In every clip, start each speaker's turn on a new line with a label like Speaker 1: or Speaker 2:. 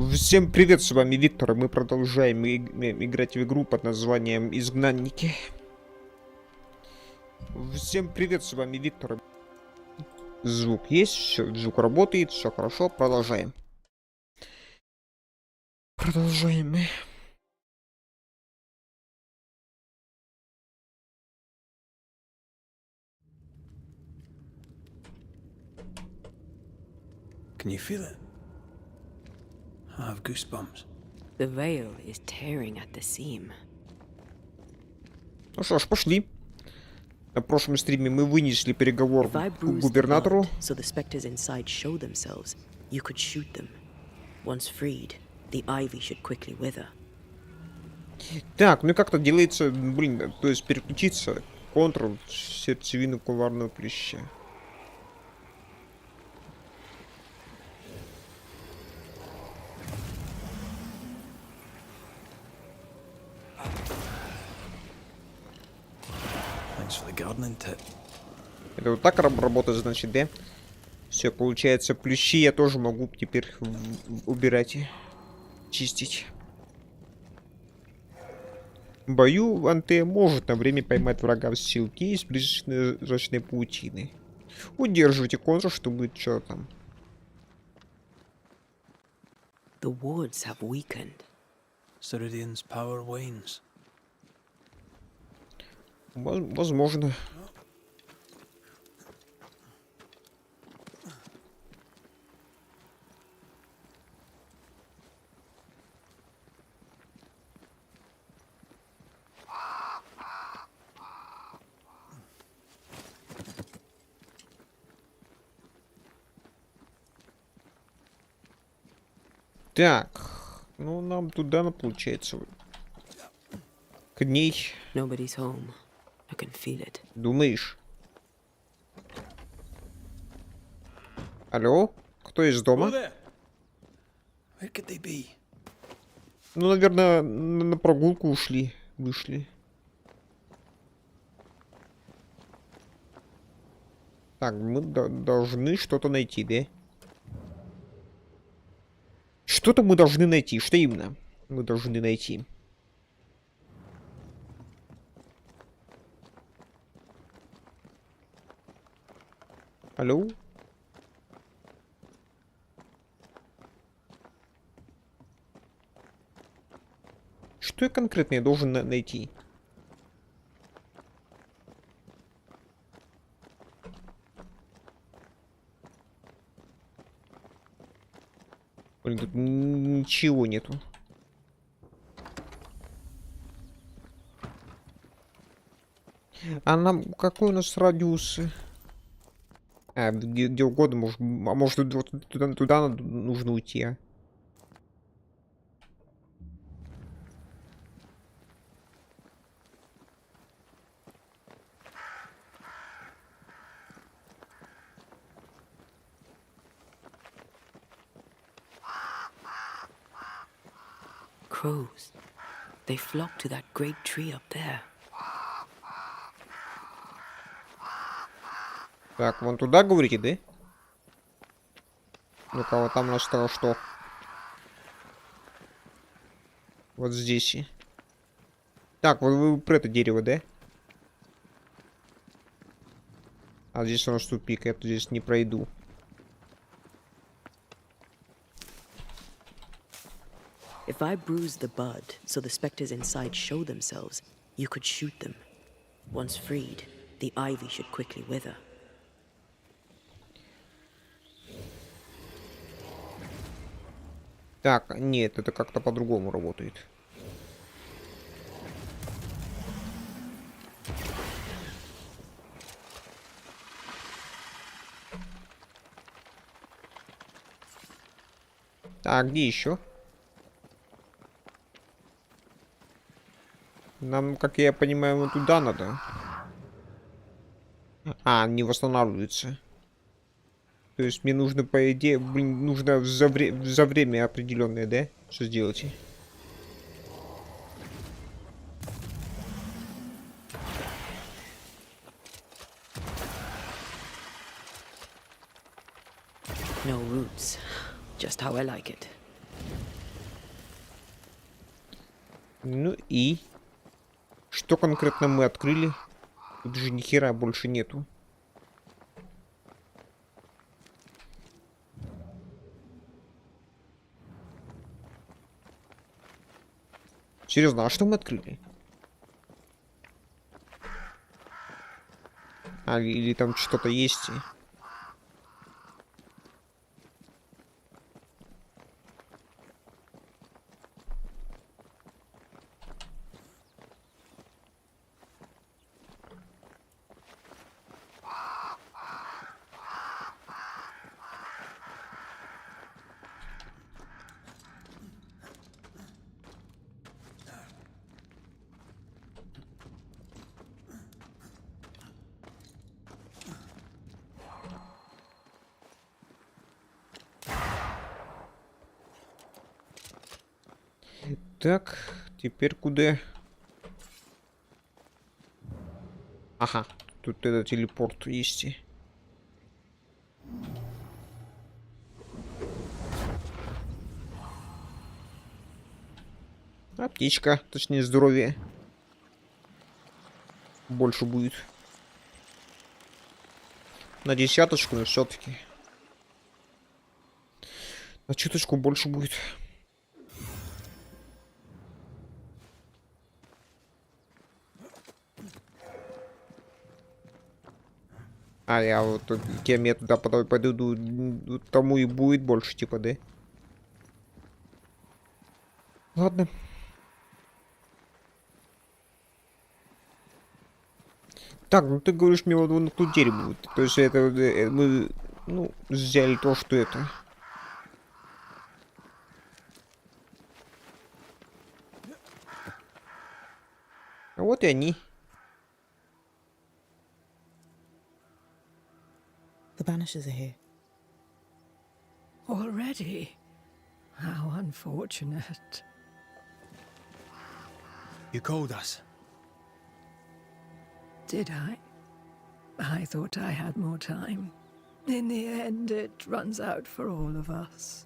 Speaker 1: Всем привет, с вами Виктор, и мы продолжаем играть в игру под названием Изгнанники. Всем привет, с вами Виктор. Звук есть, все, звук работает, все хорошо, продолжаем. Продолжаем мы.
Speaker 2: Can you feel it? I have goosebumps.
Speaker 3: The veil is tearing at the seam.
Speaker 1: Ну что ж, пошли. На прошлом стриме мы вынесли переговор
Speaker 3: If I
Speaker 1: к
Speaker 3: bruise the
Speaker 1: губернатору.
Speaker 3: blood so the specters inside show themselves, you could shoot them. Once freed, the ivy should quickly wither.
Speaker 1: Так, ну и как-то делается, блин, то есть переключиться, Ctrl, сердцевину коварного клеща.
Speaker 2: Thanks for the gardening tip.
Speaker 1: Это вот так работает, значит, да? Все, получается, плющи я тоже могу теперь убирать и чистить. В бою Анте может на время поймать врага в силке из призрачной паутины. Удерживайте Ctrl, чтобы что там.
Speaker 3: The wards have weakened.
Speaker 2: Ceridian's power wanes.
Speaker 1: Возможно. Так, ну нам туда, получается, к ней.
Speaker 3: Nobody's home. I can feel it.
Speaker 1: Думаешь? Алло? Кто из дома?
Speaker 2: Where could they be?
Speaker 1: Ну, наверное, на прогулку ушли, вышли. Так, мы должны что-то найти, да? Что-то мы должны найти. Что именно мы должны найти? Алло? Что я конкретно я должен найти? Блин, тут ничего нету. А нам какой у нас радиус? А, где угодно, может туда нужно уйти, а?
Speaker 3: Crows. They flock to that great tree up there.
Speaker 1: Так, вон туда, говорите, да? Ну-ка, вот там у нас что? Вот здесь. Так, вот вы про это дерево, да? А здесь у нас тупик, я здесь не пройду.
Speaker 3: If I bruise the bud so the specters inside show themselves, you could shoot them. Once freed, the ivy should quickly wither.
Speaker 1: Так, нет, это как-то по-другому работает. Так, где еще? Нам, как я понимаю, вот туда надо. А, не восстанавливается. То есть мне нужно, по идее, блин, нужно за время определенное, да? Что сделать?
Speaker 3: No roots. Just how I like it.
Speaker 1: Ну и... Что конкретно мы открыли? Тут же ни хера больше нету. Серьезно, а что мы открыли? А, или там что-то есть? Так, теперь куда? Ага, тут этот телепорт есть. Аптечка, точнее здоровье. Больше будет. На десяточку, но все-таки. На чуточку больше будет. А я вот кем я туда пойду, тому и будет больше, типа, да? Ладно. Так, ну ты говоришь, мне вот вон тут дерево будет. То есть это мы, ну, взяли то, что это. А вот и они.
Speaker 4: The Banishers are here.
Speaker 5: Already? How unfortunate.
Speaker 2: You called us.
Speaker 5: Did I? I thought I had more time. In the end, it runs out for all of us.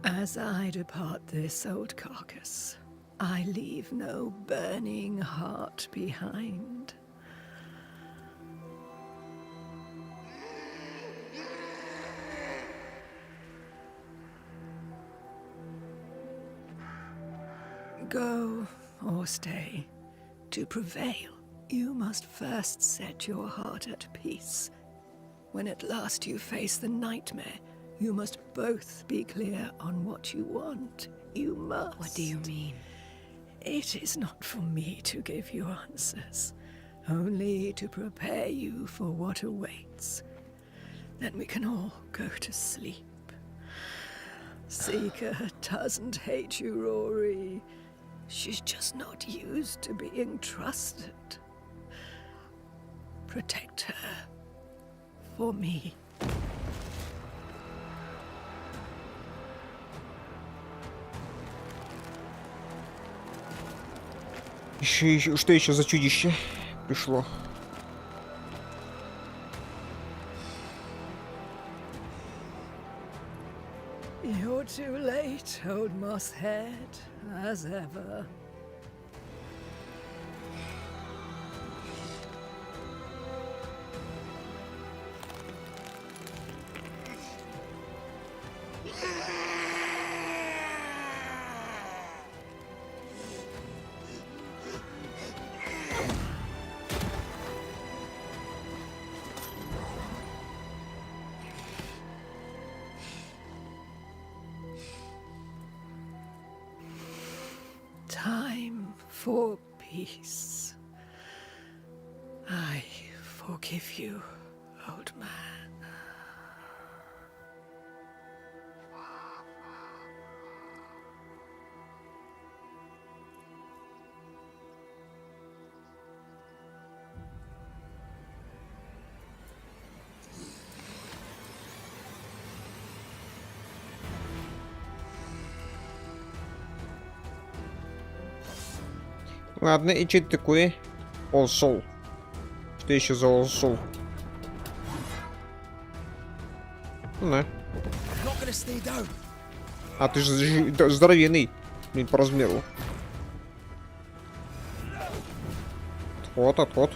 Speaker 5: As I depart this old carcass, I leave no burning heart behind. Go or stay. To prevail, you must first set your heart at peace. When at last you face the nightmare, you must both be clear on what you want. You must.
Speaker 3: What do you mean?
Speaker 5: It is not for me to give you answers, only to prepare you for what awaits. Then we can all go to sleep. Seeker doesn't hate you, Rory. She's just not used to being trusted. Protect her. For me.
Speaker 1: Еще, что еще за чудище пришло?
Speaker 5: You're too late, old mosshead, as ever. Time for peace. I forgive you, old man.
Speaker 1: Ладно, и что это такое? All Soul. Что еще за All Soul? На.
Speaker 2: Not gonna stay down.
Speaker 1: А ты же здоровенный. Блин, по размеру. Отход.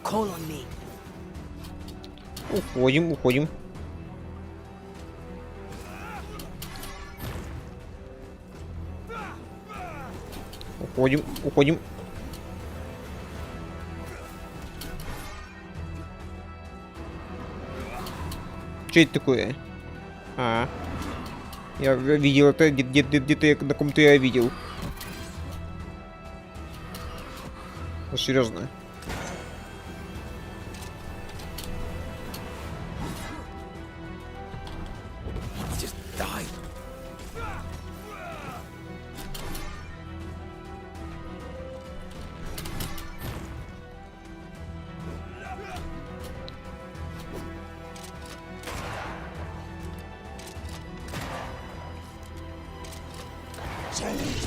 Speaker 3: Call on me.
Speaker 1: Уходим. Уходим. Что это такое? Я видел это, где-то я на ком-то я видел. Ну, серьезно.
Speaker 2: Just die.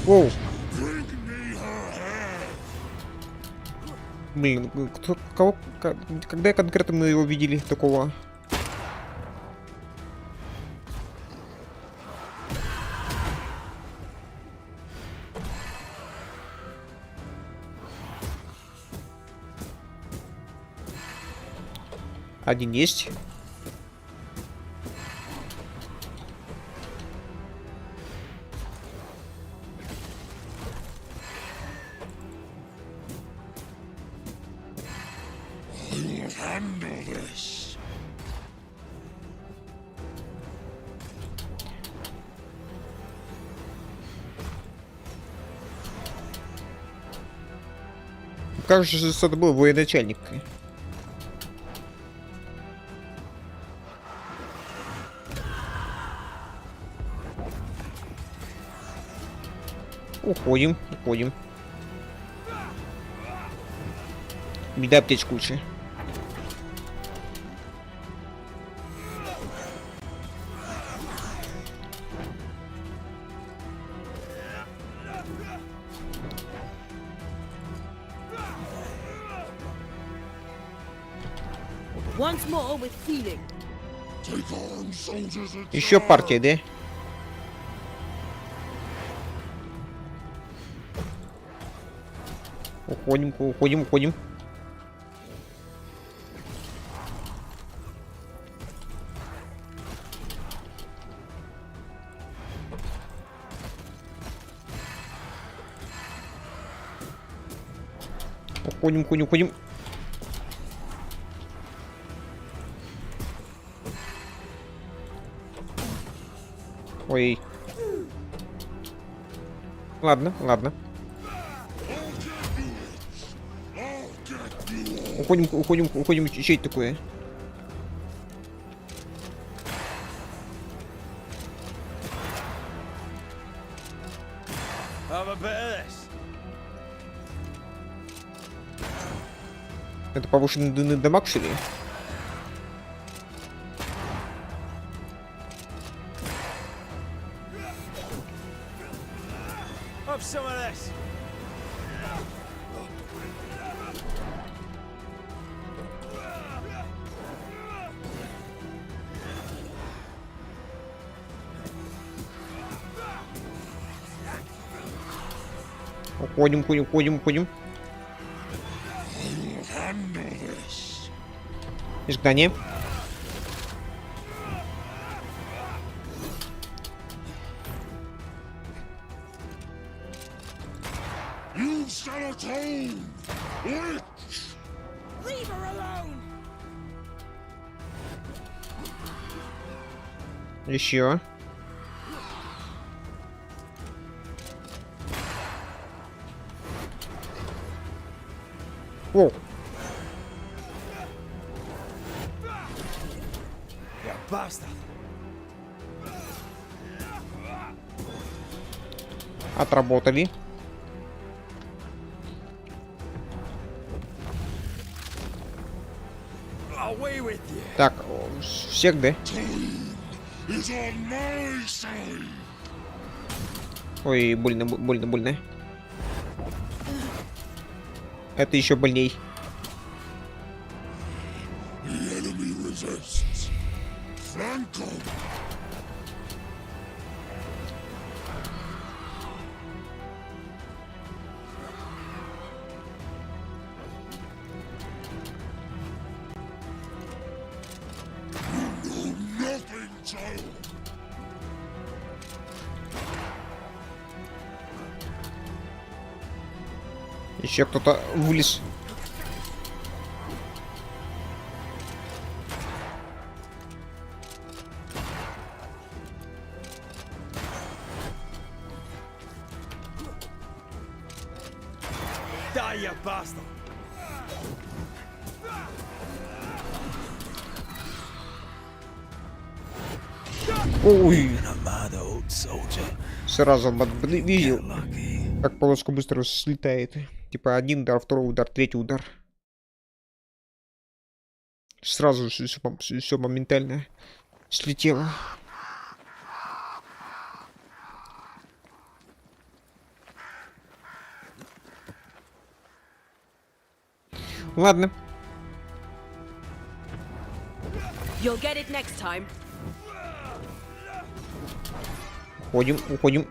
Speaker 1: Воу. Блин, когда конкретно мы его видели такого? Один есть. Кажется, это был военачальник. Уходим. Беда, аптечку лучше.
Speaker 3: Once more with feeling.
Speaker 1: Еще партия, да? Уходим. Уходим. Ой. Ладно. Уходим. Что это такое?
Speaker 2: Have a bit of this.
Speaker 1: Это повышенный дамаг, что ли?
Speaker 2: Have some of this.
Speaker 1: Уходим. Изгнание.
Speaker 2: Leave her alone.
Speaker 1: Еще. О,
Speaker 2: You bastard.
Speaker 1: отработали.
Speaker 2: Away with you.
Speaker 1: Так, всех, да? Ой, больно. Это еще больней.
Speaker 2: The enemy resists. Franco. You know nothing, child.
Speaker 1: Еще кто-то вылез.
Speaker 2: Die, you bastard.
Speaker 1: Ой,
Speaker 2: A mad old soldier.
Speaker 1: сразу видел,
Speaker 2: Lucky.
Speaker 1: как полоска быстро слетает. Типа один удар, второй удар, третий удар. Сразу все моментально слетело. Ладно.
Speaker 3: You'll get it next time.
Speaker 1: Уходим, уходим.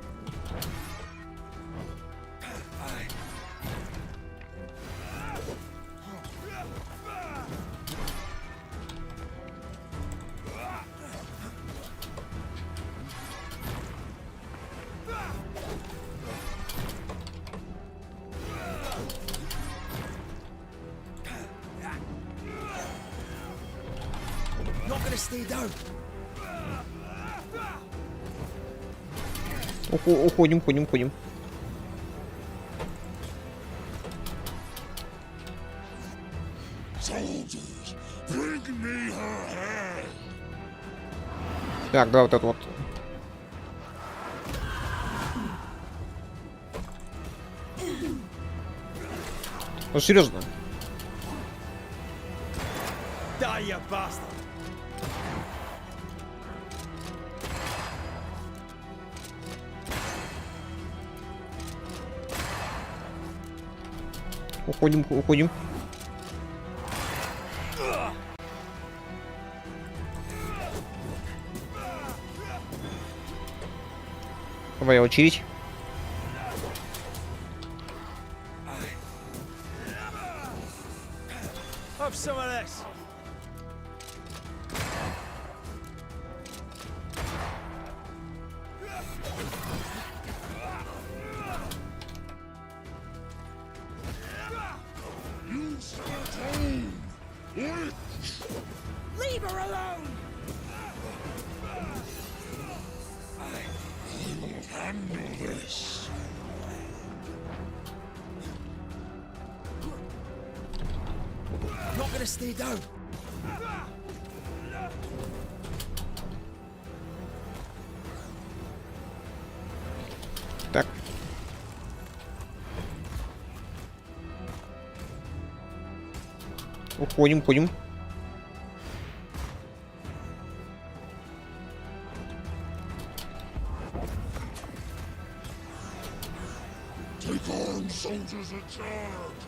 Speaker 2: Not gonna stay down.
Speaker 1: Уходим, уходим, уходим.
Speaker 2: Soldiers, bring me her head.
Speaker 1: Так, да, вот это вот. Ну, серьезно.
Speaker 2: Die, you bastard.
Speaker 1: Уходим, уходим. Твоя очередь.
Speaker 2: Have some of this. You start home. Witch. Leave her alone. I will handle this. Not gonna stay down.
Speaker 1: Так. Уходим, уходим.
Speaker 2: Take armed soldiers in charge.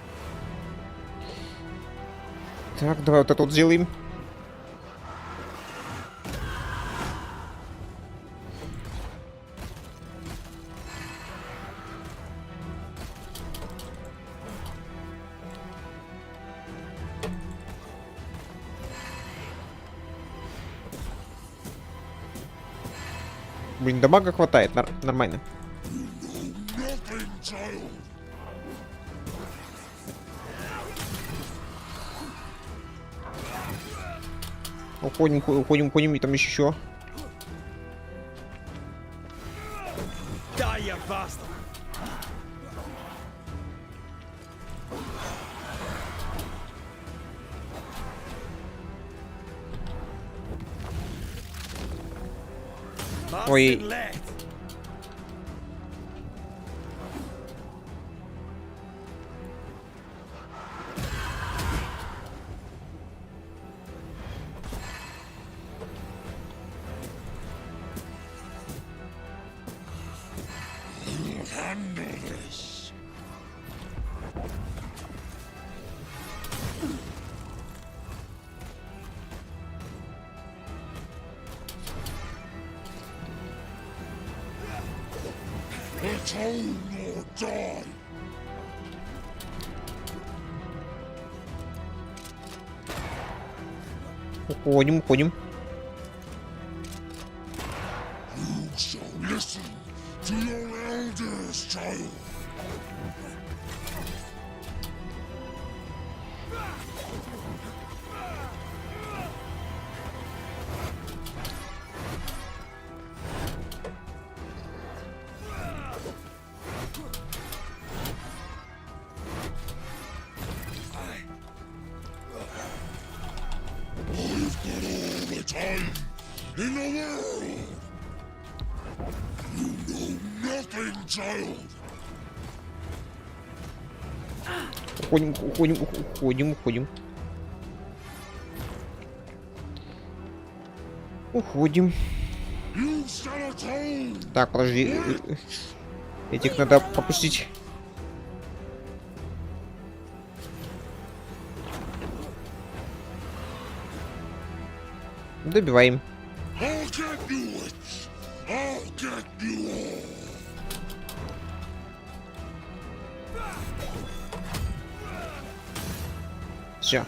Speaker 1: Так, давай вот это вот сделаем. Блин, дамага хватает, нормально.
Speaker 2: Nothing, child.
Speaker 1: Уходим, уходим, уходим, и там еще.
Speaker 2: Die, you bastard.
Speaker 1: Ой.
Speaker 2: Bastard left. You'll handle this. atone or die.
Speaker 1: Уходим, уходим.
Speaker 2: You shall listen to your elders, child. I've got all the time in the world. You know nothing, child.
Speaker 1: Уходим, уходим, уходим, уходим. Уходим.
Speaker 2: You shall atone.
Speaker 1: Так, подожди. Этих надо пропустить. Добиваем.
Speaker 2: I'll get you, witch. I'll get you all.
Speaker 1: Все.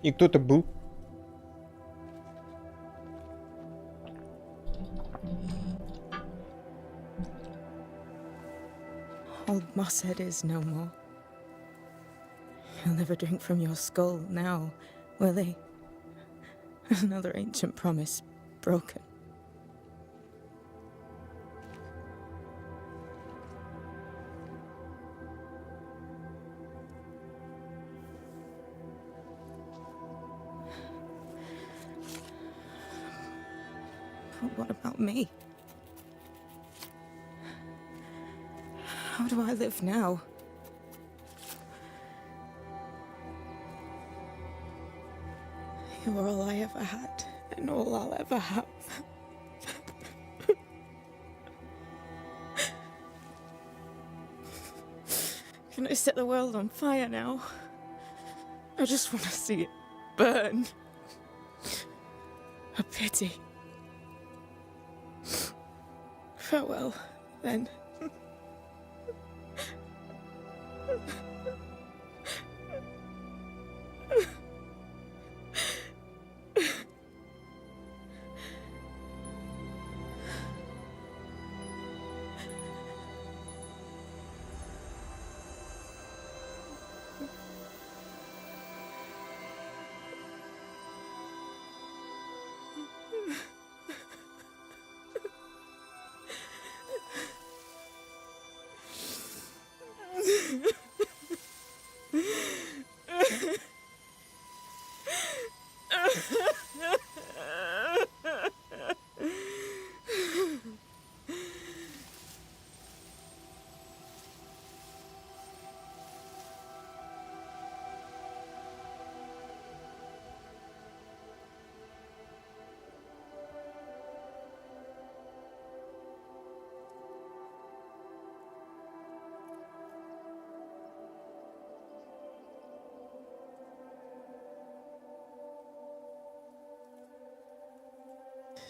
Speaker 1: И кто-то был.
Speaker 4: Old Mosshead is no more. He'll never drink from your skull now, will he? Another ancient promise broken. But what about me? How do I live now? You're all I ever had, and all I'll ever have. Can I set the world on fire now? I just want to see it burn. A pity. Farewell, then.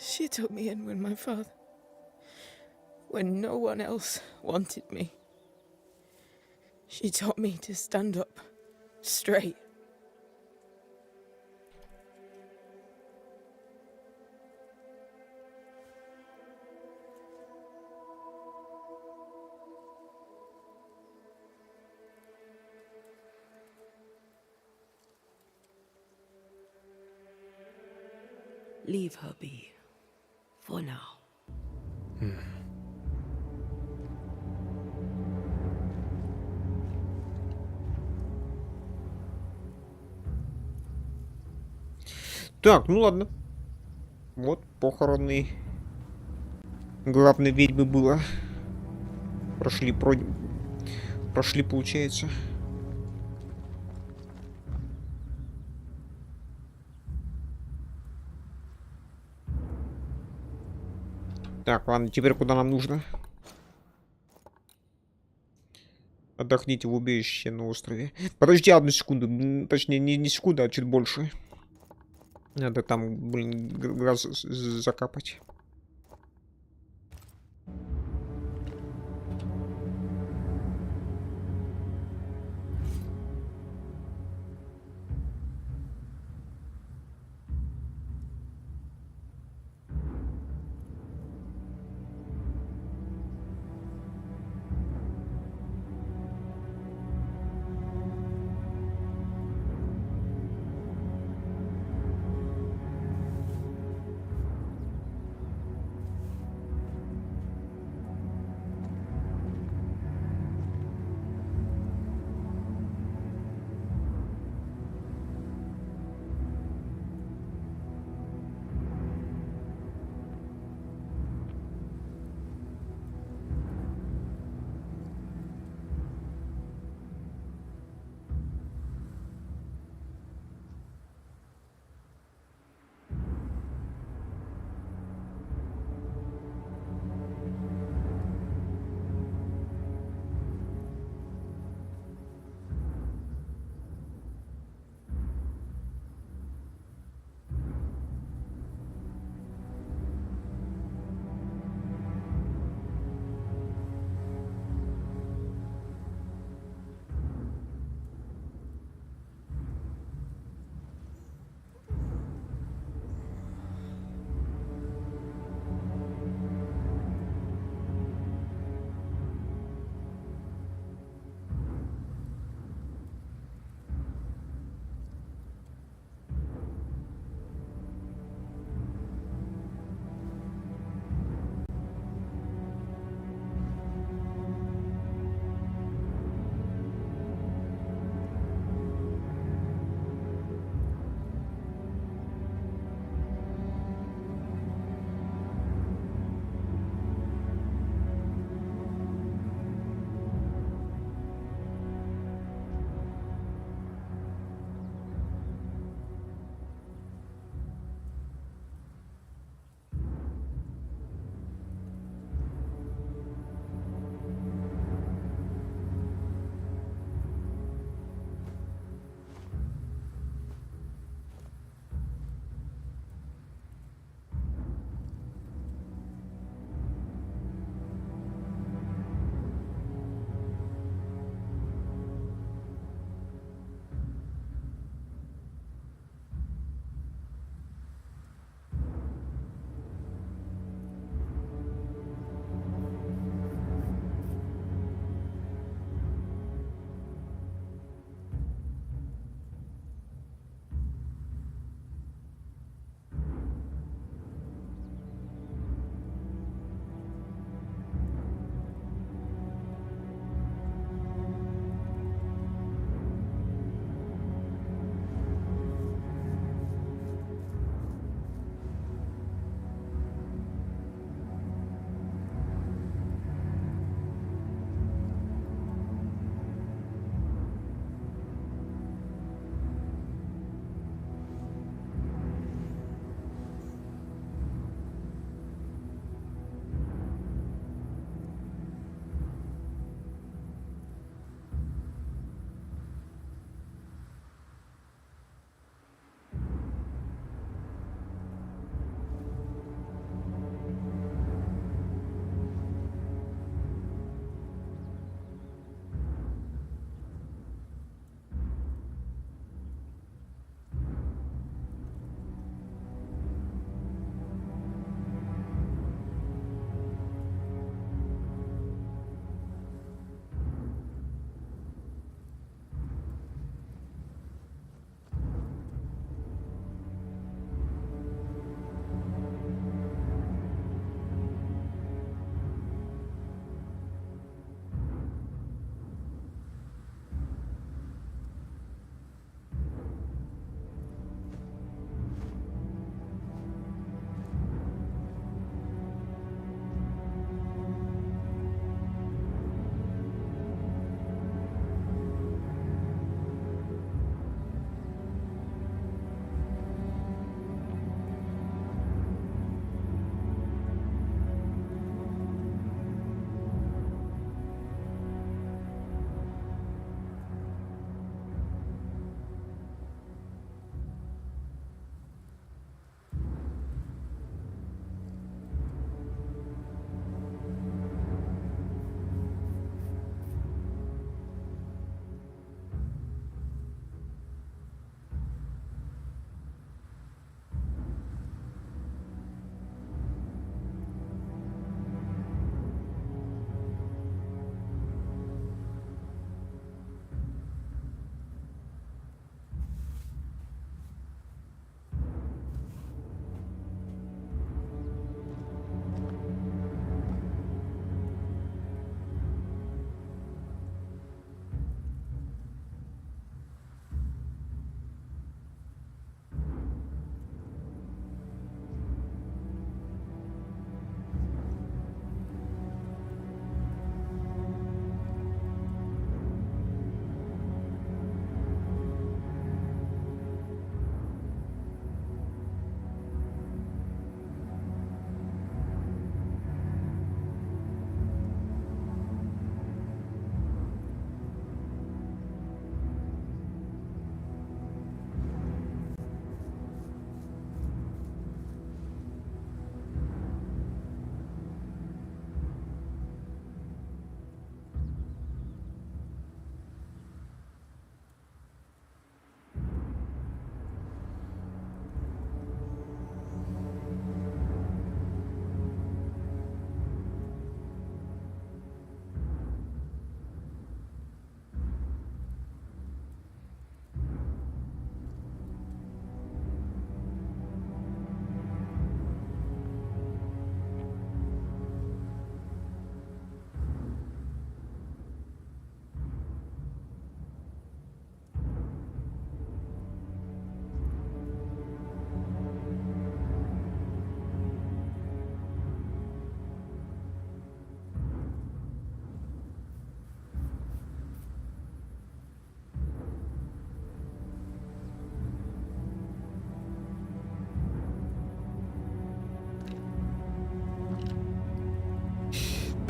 Speaker 4: She took me in when my father... when no one else wanted me. She taught me to stand up straight.
Speaker 3: Leave her be. For now.
Speaker 1: Так, ну ладно. Вот похороны главной ведьмы было. Прошли, получается. Так, ладно, теперь куда нам нужно? Отдохните в убежище на острове. Подожди одну секунду. Точнее, не секунду, а чуть больше. Надо там, блин, газ закапать.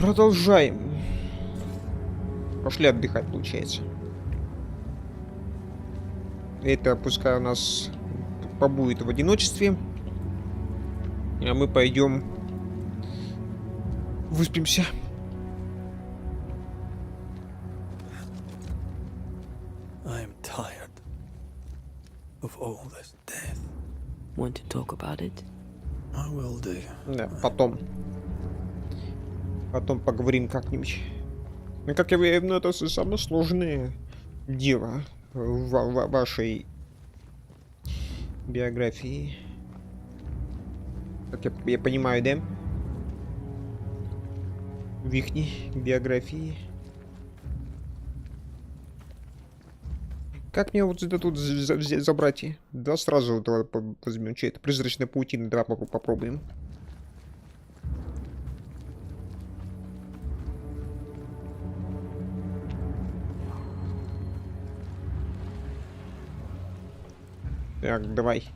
Speaker 1: Продолжаем. Пошли отдыхать, получается. Это пускай у нас побудет в одиночестве. А мы пойдем выспимся.
Speaker 6: I'm tired of all this death.
Speaker 3: Want to talk about it?
Speaker 6: I will do.
Speaker 1: Да, потом. Потом поговорим как-нибудь. Ну, как я говорю, ну, это самое сложное дело в вашей биографии. Как я понимаю, да? В ихней биографии. Как мне вот это тут забрать? Да, сразу давай возьмем. Че это? Призрачная паутина. Давай попробуем. Так, давай.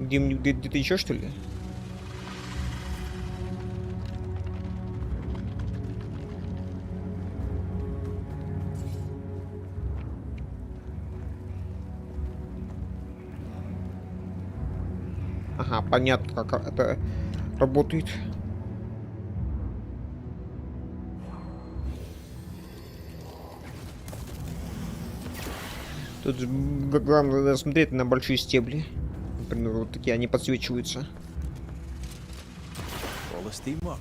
Speaker 1: Где-то еще, что ли? Ага, понятно, как это работает. Тут главное смотреть на большие стебли. Например, вот такие, они подсвечиваются.
Speaker 6: Quality muck.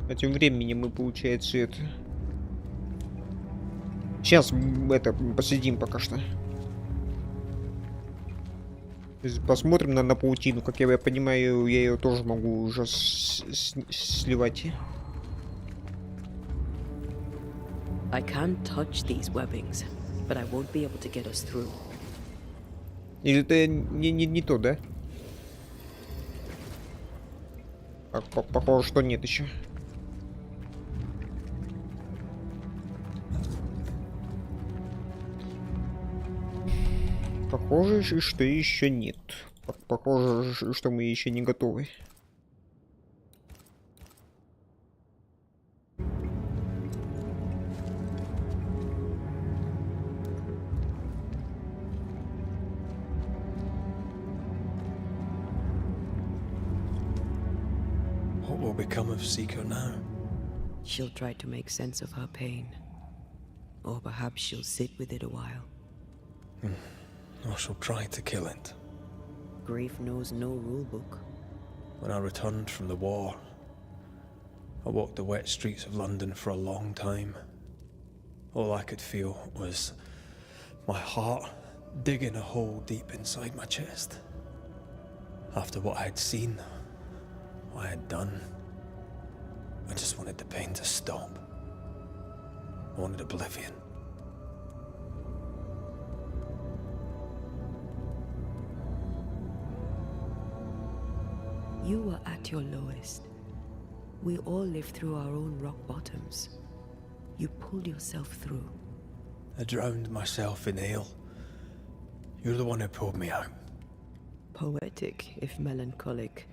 Speaker 1: А тем временем мы, получается, это... Сейчас это посидим пока что. Посмотрим на паутину. Как я понимаю, я ее тоже могу уже сливать.
Speaker 3: I can't touch these webbings, but I won't be able to get us through.
Speaker 1: Или это не то, да? Похоже, что нет еще. Похоже, что еще нет. Похоже, что мы еще не готовы.
Speaker 6: What will become of Seeker now?
Speaker 3: She'll try to make sense of her pain. Or perhaps she'll sit with it a while.
Speaker 6: Or she'll try to kill it.
Speaker 3: Grief knows no rulebook.
Speaker 6: When I returned from the war, I walked the wet streets of London for a long time. All I could feel was my heart digging a hole deep inside my chest. After what I had seen, what I had done, I just wanted the pain to stop. I wanted oblivion.
Speaker 3: You were at your lowest. We all live through our own rock bottoms. You pulled yourself through.
Speaker 6: I drowned myself in ale. You're the one who pulled me out.
Speaker 3: Poetic, if melancholic.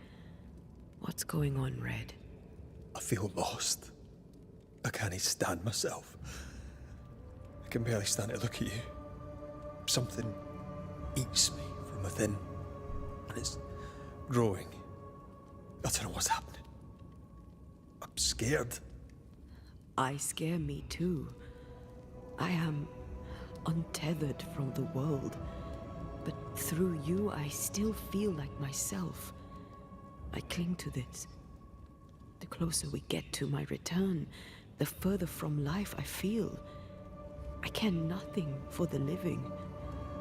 Speaker 3: What's going on, Red?
Speaker 6: I feel lost. I can't stand myself. I can barely stand to look at you. Something eats me from within, and it's growing. I don't know what's happening. I'm scared.
Speaker 3: I scare me too. I am untethered from the world, but through you I still feel like myself. I cling to this. The closer we get to my return, the further from life I feel. I care nothing for the living.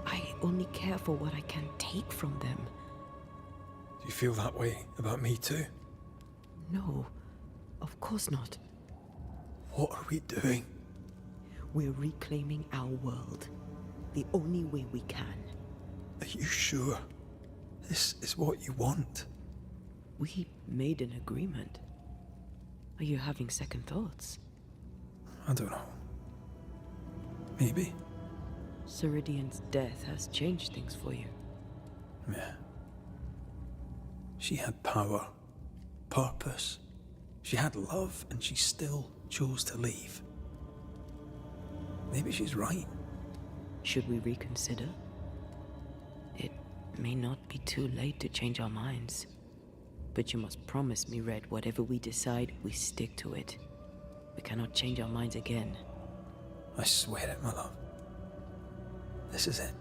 Speaker 3: I only care for what I can take from them.
Speaker 6: Do you feel that way about me too?
Speaker 3: No, of course not.
Speaker 6: What are we doing?
Speaker 3: We're reclaiming our world. The only way we can.
Speaker 6: Are you sure this is what you want?
Speaker 3: We made an agreement. Are you having second thoughts?
Speaker 6: I don't know. Maybe.
Speaker 3: Ceridian's death has changed things for you.
Speaker 6: Yeah. She had power, purpose. She had love, and she still chose to leave. Maybe she's right.
Speaker 3: Should we reconsider? It may not be too late to change our minds. But you must promise me, Red, whatever we decide, we stick to it. We cannot change our minds again.
Speaker 6: I swear it, my love. This is it.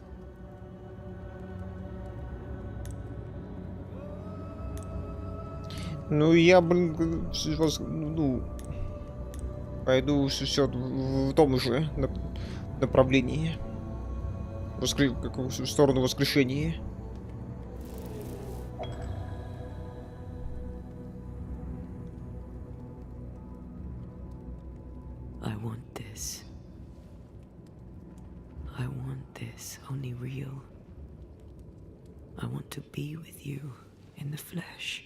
Speaker 1: Ну, я, пойду все в том же направлении. В сторону воскрешения.
Speaker 3: I want this. I want this only real. I want to be with you in the flesh.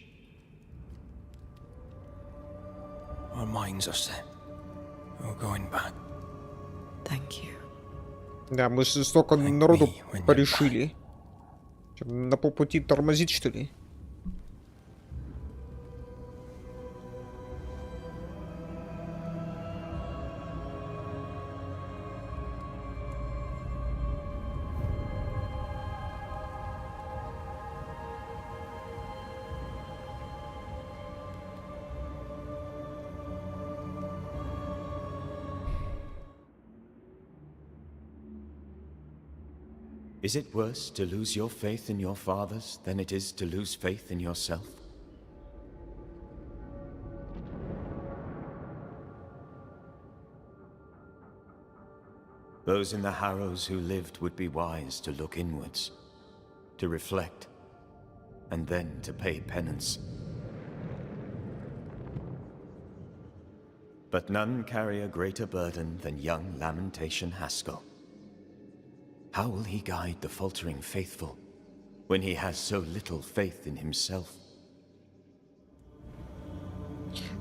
Speaker 6: Our minds are set. We're going back.
Speaker 3: Thank you.
Speaker 1: Да, мы столько народу порешили. На полпути тормозить, что ли?
Speaker 7: Is it worse to lose your faith in your fathers than it is to lose faith in yourself? Those in the Harrows who lived would be wise to look inwards, to reflect, and then to pay penance. But none carry a greater burden than young Lamentation Haskell. How will he guide the faltering faithful when he has so little faith in himself?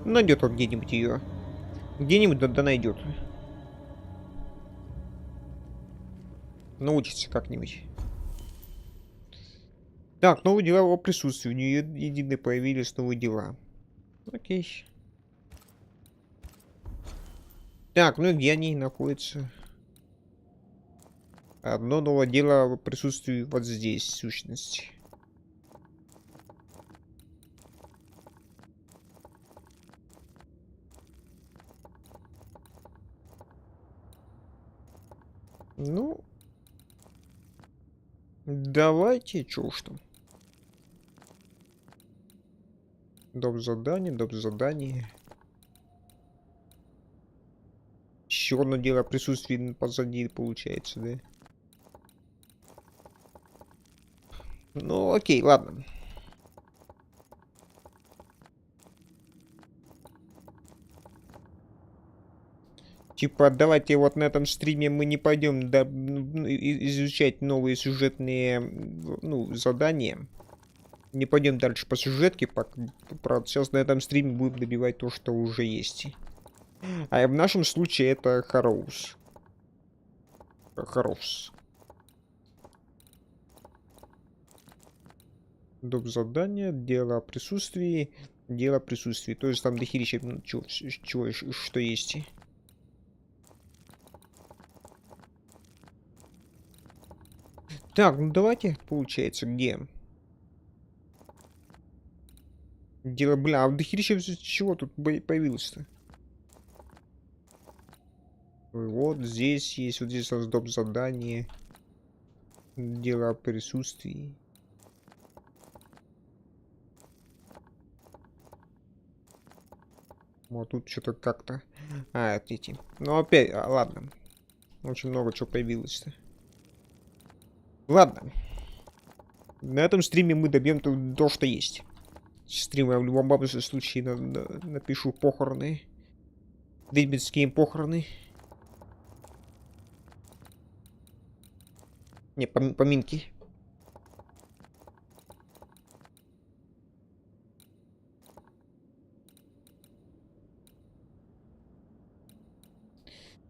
Speaker 1: Найдет он где-нибудь ее. Где-нибудь да найдет. Научится как-нибудь. Так, новые дела о присутствии. У нее единые появились новые дела. Окей. Так, ну и где они находятся? Одно новое дело о присутствии вот здесь, в сущности. Ну, давайте, чё уж там. Доп. Задание. Еще одно дело о присутствии позади, получается, да? Ну, окей, ладно. Типа, давайте вот на этом стриме мы не пойдем изучать новые сюжетные, задания. Не пойдем дальше по сюжетке. Сейчас на этом стриме будем добивать то, что уже есть. А в нашем случае это Харроуз. Доп. Задание, дело о присутствии. То есть там дохерища, что есть. Так, ну давайте, получается, где? Дело, бля, а дохерища чего тут появилось-то? Вот здесь есть, вот здесь у нас доп. Задание. Дело о присутствии. Вот тут что-то как-то... эти. Ну опять, ладно. Очень много чего появилось-то. Ладно. На этом стриме мы добьем то, что есть. Стрим я в любом случае напишу похороны. Ведьминские похороны. Не, поминки.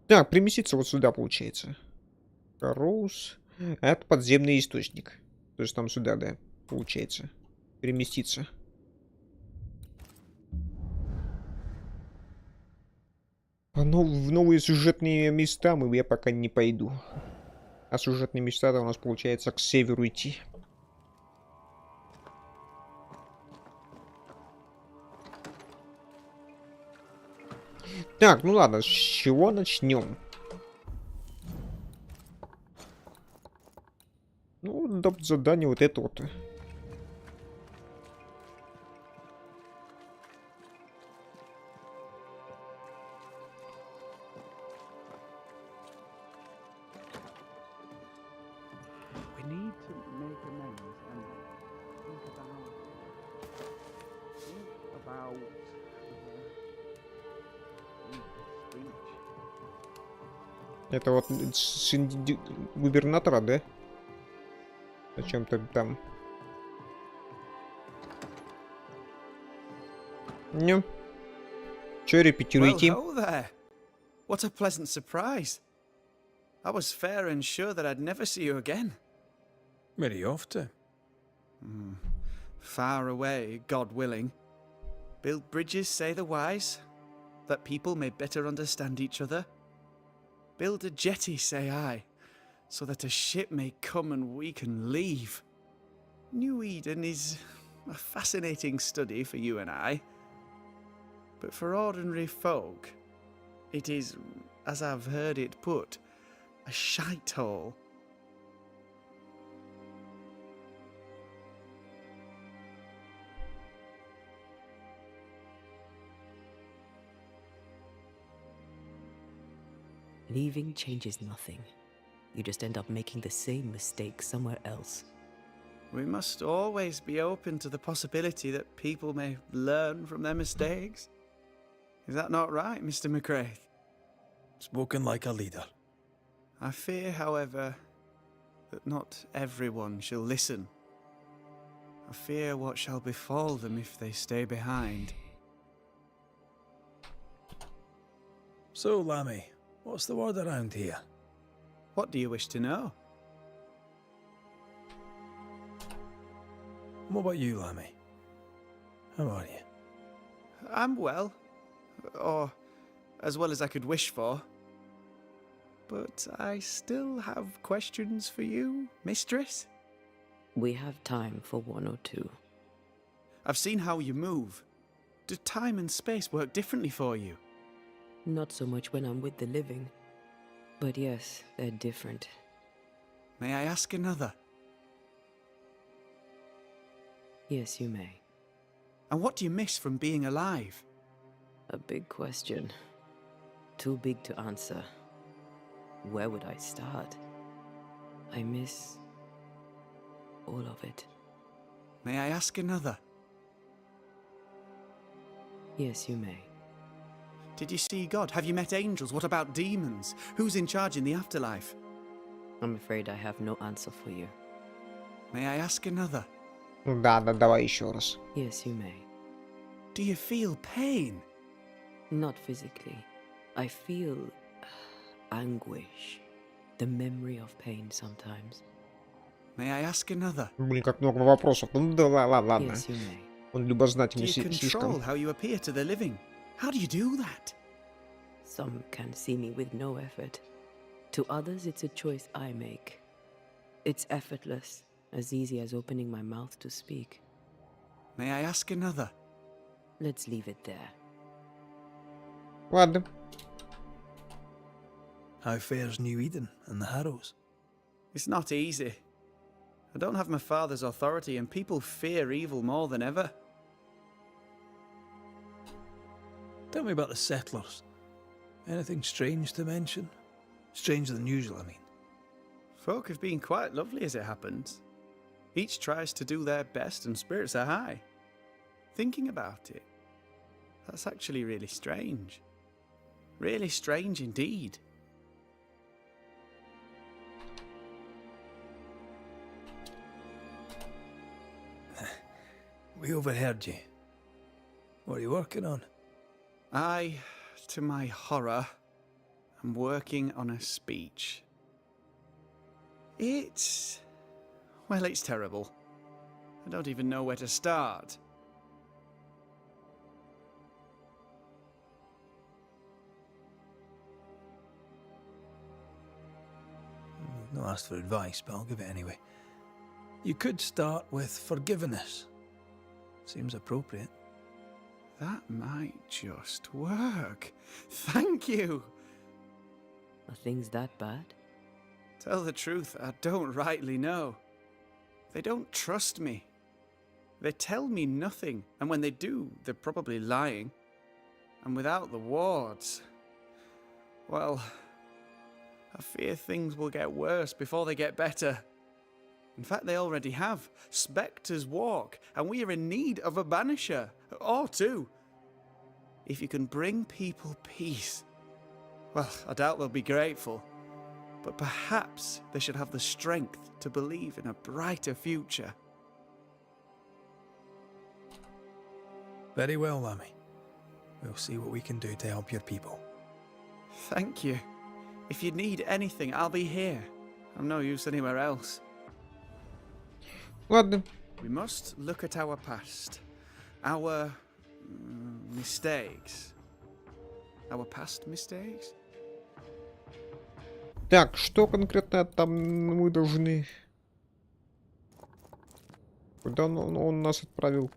Speaker 1: Так, переместиться вот сюда, получается. Роуз. Это подземный источник. То есть там сюда, да, получается. Переместиться. В новые сюжетные места я пока не пойду. А сюжетные места-то у нас получается к северу идти. Так, ну ладно, с чего начнем? Ну, задание вот это вот. Это вот сын губернатора, да? Зачем-то там. Не. Чё репетируете?
Speaker 8: Well, ho there. What a pleasant surprise. I was fair and sure that I'd never see you again.
Speaker 6: Where are you off to?
Speaker 8: Far away, God willing. Build bridges, say the wise, that people may better understand each other. Build a jetty, say I, so that a ship may come and we can leave. New Eden is a fascinating study for you and I. But for ordinary folk, it is, as I've heard it put, a shite hole.
Speaker 3: Leaving changes nothing. You just end up making the same mistake somewhere else.
Speaker 8: We must always be open to the possibility that people may learn from their mistakes. Is that not right, Mr. McCraith?
Speaker 6: Spoken like a leader.
Speaker 8: I fear, however, that not everyone shall listen. I fear what shall befall them if they stay behind.
Speaker 6: So, Lammy, what's the word around here?
Speaker 8: What do you wish to know?
Speaker 6: What about you, Lammy? How are you?
Speaker 8: I'm well. Or as well as I could wish for. But I still have questions for you, mistress.
Speaker 3: We have time for one or two.
Speaker 8: I've seen how you move. Do time and space work differently for you?
Speaker 3: Not so much when I'm with the living. But yes, they're different.
Speaker 8: May I ask another?
Speaker 3: Yes, you may.
Speaker 8: And what do you miss from being alive?
Speaker 3: A big question. Too big to answer. Where would I start? I miss all of it.
Speaker 8: May I ask another?
Speaker 3: Yes, you may.
Speaker 8: Did you see God? Have you met angels? What about demons? Who's in charge in the afterlife?
Speaker 3: I'm afraid I have no answer for you.
Speaker 8: May I ask another?
Speaker 1: Да, давай еще раз.
Speaker 3: Yes, you may.
Speaker 8: Do you feel pain?
Speaker 3: Not physically. I feel anguish. The memory of pain sometimes.
Speaker 8: May I ask another?
Speaker 1: Блин, как много вопросов. Ну да, ладно.
Speaker 3: Yes, you may.
Speaker 1: Он
Speaker 8: Do
Speaker 1: любознательный
Speaker 8: you control
Speaker 1: слишком.
Speaker 8: how you appear to the living? How do you do that?
Speaker 3: Some can see me with no effort. To others, it's a choice I make. It's effortless, as easy as opening my mouth to speak.
Speaker 8: May I ask another?
Speaker 3: Let's leave it there.
Speaker 1: Ладно.
Speaker 6: How fares New Eden and the Harrows?
Speaker 8: It's not easy. I don't have my father's authority and people fear evil more than ever.
Speaker 6: Tell me about the settlers. Anything strange to mention? Stranger than usual, I mean.
Speaker 8: Folk have been quite lovely as it happens. Each tries to do their best and spirits are high. Thinking about it, that's actually really strange. Really strange indeed.
Speaker 9: We overheard you. What are you working on?
Speaker 8: I, to my horror, am working on a speech. It's terrible. I don't even know where to start.
Speaker 9: I've not asked for advice, but I'll give it anyway. You could start with forgiveness. Seems appropriate.
Speaker 8: That might just work. Thank you!
Speaker 3: Are things that bad?
Speaker 8: Tell the truth, I don't rightly know. They don't trust me. They tell me nothing, and when they do, they're probably lying. And without the wards, well, I fear things will get worse before they get better. In fact, they already have. Spectres walk, and we are in need of a banisher, or two. If you can bring people peace, well, I doubt they'll be grateful. But perhaps they should have the strength to believe in a brighter future.
Speaker 9: Very well, Lammy. We'll see what we can do to help your people.
Speaker 8: Thank you. If you need anything, I'll be here. I'm no use anywhere else.
Speaker 1: Ладно.
Speaker 8: We must look at our past. Our mistakes. Our past mistakes?
Speaker 1: Так, что конкретно там мы должны... Куда он нас отправил?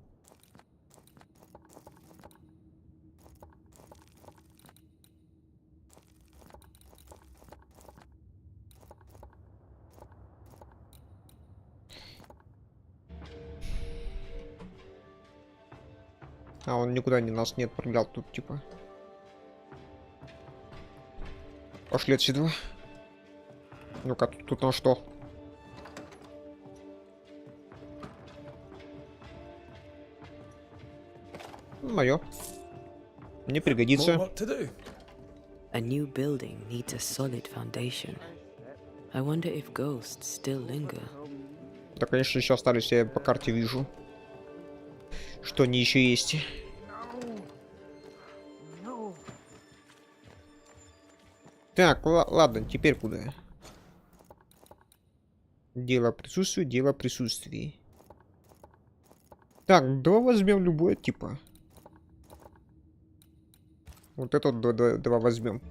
Speaker 1: А, он никуда нас не отправлял тут, типа. Пошли отсюда. Ну-ка, тут на что? Мое. Мне пригодится.
Speaker 9: What to do?
Speaker 3: A new building needs a solid foundation. I wonder if ghosts still linger.
Speaker 1: Да, конечно, еще остались, я по карте вижу. Что они еще есть. Так, ладно, теперь куда? Дело присутствия, дело присутствия. Так, давай возьмем любое, типа. Вот это вот давай возьмем.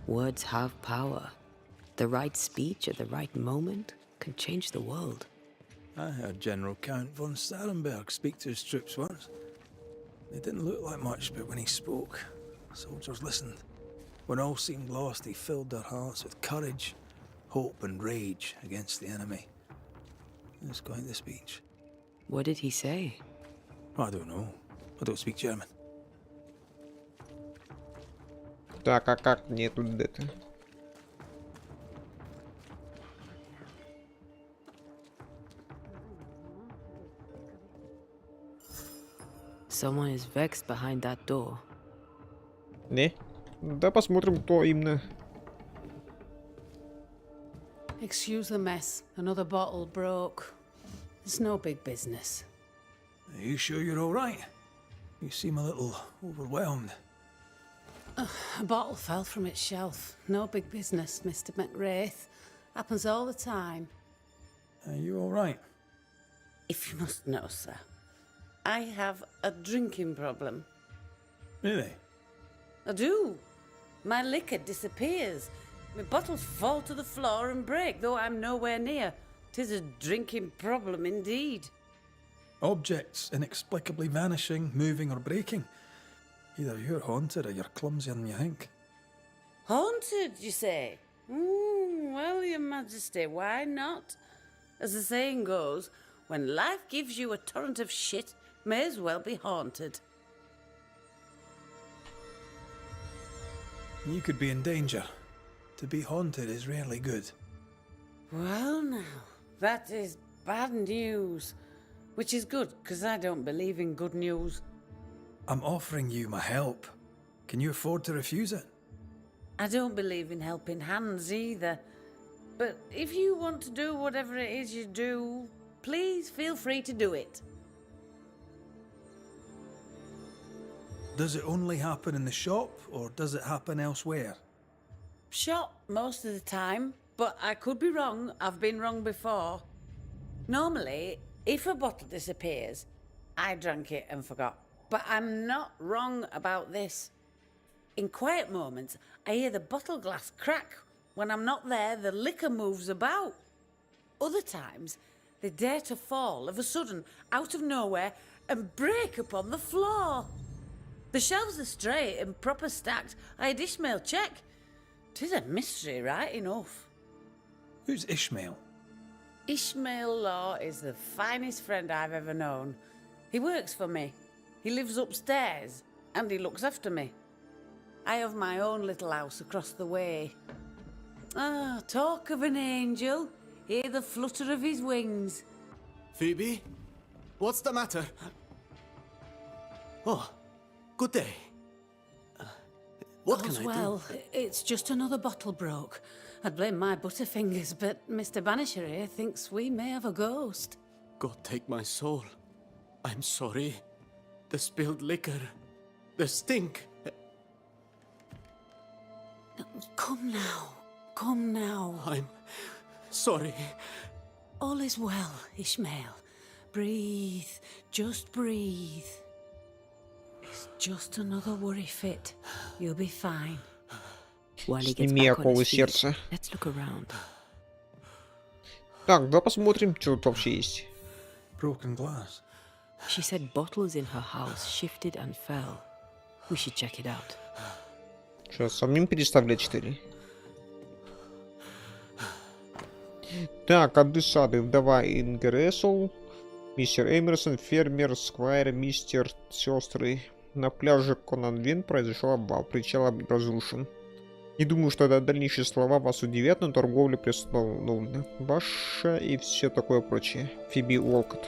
Speaker 3: Words have power. The right speech at the right moment can change the world.
Speaker 9: I heard General Count von Starenberg speak to his troops once. They didn't look like much, but when he spoke, soldiers listened. When all seemed lost, he filled their hearts with courage, hope and rage against the enemy. It's quite the speech.
Speaker 3: What did he say?
Speaker 9: I don't know. I don't speak German.
Speaker 1: Так, а как мне тут это?
Speaker 3: Someone is vexed behind that door.
Speaker 1: Не? Да посмотрим, кто именно.
Speaker 10: Excuse the mess. Another bottle broke. It's no big business.
Speaker 9: Are you sure you're all right? You seem a little overwhelmed.
Speaker 10: A bottle fell from its shelf. No big business, Mr. McWraith. Happens all the time.
Speaker 9: Are you all right?
Speaker 11: If you must know, sir, I have a drinking problem.
Speaker 9: Really?
Speaker 11: I do. My liquor disappears. My bottles fall to the floor and break, though I'm nowhere near. 'Tis a drinking problem indeed.
Speaker 9: Objects inexplicably vanishing, moving or breaking. Either you're haunted or you're clumsier than you think.
Speaker 11: Haunted, you say? Well, your majesty, why not? As the saying goes, when life gives you a torrent of shit, may as well be haunted.
Speaker 9: You could be in danger. To be haunted is rarely good.
Speaker 11: Well now, that is bad news. Which is good, because I don't believe in good news.
Speaker 9: I'm offering you my help. Can you afford to refuse it?
Speaker 11: I don't believe in helping hands either. But if you want to do whatever it is you do, please feel free to do it.
Speaker 9: does it only happen in the shop, or does it happen elsewhere?
Speaker 11: Shot most of the time, but I could be wrong. I've been wrong before. Normally, if a bottle disappears, I drank it and forgot. But I'm not wrong about this. In quiet moments, I hear the bottle glass crack. When I'm not there, the liquor moves about. Other times, they dare to fall of a sudden, out of nowhere, and break upon the floor. The shelves are straight and proper stacked. I had Ishmael check. 'Tis a mystery, right enough.
Speaker 9: Who's Ishmael?
Speaker 11: Ishmael Law is the finest friend I've ever known. He works for me. He lives upstairs, and he looks after me. I have my own little house across the way. Ah, talk of an angel. Hear the flutter of his wings.
Speaker 12: Phoebe? What's the matter? Oh, good day. What can I
Speaker 10: Well, it's just another bottle broke. I'd blame my butterfingers, but Mr. Banisher here thinks we may have a ghost.
Speaker 12: God take my soul. I'm sorry. The spilled liquor. The stink.
Speaker 10: Come now. Come now.
Speaker 12: I'm sorry.
Speaker 10: All is well, Ishmael. Breathe. Just breathe. It's just another worry fit. You'll be fine.
Speaker 4: While he gets
Speaker 1: Сними
Speaker 4: back on
Speaker 1: оковы
Speaker 4: his feet,
Speaker 1: сердца.
Speaker 4: let's look around.
Speaker 1: Так, давай посмотрим, что тут вообще есть.
Speaker 9: Broken glass.
Speaker 4: She said bottles in her house shifted and fell. We should check it out.
Speaker 1: Сейчас, самим переставлять, что ли? Так, адресаты. Вдова Ингресл, мистер Эмерсон, фермер, сквайр, мистер, сестры. На пляже Конанвин произошел обвал, причал разрушен. Не думаю, что дальнейшие слова вас удивят, но торговля приостановлена. Ваша и все такое прочее. Фиби Уолкотт.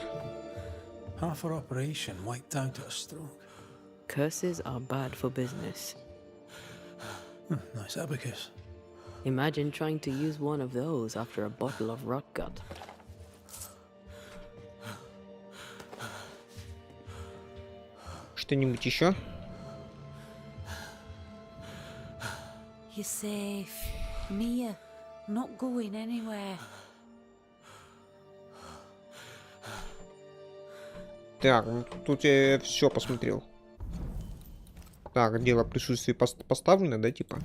Speaker 9: Half our operation wiped out at a stroke.
Speaker 4: Curses are bad for business.
Speaker 9: Nice abacus.
Speaker 4: Imagine trying to use one of those after a bottle of rot gut.
Speaker 1: Что-нибудь еще?
Speaker 11: You're safe. Near. Not going anywhere.
Speaker 1: Так, ну, тут я все посмотрел. Так, дело присутствия поставлено, да, типа?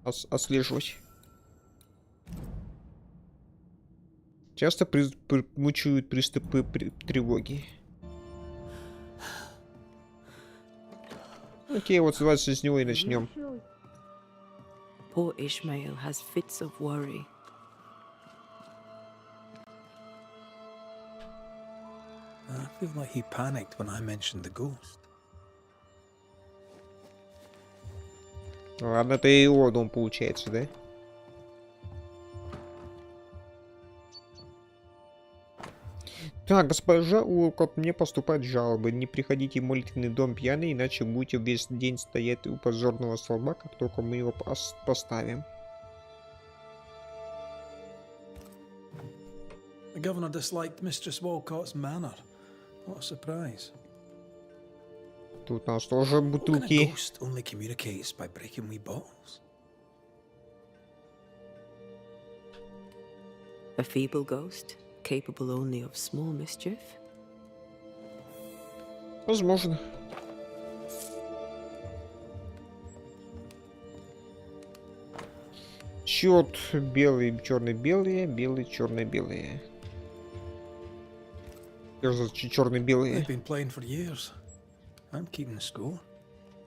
Speaker 1: Отслеживать. Часто мучают приступы тревоги. Окей, вот давайте с него и начнем.
Speaker 4: Poor Ishmael has fits of worry.
Speaker 9: I feel like he panicked when I mentioned the ghost.
Speaker 1: Ладно, это и его дом получается, да? Так, госпожа Уолкотт, мне поступают жалобы. Не приходите в молитвенный дом пьяный, иначе будете весь день стоять у позорного столба, как только мы его поставим.
Speaker 9: The governor disliked Mistress Walcott's manner. What a surprise.
Speaker 1: Тут у нас тоже
Speaker 9: What kind of
Speaker 1: бутылки.
Speaker 9: ghost only communicates by breaking wee bottles?
Speaker 4: A feeble ghost, capable only of small mischief.
Speaker 1: Возможно. Счет белый, черный, белые, белый, черный, белые. Черный, белые.
Speaker 9: They've been playing for years. I'm keeping the score.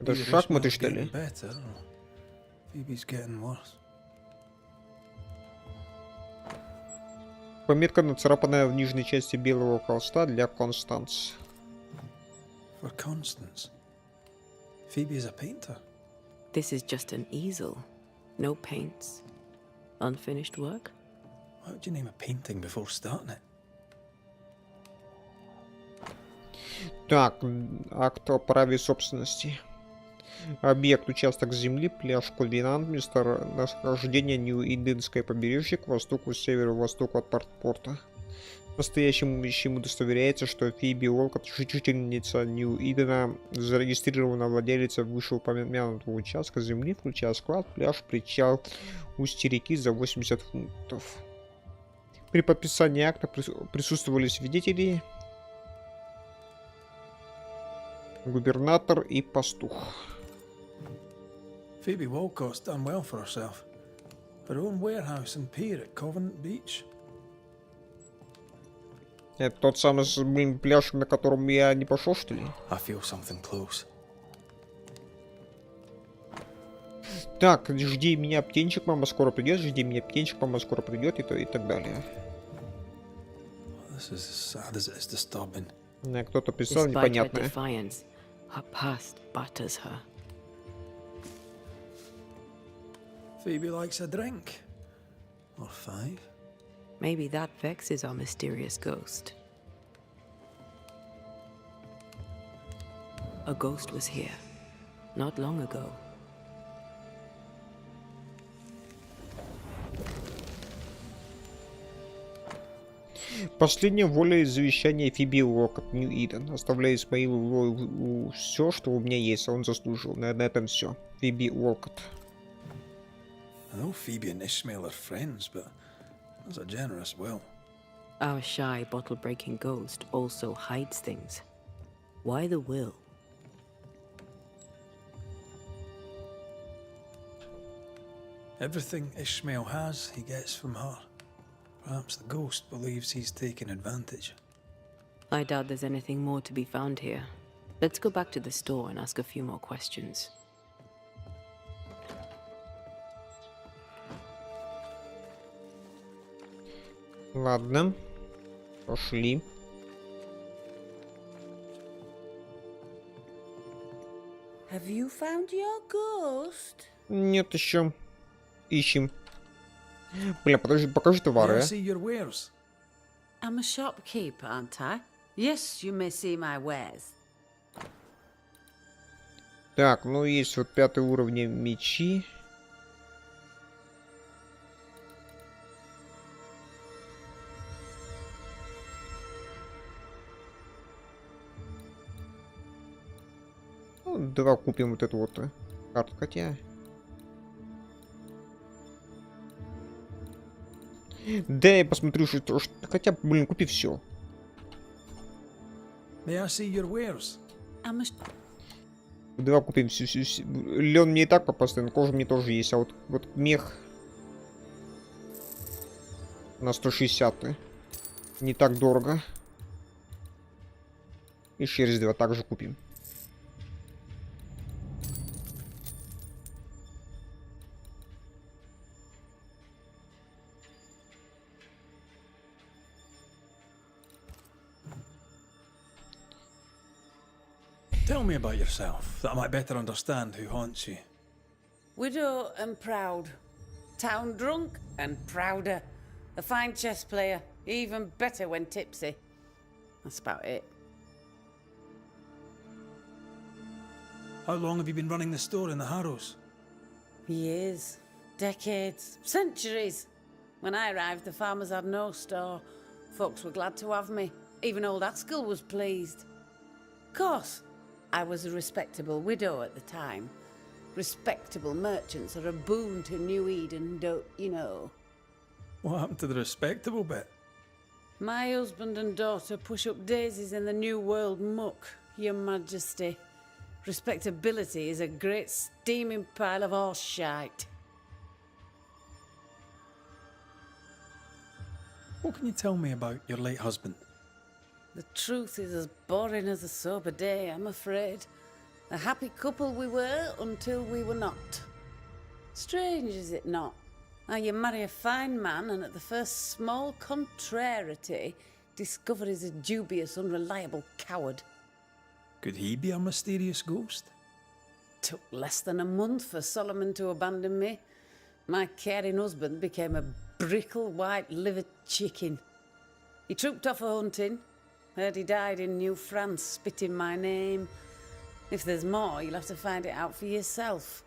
Speaker 1: Это
Speaker 9: Either
Speaker 1: шахматы,
Speaker 9: Ishmael's
Speaker 1: что ли?
Speaker 9: getting better, or Phoebe's getting worse.
Speaker 1: Пометка, нацарапанная в нижней части белого холста для Констанс.
Speaker 9: For Constance. Phoebe is a painter.
Speaker 4: This is just an easel. No paints. Unfinished work?
Speaker 9: Why would you name a painting before starting it?
Speaker 1: Так, акт о праве собственности. Объект, участок земли, пляж Кульвинант, место нахождения Нью-Иденское побережье к востоку, северу-востоку от порта. Настоящим удостоверяется, что Фиби Уолкотт, жительница Нью-Идена, зарегистрирована владелица вышеупомянутого участка земли, включая склад, пляж, причал, устье реки за 80 фунтов. При подписании акта присутствовали свидетели, губернатор и пастух.
Speaker 9: Phoebe Walcott's done well for herself. Her own warehouse and pier at Covenant Beach.
Speaker 1: Это тот самый, блин, пляж, на котором я не пошел, что ли?
Speaker 6: I feel something close.
Speaker 1: Так, жди меня, птенчик, мама скоро придет, жди меня, птенчик, мама скоро придет, и так далее.
Speaker 9: This is as sad as it is disturbing.
Speaker 1: Кто-то писал непонятное.
Speaker 3: Defiance, her past batters her.
Speaker 9: Phoebe likes a drink. Or 5.
Speaker 3: Maybe that vexes our mysterious ghost. A ghost was here, not long ago.
Speaker 1: Последняя воля и завещание Фиби Уолкотт, Нью-Иден. Оставляю Исмаилу все, что у меня есть, а он заслужил. На этом все. Фиби Уолкотт.
Speaker 9: I know Phoebe and Ishmael are friends, but there's a generous will.
Speaker 3: Our shy, bottle-breaking ghost also hides things. Why the will?
Speaker 9: Everything Ishmael has, he gets from her. Perhaps the ghost believes he's taken advantage.
Speaker 3: I doubt there's anything more to be found here. Let's go back to the store and ask a few more questions.
Speaker 1: Ладно. Пошли.
Speaker 11: Have you found your ghost?
Speaker 1: Нет еще. Ищем. Бля, подожди, покажи
Speaker 9: May
Speaker 1: товары,
Speaker 9: I
Speaker 1: а.
Speaker 9: see your wares?
Speaker 11: I'm a shopkeeper, aren't I? Yes, you may see my wares.
Speaker 1: Так, ну есть вот 5 уровня мечи. Ну, давай купим вот эту вот карту, хотя... Да, я посмотрю, что... Хотя, блин, купи все.
Speaker 9: May I see your wares?
Speaker 11: I'm a
Speaker 1: Давай купим всю. Лен мне и так попасться, кожа мне тоже есть, а вот мех на 160 не так дорого. И через 2 также купим.
Speaker 9: Tell me about yourself, that I might better understand who haunts you.
Speaker 11: widow and proud. Town drunk and prouder. A fine chess player, even better when tipsy. That's about it.
Speaker 9: How long have you been running the store in the Harrows?
Speaker 11: Years, decades, centuries. When I arrived, the farmers had no store. Folks were glad to have me. Even old Haskell was pleased. Of course, I was a respectable widow at the time. Respectable merchants are a boon to New Eden, don't you know?
Speaker 9: What happened to the respectable bit?
Speaker 11: My husband and daughter push up daisies in the New World muck, Your Majesty. Respectability is a great steaming pile of horse shite.
Speaker 9: What can you tell me about your late husband?
Speaker 11: The truth is as boring as a sober day, I'm afraid. A happy couple we were until we were not. Strange, is it not? How you marry a fine man and at the first small contrariety discover he's a dubious, unreliable coward.
Speaker 9: Could he be a mysterious ghost?
Speaker 11: Took less than a month for Solomon to abandon me. My caring husband became a brickle white-livered chicken. He trooped off a-hunting. Heard he died in New France, spitting my name. If there's more, you'll have to find it out for yourself.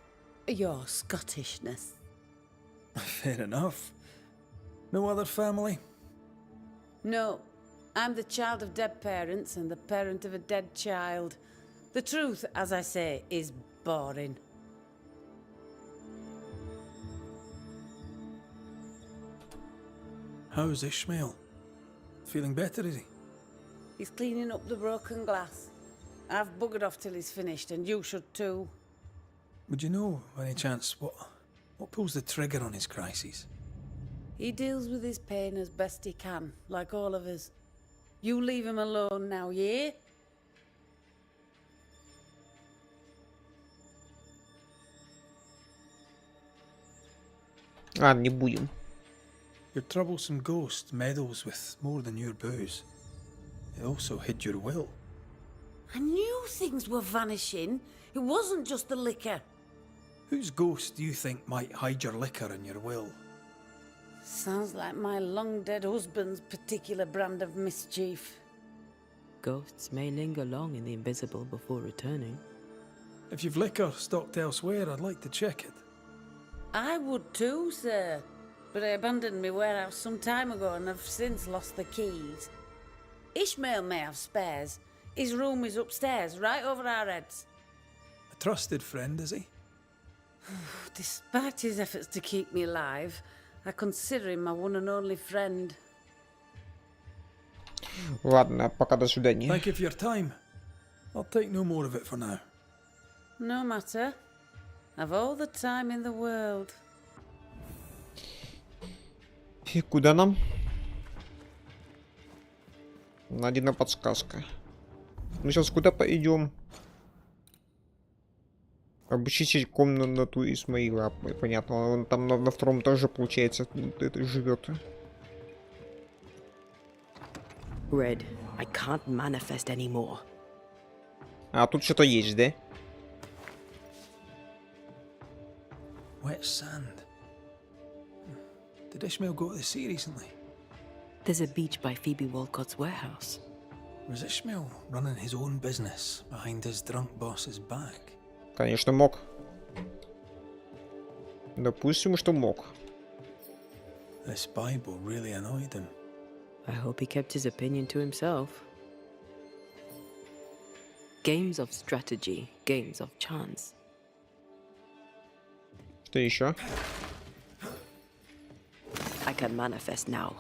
Speaker 11: Your Scottishness.
Speaker 9: Fair enough. No other family?
Speaker 11: No, I'm the child of dead parents and the parent of a dead child. The truth, as I say, is boring.
Speaker 9: How's Ishmael? Feeling better, is he?
Speaker 11: He's cleaning up the broken glass. I've buggered off till he's finished, and you should too.
Speaker 9: Would you know, by any chance, what pulls the trigger on his crises?
Speaker 11: He deals with his pain as best he can, like all of us. You leave him alone now, yeah?
Speaker 1: А, не будем.
Speaker 9: Your troublesome ghost meddles with more than your booze. It also hid your will.
Speaker 11: I knew things were vanishing. It wasn't just the liquor.
Speaker 9: Whose ghost do you think might hide your liquor and your will?
Speaker 11: Sounds like my long-dead husband's particular brand of mischief.
Speaker 3: Ghosts may linger long in the invisible before returning.
Speaker 9: If you've liquor stocked elsewhere, I'd like to check it.
Speaker 11: I would too, sir. But I abandoned my warehouse some time ago and have since lost the keys. Ishmael may have spares. His room is upstairs, right over our heads.
Speaker 9: A trusted friend, is he?
Speaker 11: Despite his efforts to keep me alive, I consider him my one and only friend.
Speaker 1: Ладно, пока до свидания.
Speaker 9: Thank you for your time. I'll take no more of it for now.
Speaker 11: No matter. I've all the time in the world.
Speaker 1: И куда нам? Найдена подсказка. Мы сейчас куда пойдем? Обучить комнату Исмаила. Понятно, он там на втором этаже, получается, это живет.
Speaker 3: Red, I can't manifest anymore.
Speaker 1: А тут что-то есть, да?
Speaker 9: Wet sand. Did Ishmael go to the sea recently?
Speaker 3: There's a beach by Phoebe Walcott's warehouse.
Speaker 9: Was Ishmael running his own business behind his drunk boss's back?
Speaker 1: Конечно, мог. Допустим, что мог.
Speaker 9: This Bible really annoyed him.
Speaker 3: I hope he kept his opinion to himself. Games of strategy, games of chance.
Speaker 1: Что еще?
Speaker 3: I can manifest now.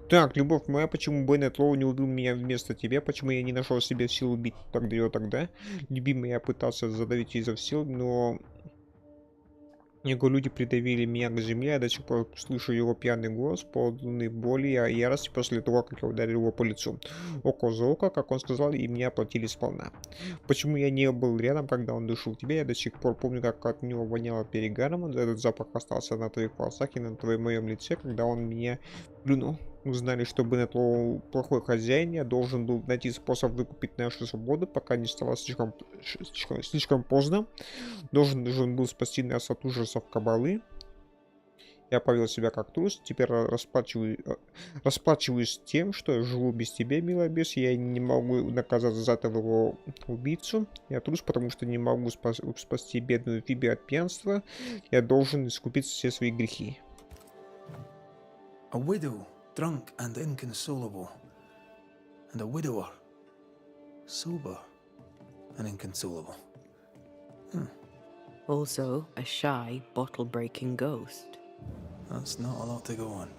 Speaker 1: Так, любовь моя, почему Беннет Лоу не убил меня вместо тебя? Почему я не нашел себе сил убить тогда и тогда? Любимый, я пытался задавить изо сил, но его люди придавили меня к земле, я до сих пор слышу его пьяный голос, полный боли и ярости после того, как я ударил его по лицу. Око за око, как он сказал, и меня оплатили сполна. Почему я не был рядом, когда он душил тебя? Я до сих пор помню, как от него воняло перегаром, этот запах остался на твоих волосах и на моем лице, когда он меня плюнул. Узнали, что Беннет Лоу плохой хозяин, я должен был найти способ выкупить нашу свободу, пока не стало слишком поздно. Должен был спасти нас от ужасов кабалы. Я повел себя как трус, теперь расплачиваюсь тем, что я живу без тебя, милая бес. Я не могу наказать за этого убийцу. Я трус, потому что не могу спасти бедную Фиби от пьянства. Я должен искупить все свои грехи.
Speaker 9: A widow, drunk and inconsolable, and a widower, sober and inconsolable.
Speaker 3: Also, a shy, bottle-breaking ghost.
Speaker 9: That's not a lot to go on.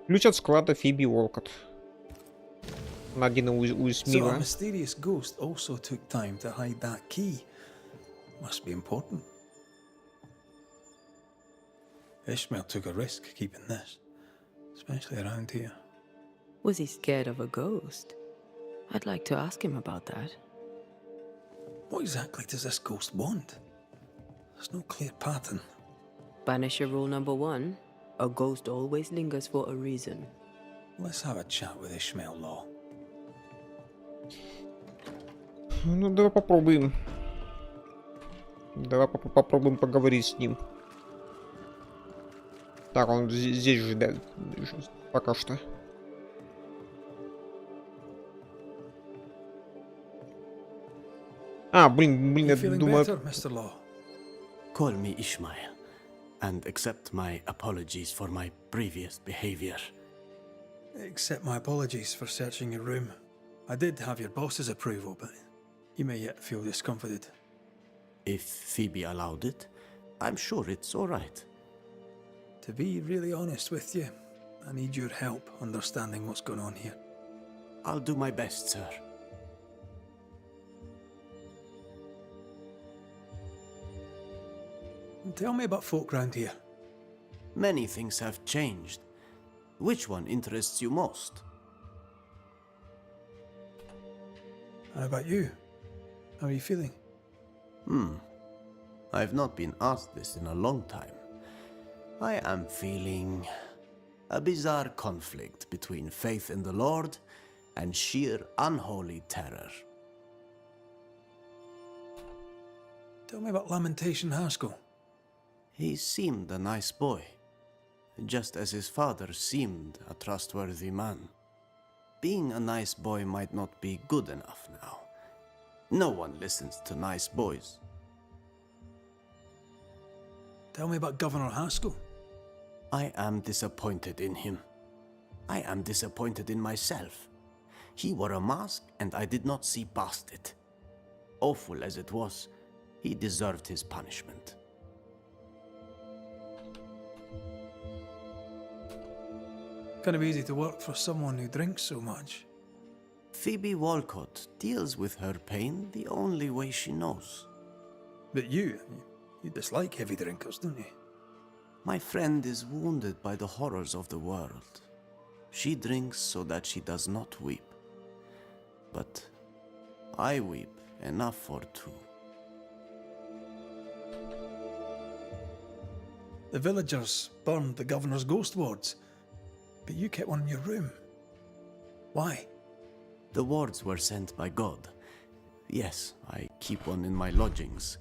Speaker 1: Ключ от склада Фиби Уолкотт. Найдена у
Speaker 9: So a
Speaker 1: Смила.
Speaker 9: mysterious ghost also took time to hide that key. Must be important. Ishmael took a risk keeping this, especially around here.
Speaker 3: Was he scared of a ghost? I'd like to ask him about that.
Speaker 9: What exactly does this ghost want? There's no clear pattern.
Speaker 3: Banisher rule number 1. A ghost always lingers for a reason.
Speaker 9: Let's have a chat with Ishmael Law.
Speaker 1: Ну, давай попробуем. Давай попробуем поговорить с ним. Так, он здесь же, да, пока что. А, блин,
Speaker 9: You
Speaker 1: я
Speaker 9: feeling
Speaker 1: думаю...
Speaker 9: better, Mr. Law?
Speaker 12: Call me Ishmael, and accept my apologies for my previous behavior.
Speaker 9: Accept my apologies for searching your room. I did have your boss's approval, but you may yet feel discomfited.
Speaker 12: If Phoebe allowed it, I'm sure it's all right.
Speaker 9: To be really honest with you, I need your help understanding what's going on here.
Speaker 12: I'll do my best, sir.
Speaker 9: Tell me about folk round here.
Speaker 12: Many things have changed. Which one interests you most?
Speaker 9: How about you? How are you feeling?
Speaker 12: I've not been asked this in a long time. I am feeling a bizarre conflict between faith in the Lord and sheer unholy terror.
Speaker 9: Tell me about Lamentation Haskell.
Speaker 12: He seemed a nice boy, just as his father seemed a trustworthy man. Being a nice boy might not be good enough now. No one listens to nice boys.
Speaker 9: Tell me about Governor Haskell.
Speaker 12: I am disappointed in him. I am disappointed in myself. He wore a mask and I did not see past it. Awful as it was, he deserved his punishment.
Speaker 9: Kind of easy to work for someone who drinks so much.
Speaker 12: Phoebe Walcott deals with her pain the only way she knows.
Speaker 9: But you dislike heavy drinkers, don't you?
Speaker 12: My friend is wounded by the horrors of the world. She drinks so that she does not weep. But I weep enough for two.
Speaker 9: The villagers burned the governor's ghost wards, but you kept one in your room. Why?
Speaker 12: The wards were sent by God. Yes, I keep one in my lodgings.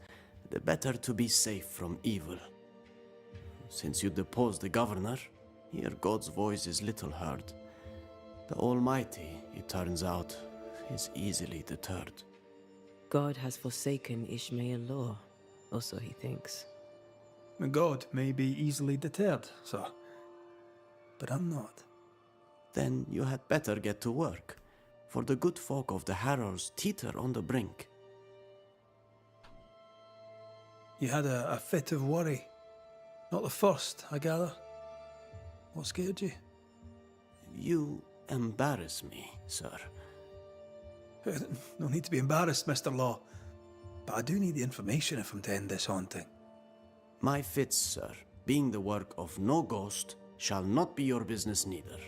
Speaker 12: The better to be safe from evil. Since you deposed the governor, here God's voice is little heard. The Almighty, it turns out, is easily deterred.
Speaker 3: God has forsaken Ishmael law, or so he thinks.
Speaker 9: God may be easily deterred, sir. But I'm not.
Speaker 12: Then you had better get to work, for the good folk of the Harrows teeter on the brink.
Speaker 9: You had a fit of worry. Not the first, I gather. What scared you?
Speaker 12: You embarrass me, sir.
Speaker 9: No need to be embarrassed, Mr. Law. But I do need the information if I'm to end this haunting.
Speaker 12: My fits, sir, being the work of no ghost, shall not be your business neither.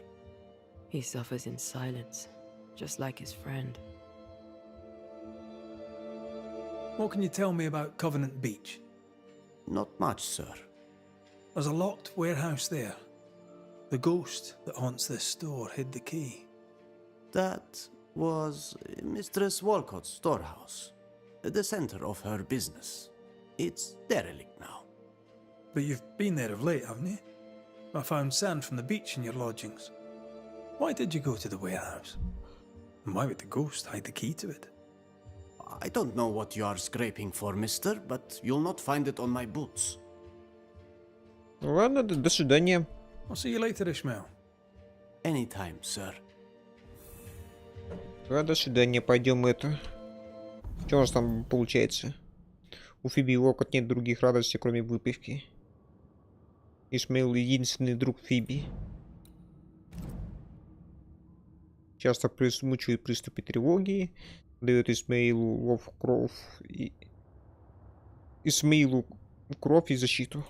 Speaker 3: He suffers in silence, just like his friend.
Speaker 9: What can you tell me about Covenant Beach?
Speaker 12: Not much, sir.
Speaker 9: There's a locked warehouse there. The ghost that haunts this store hid the key.
Speaker 12: That was Mistress Walcott's storehouse, the center of her business. It's derelict now.
Speaker 9: But you've been there of late, haven't you? I found sand from the beach in your lodgings. Why did you go to the warehouse? And why would the ghost hide the key to it?
Speaker 12: I don't know what you are scraping for, mister, but you'll not find it on my boots.
Speaker 1: Ладно, до свидания.
Speaker 9: I'll see you later, Ishmael.
Speaker 12: Anytime, sir.
Speaker 1: До свидания, пойдем это. Что у нас там получается? У Фиби и Локот нет других радостей, кроме выпивки. Ишмаил единственный друг Фиби. Часто мучают приступы тревоги. Дает Исмаилу кровь и защиту.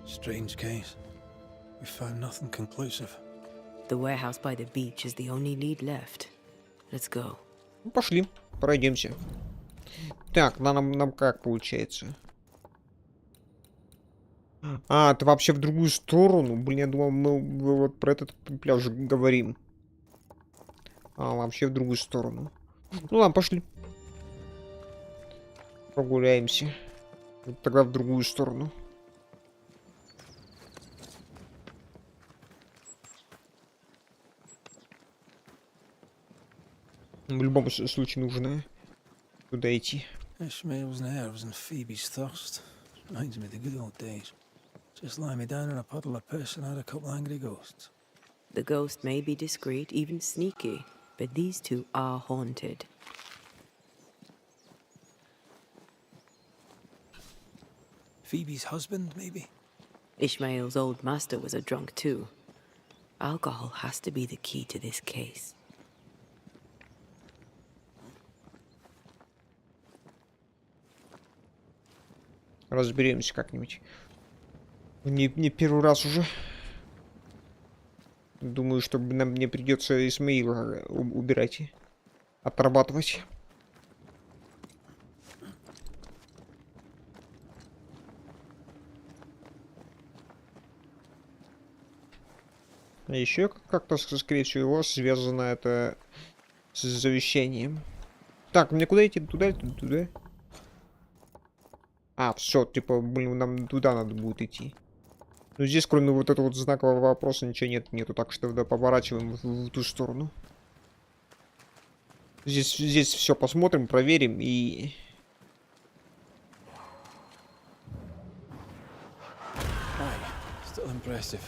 Speaker 9: Strange case. We found nothing conclusive.
Speaker 3: The warehouse by the beach is the only lead left. Let's go.
Speaker 1: Ну, пошли, пройдемся. Так, нам как получается? А, это вообще в другую сторону. Блин, я думал, мы вот про этот пляж говорим. А, вообще в другую сторону. Ну ладно, пошли. Прогуляемся. Тогда в другую сторону. В любом случае нужно. Куда идти?
Speaker 9: Ishmael's nerves and Phoebe's thirst. Reminds me of the good old days. Just lie me down in a puddle of piss and had a couple angry ghosts.
Speaker 3: The ghost may be discreet, even sneaky, but these two are haunted.
Speaker 9: Phoebe's husband, maybe?
Speaker 3: Ishmael's old master was a drunk too. Alcohol has to be the key to this case.
Speaker 1: Разберемся как-нибудь. Не первый раз уже. Думаю, что мне придется Исмаила убирать и отрабатывать. А еще как-то, скорее всего, связано это с завещанием. Так, мне куда идти? Туда или туда? А, все, типа, блин, нам туда надо будет идти. Ну, здесь, кроме вот этого вот знакового вопроса, ничего нету. Так что да, поворачиваем в ту сторону. Здесь все посмотрим, проверим и...
Speaker 9: Still impressive.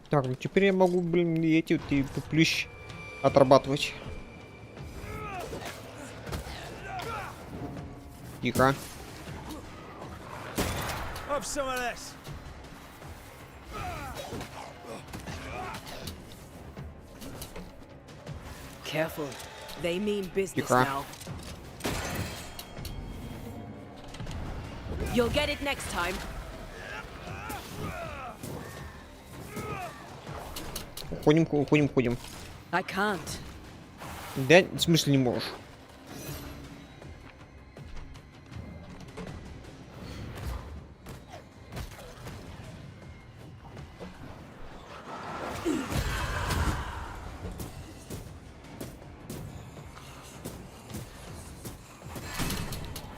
Speaker 1: Так, ну теперь я могу, блин, эти вот и плющ отрабатывать. Тихо.
Speaker 3: Careful. They mean business
Speaker 1: Тихо.
Speaker 3: now. You'll get it next time.
Speaker 1: Уходим.
Speaker 3: I can't.
Speaker 1: Да, в смысле не можешь?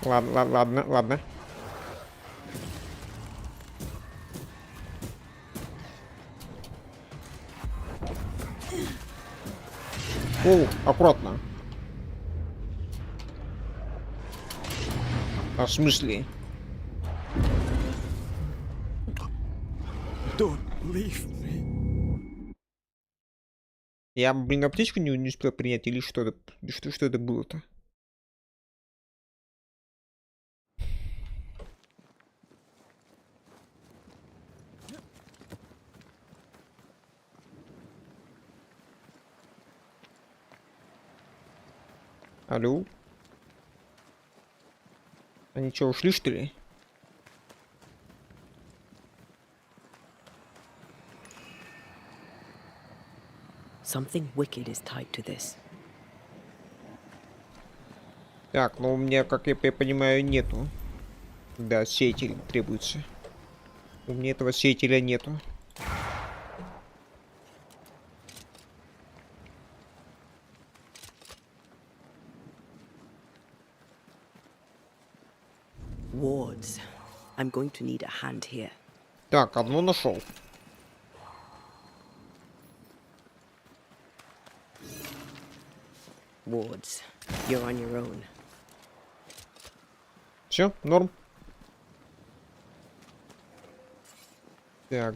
Speaker 1: Ладно. О, аккуратно. А в смысле?
Speaker 12: Don't leave me.
Speaker 1: Я, блин, аптечку не успел принять или что это? Что это было-то? Алло? Они что, ушли, что ли?
Speaker 3: Something wicked is tied to this.
Speaker 1: Так, ну у меня, как я понимаю, нету. Да, сеятель требуется. У меня этого сеятеля нету.
Speaker 3: Wards. I'm going to need a hand here.
Speaker 1: Так, одно нашел.
Speaker 3: Wards. You're on your own.
Speaker 1: Все, норм. Так.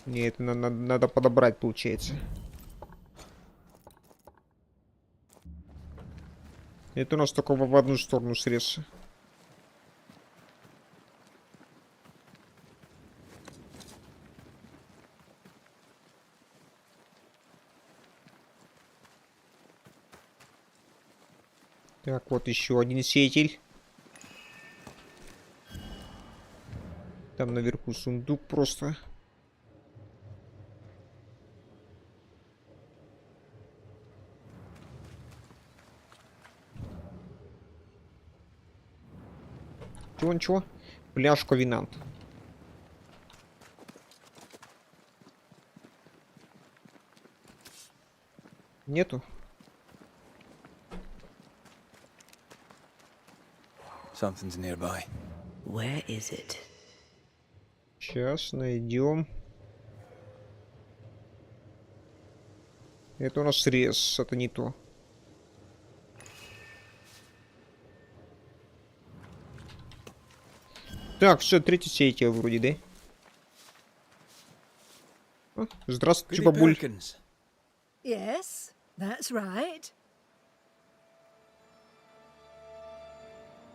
Speaker 1: Мне это надо подобрать, получается. Это у нас только в одну сторону срез. Так, вот еще один сеятель. Там наверху сундук просто. Чего? Пляж Ковенант. Нету?
Speaker 9: Something's nearby.
Speaker 3: Where is it?
Speaker 1: Сейчас найдем. Это у нас срез, это не то. Так, все, третий сеятель вроде, да? О, здравствуйте,
Speaker 9: Goody
Speaker 1: бабуль.
Speaker 9: Perkins.
Speaker 5: Yes, that's right.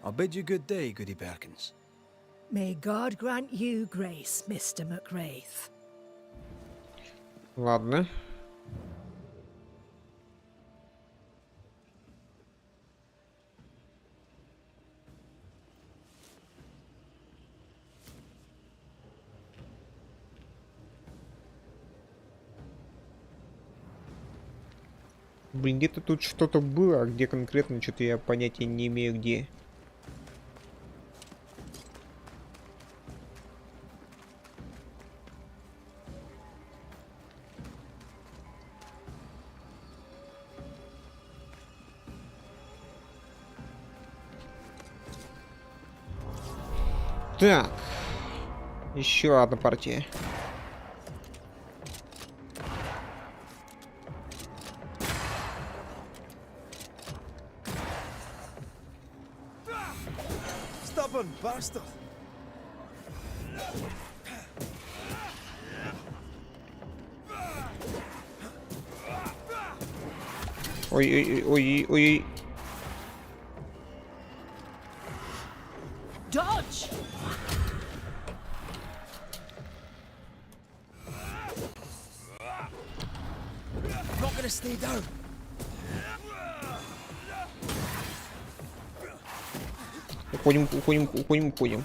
Speaker 9: I'll bid you good day, Goody Perkins.
Speaker 5: May God grant you grace, Mr. McWraith.
Speaker 1: Ладно. Блин, где-то тут что-то было, а где конкретно, что-то я понятия не имею где. Так. Еще одна партия.
Speaker 9: Stubborn bastard.
Speaker 1: Ой-ой-ой-ой-ой.
Speaker 3: Dodge!
Speaker 9: Not gonna stay down.
Speaker 1: Уходим, уходим, уходим, уходим.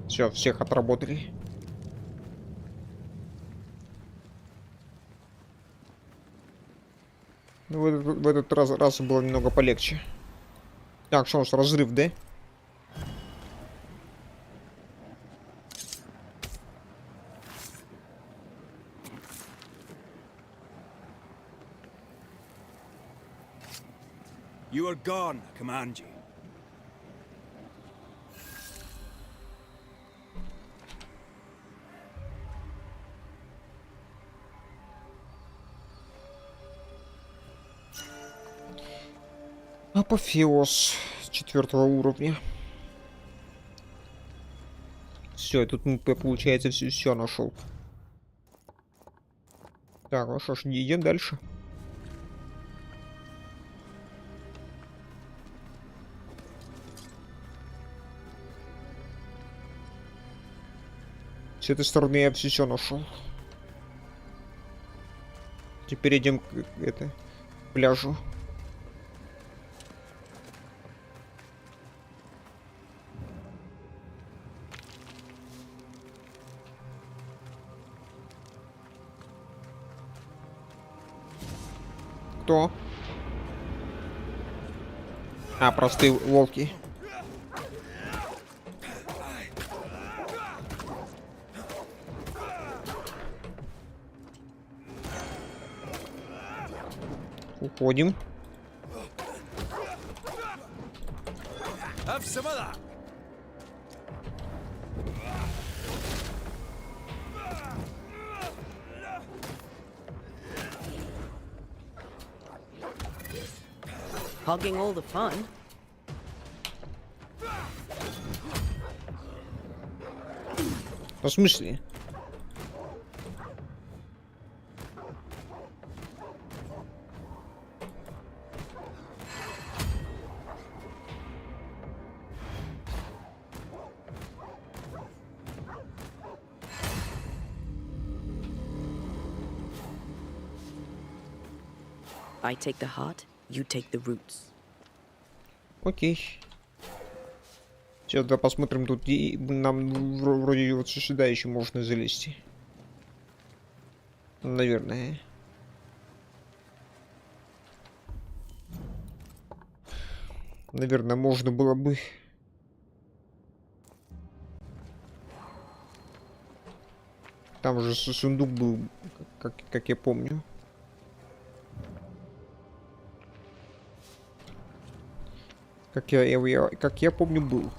Speaker 1: Все, всех отработали. Ну, в этот раз было немного полегче. Так, что у нас разрыв, да?
Speaker 9: You are gone, I command you.
Speaker 1: Апофеоз 4-го уровня. Все, тут мы, получается, все нашел. Так, ну что ж, идем дальше. С этой стороны я все нашел. Теперь идем к пляжу. Кто? А, простые волки. Уходим.
Speaker 9: Have some of that.
Speaker 3: Hogging all the fun.
Speaker 1: В смысле?
Speaker 3: I take the heart, you take the roots.
Speaker 1: Окей. Сейчас да посмотрим, тут и нам вроде вот сюда еще можно залезть. Наверное. Наверное, можно было бы. Там же сундук был, как я помню. Как я помню, был.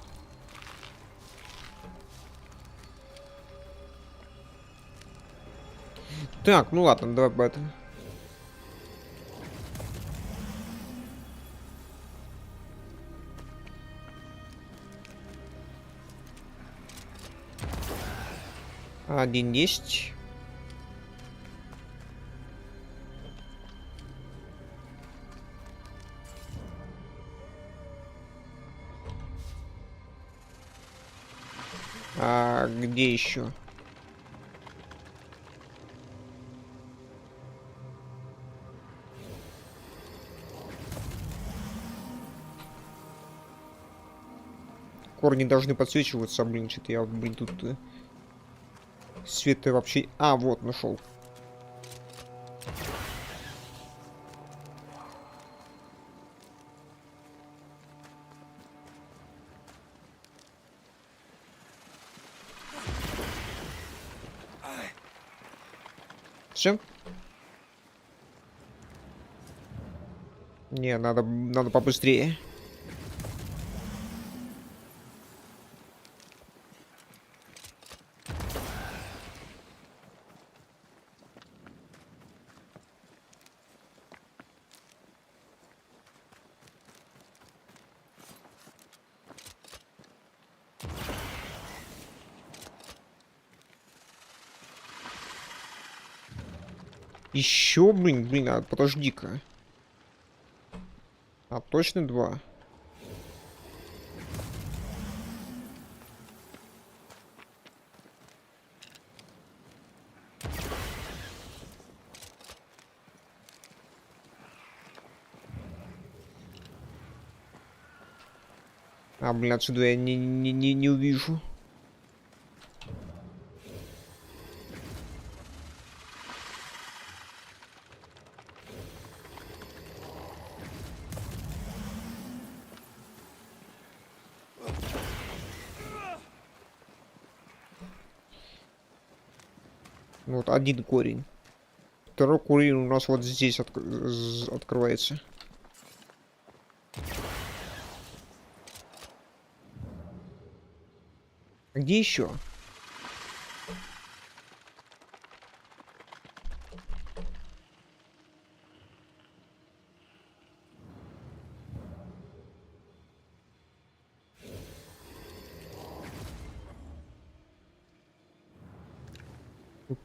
Speaker 1: Так, ну ладно, давай об этом. Один есть. А где еще? Корни должны подсвечиваться, блин, что-то я, блин, тут света вообще... А, вот, нашел. Все? Не, надо побыстрее. Еще, блин, а подожди-ка. А точно 2? А, блин, отсюда я не увижу. Ну, вот один корень. Второй корень у нас вот здесь открывается. А где еще?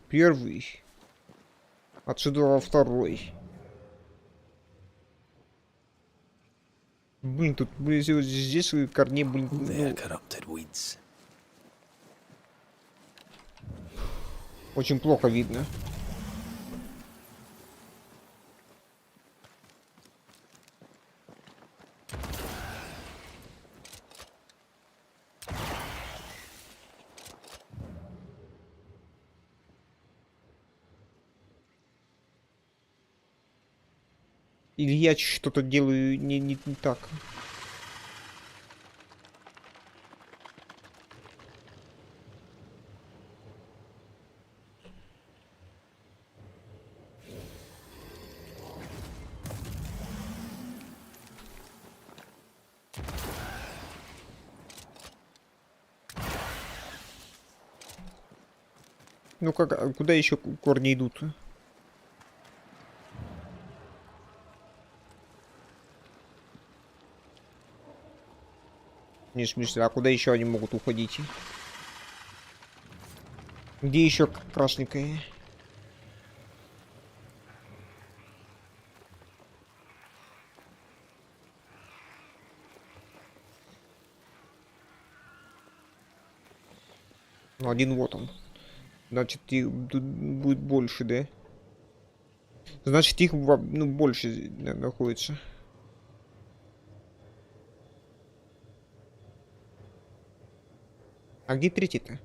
Speaker 1: Первый. Отсюда во второй. Блин, тут блин, здесь корней, блин,
Speaker 9: They're
Speaker 1: ну,
Speaker 9: corrupted weeds.
Speaker 1: очень плохо видно. Или я что-то делаю не так. Ну как, а куда еще корни идут? Не в смысле, а куда еще они могут уходить? Где еще красненькая? Ну, один вот он. Значит, их тут будет больше, да? Значит, их ну, больше находится. А где третий-то?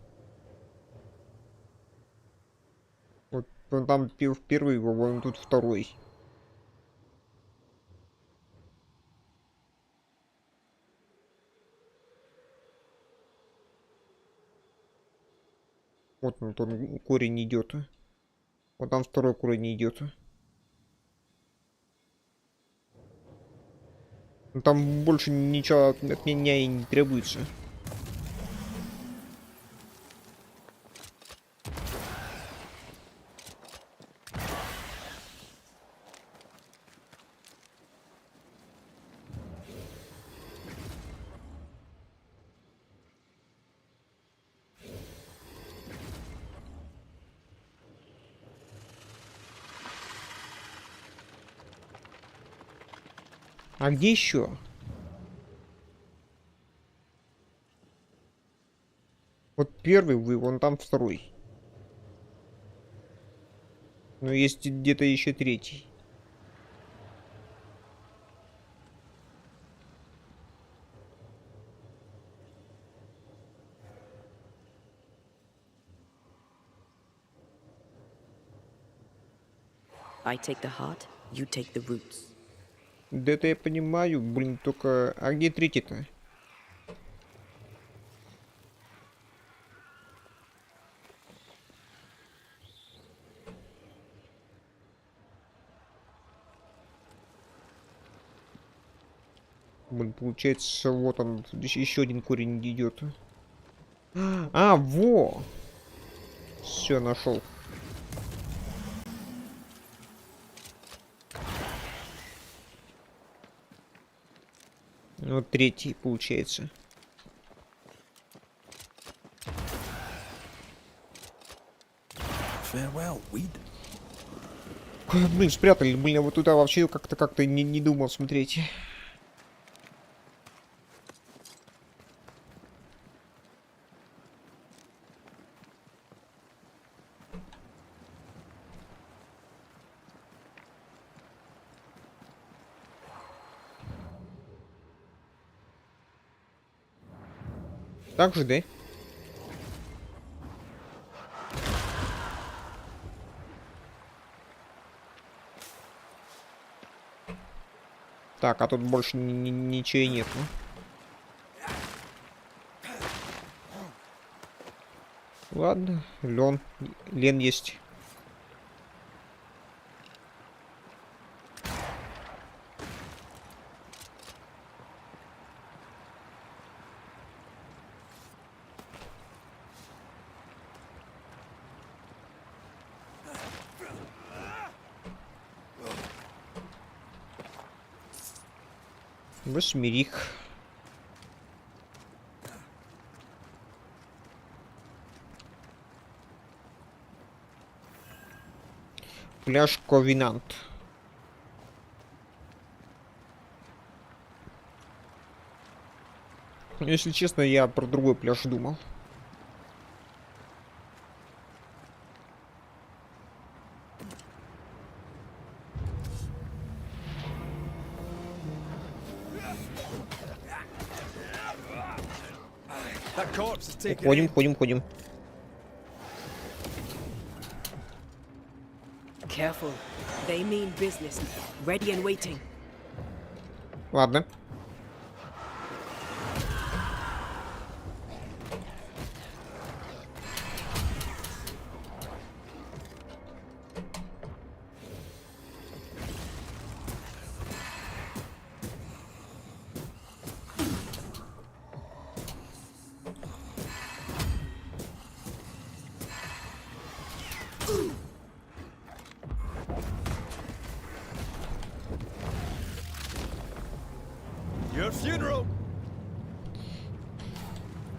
Speaker 1: Вот он там первый, вон тут второй. Вот он корень идет. Вот там второй корень идет. Там больше ничего от меня и не требуется. А где еще? Вот первый вы, вон там второй. Но есть где-то еще третий.
Speaker 3: I take the heart, you take the roots.
Speaker 1: Да это я понимаю, блин, только... А где третий-то? Блин, получается, вот он, еще один корень идет. А, во! Все, нашел. Вот третий получается.
Speaker 9: Farewell, weed.
Speaker 1: Блин, спрятали, блин, а вот туда вообще как-то не думал смотреть. Так же, да? Так, а тут больше ничего и нет. Ладно, лен есть. Восьмерик. Пляж Ковенант. Если честно, я про другой пляж думал. Ходим.
Speaker 3: Careful. They mean business. Ready and waiting.
Speaker 1: Ладно.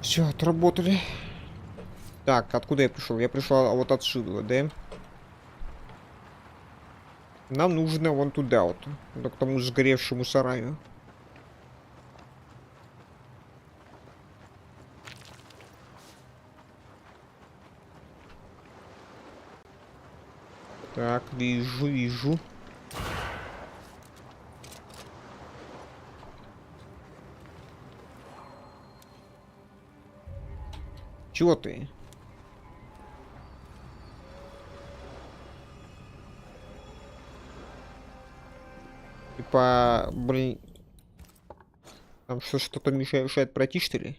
Speaker 1: Все, отработали. Так, откуда я пришел? Я пришел вот отсюда, да? Нам нужно вон туда вот, к тому сгоревшему сараю. Так, вижу. Чего ты? Типа, блин. Там что-то мешает пройти, что ли?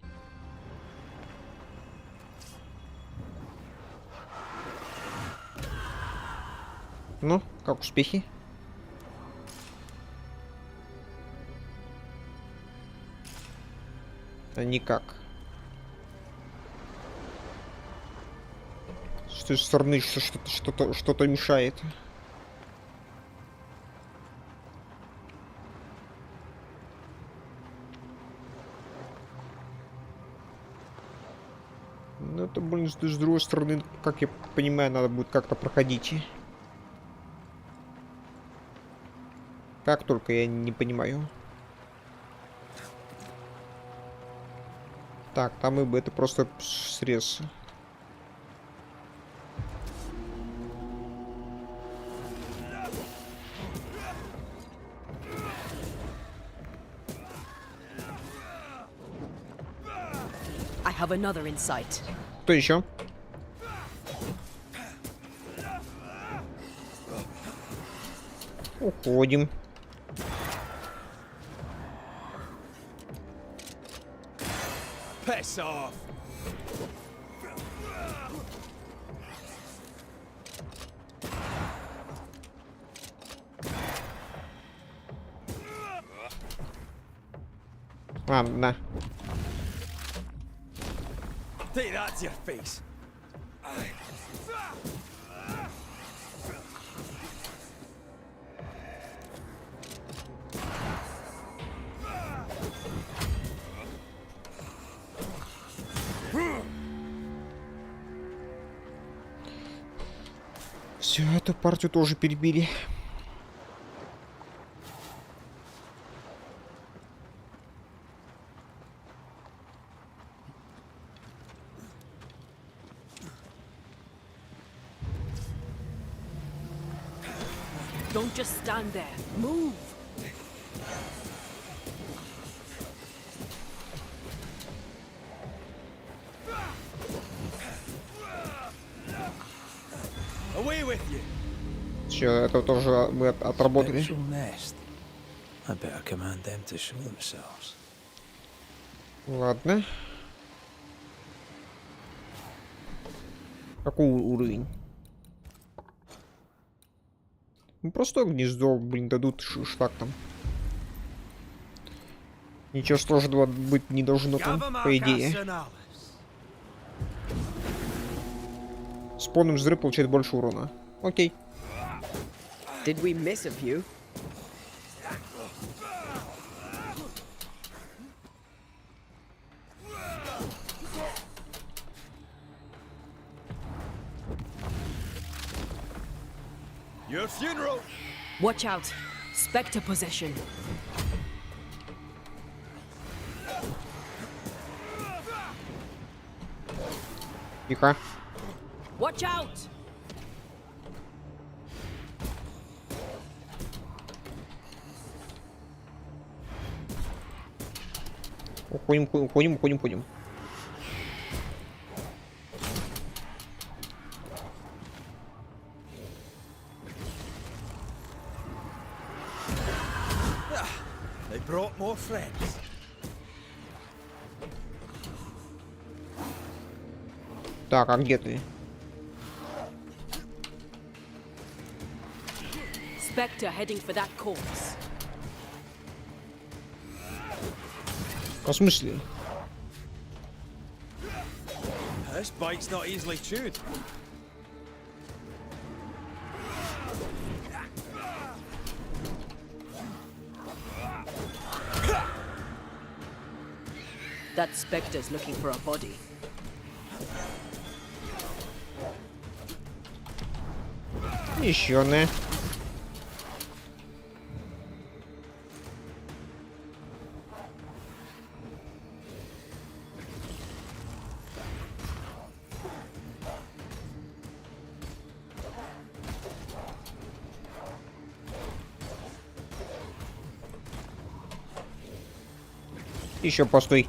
Speaker 1: Ну, как успехи? А никак. С той стороны что-то мешает. Ну это, блин, с другой стороны, как я понимаю, надо будет как-то проходить. Как только я не понимаю. Так, там и бы это просто срез.
Speaker 3: I have another insight.
Speaker 1: Кто еще? Уходим.
Speaker 8: Piss off!
Speaker 1: Ладно.
Speaker 8: Take that to your face.
Speaker 1: Все, эту партию тоже перебили.
Speaker 3: Don't just stand there. Move.
Speaker 8: Away with you!
Speaker 1: Все, это тоже мы отработали.
Speaker 9: Actual nest. I better command them to show themselves.
Speaker 1: Ладно. Какой уровень? Ну просто гнездо, блин, дадут штак там. Ничего сложного быть не должно там, по идее. С полным взрыв получает больше урона. Окей.
Speaker 3: Did we miss a few?
Speaker 8: Your funeral!
Speaker 3: Watch out. Spectre possession.
Speaker 1: Тихо.
Speaker 3: Watch out.
Speaker 1: Уходим.
Speaker 8: They brought more friends.
Speaker 1: Так, а где ты?
Speaker 3: Spectre heading for that corpse.
Speaker 1: В смысле?
Speaker 8: This bite's not easily chewed.
Speaker 3: That Spectre's looking for a body.
Speaker 1: Еще не. Еще постой.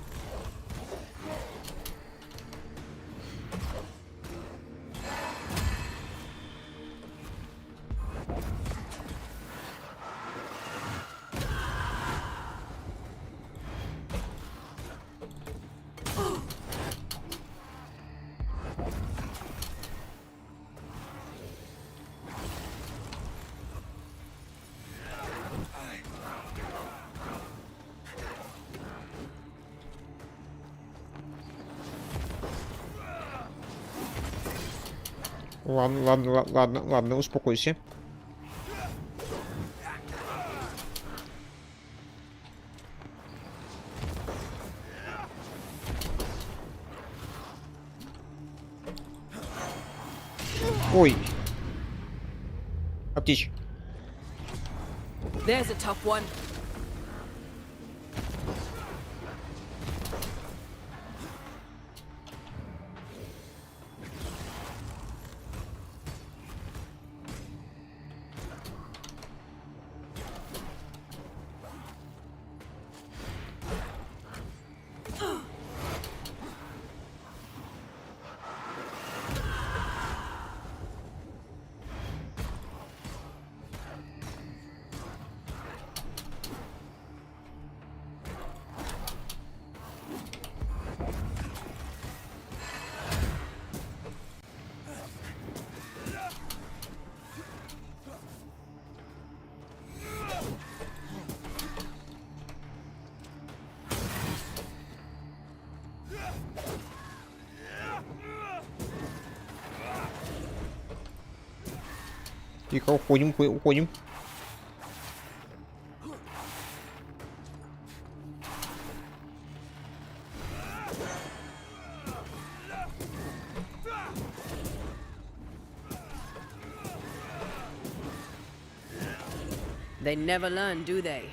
Speaker 1: Ладно, успокойся. Ой. Аптечь.
Speaker 3: There's a tough one.
Speaker 1: Тихо, уходим.
Speaker 3: They never learn, do they?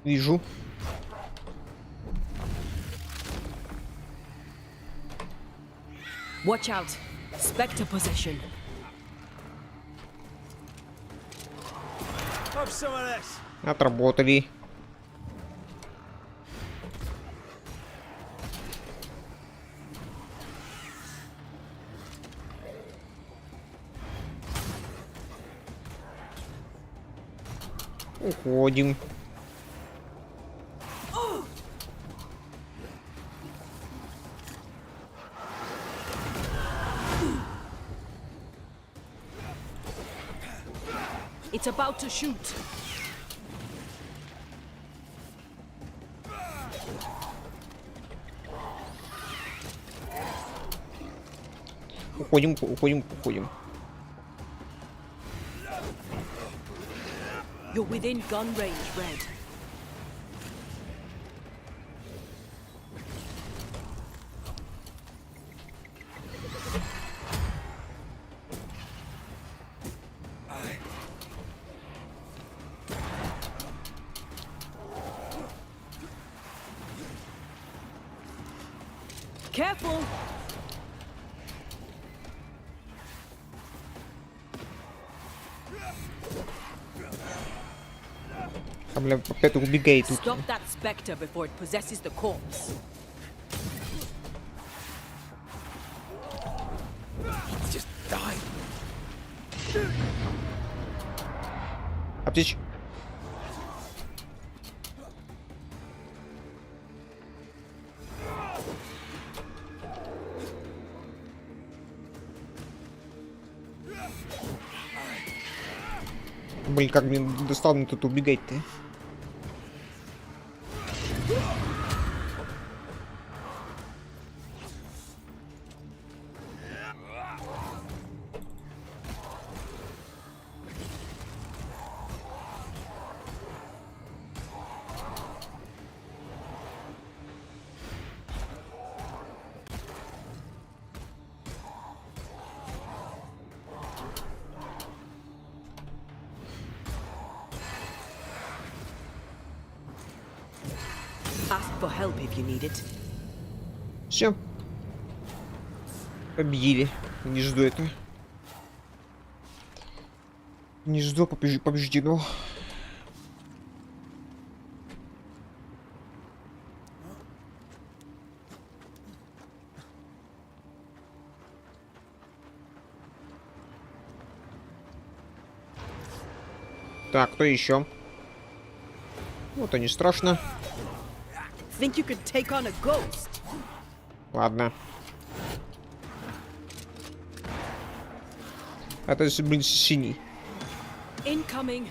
Speaker 1: Вижу.
Speaker 3: Watch out. Spectre possession.
Speaker 8: Have some of this.
Speaker 1: Отработали. Уходим.
Speaker 3: It's about to shoot.
Speaker 1: Уходим.
Speaker 3: You're within gun range, Red. Careful!
Speaker 1: Там, бля, опять убегает тут.
Speaker 3: Stop that spectre before it possesses the corpse.
Speaker 8: Just die.
Speaker 1: Аптечь. Блин, как мне достал мне тут убегать-то?
Speaker 3: Ask for help if you need it.
Speaker 1: Все. Победили. Не жду это. Не жду побеждено. Так, кто еще? Вот они страшно.
Speaker 3: Think you could take on a ghost?
Speaker 1: Ладно. Это же, блин, синий.
Speaker 3: Incoming.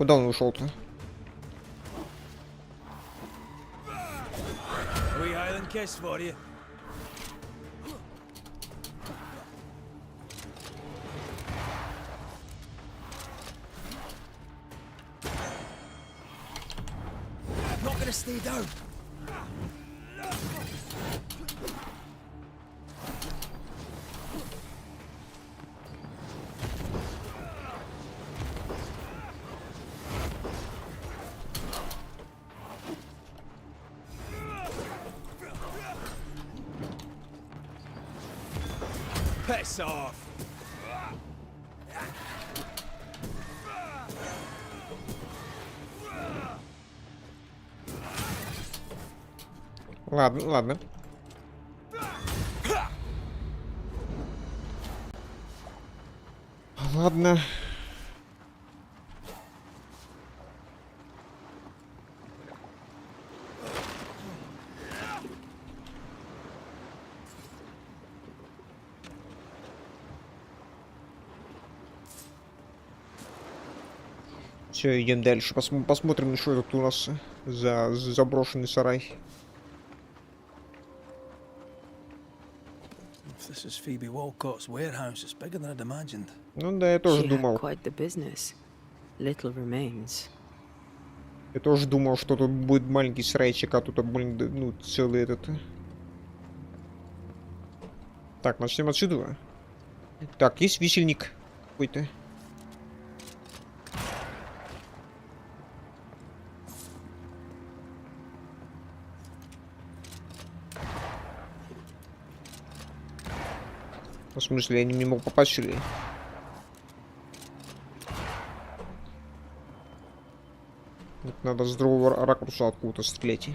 Speaker 1: Куда он ушел-то?
Speaker 9: Wee Highland kiss for you. Not gonna stay down. Piss off.
Speaker 1: Ладно, ладно. Ладно. Все, идем дальше. Посмотрим, что тут у нас за заброшенный сарай.
Speaker 9: If this is Phoebe Walcott's warehouse, it's bigger than I'd imagined.
Speaker 1: Ну да, я тоже
Speaker 3: She had
Speaker 1: думал.
Speaker 3: quite the business. Little remains.
Speaker 1: Я тоже думал, что тут будет маленький сарайчик, а тут, блин, ну, целый этот. Так, начнем отсюда. Так, есть висельник какой-то. В смысле, я не мог попасть, что ли? Вот надо с другого ракурса откуда-то стрелять.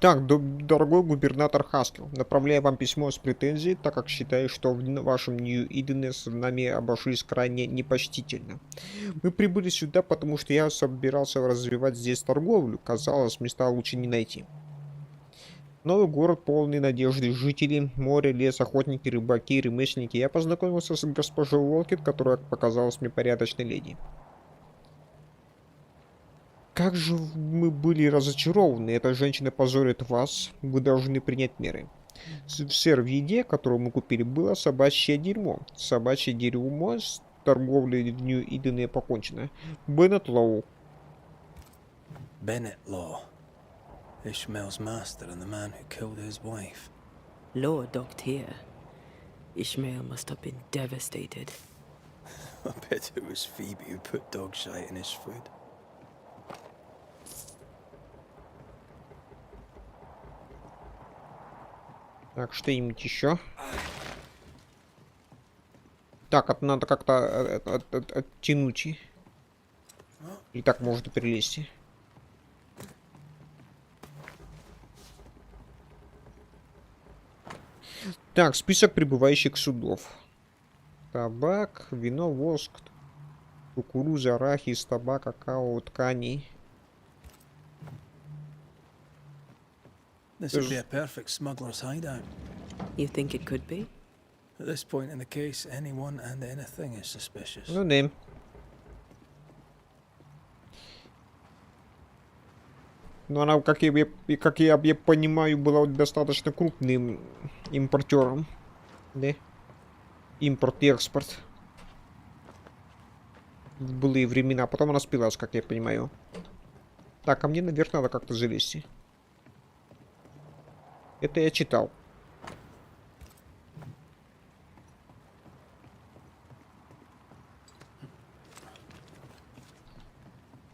Speaker 1: Так, дорогой губернатор Хаскел, направляю вам письмо с претензией, так как считаю, что в вашем Нью-Идене с нами обошлись крайне непочтительно. Мы прибыли сюда, потому что я собирался развивать здесь торговлю, казалось, места лучше не найти. Новый город, полный надежды, жители, море, лес, охотники, рыбаки, ремесленники. Я познакомился с госпожой Уолкет, которая показалась мне порядочной леди. Как же мы были разочарованы. Эта женщина позорит вас. Вы должны принять меры. Сэр, в еде, которую мы купили, было собачье дерьмо. Собачье дерьмо с торговлей в Нью-Идене покончено. Беннет Лоу.
Speaker 9: Bennett Law. Ishmael's master and the man who killed his wife.
Speaker 3: Law docked here. Ishmael must have been devastated.
Speaker 9: I bet it was Phoebe who put dog shite in his food.
Speaker 1: Так, что-нибудь еще? Так, это надо как-то оттянуть. И так можно перелезть. Так, список прибывающих судов. Табак, вино, воск, кукуруза, арахис, табак, какао, ткани.
Speaker 9: This would be a perfect smuggler's hideout.
Speaker 3: You think it could be?
Speaker 9: At this point in the case, anyone and anything is suspicious.
Speaker 1: Ну да. Но она, как я понимаю, была достаточно крупным импортером. Да? Импорт и экспорт. В былые времена. Потом она спилась, как я понимаю. Так, а мне наверх надо как-то залезть. Это я читал.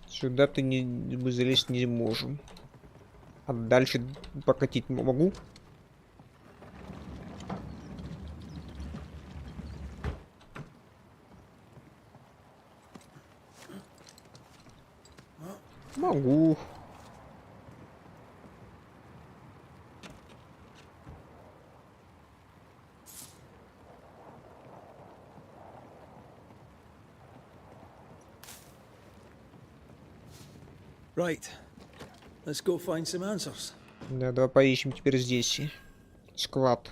Speaker 1: Сюда мы залезть не можем. А дальше покатить могу? Могу.
Speaker 9: Right. Let's go find some answers.
Speaker 1: Да, давай поищем теперь здесь склад.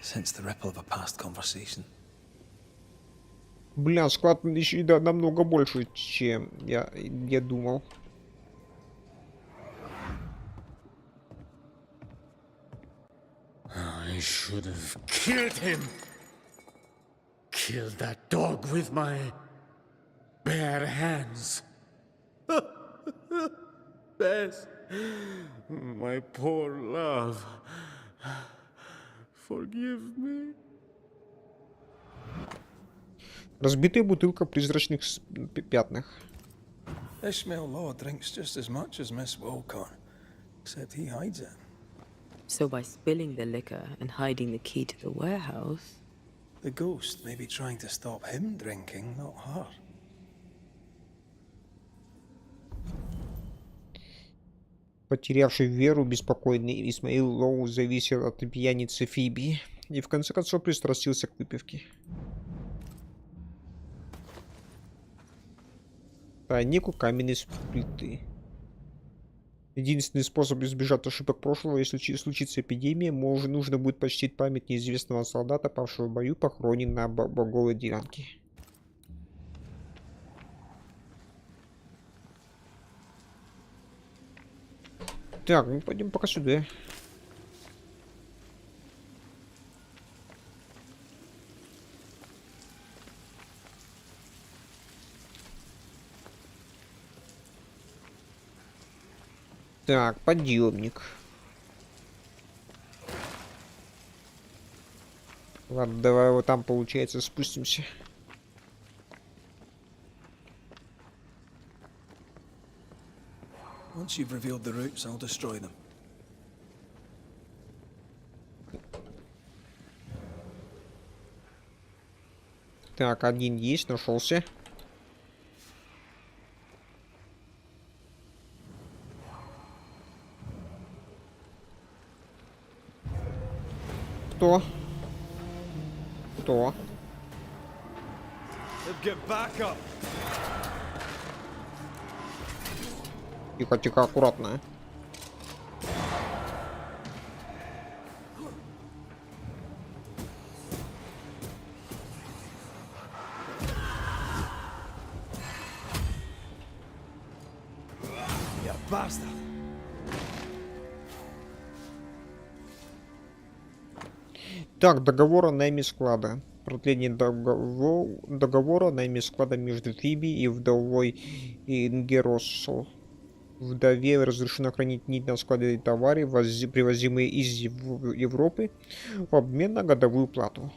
Speaker 9: Sense the ripple of a past conversation.
Speaker 1: Бля, склад еще и да, намного больше, чем я думал.
Speaker 2: I should have killed him. Killed that dog with my bare hands. Bess, my poor love. Forgive me.
Speaker 1: Разбитая бутылка в призрачных пятнах.
Speaker 9: Ishmael Law drinks just as much as Miss Wilcott, except he hides it.
Speaker 3: So by spilling the liquor and hiding the key to the warehouse...
Speaker 9: The ghost may be trying to stop him drinking, not her.
Speaker 1: Потерявший веру, беспокойный Исмаил Лоу зависел от пьяницы Фиби и в конце концов пристрастился к выпивке. Тайник у каменной плиты. Единственный способ избежать ошибок прошлого, если случится эпидемия, нужно будет почтить память неизвестного солдата, павшего в бою, похоронен на боговой делянке. Так, мы пойдем пока сюда. Так, подъемник. Ладно, давай вот там, получается, спустимся.
Speaker 9: Once you've revealed the roots, I'll destroy them.
Speaker 1: Так, один есть, нашелся. Кто? Кто? Тихо, тихо, аккуратно.
Speaker 9: You bastard!
Speaker 1: Так, договор о найме склада. Продление договора о найме склада между Фиби и вдовой Ингеросол. Вдове разрешено хранить нить на складе товары, привозимые из Европы, в обмен на годовую плату.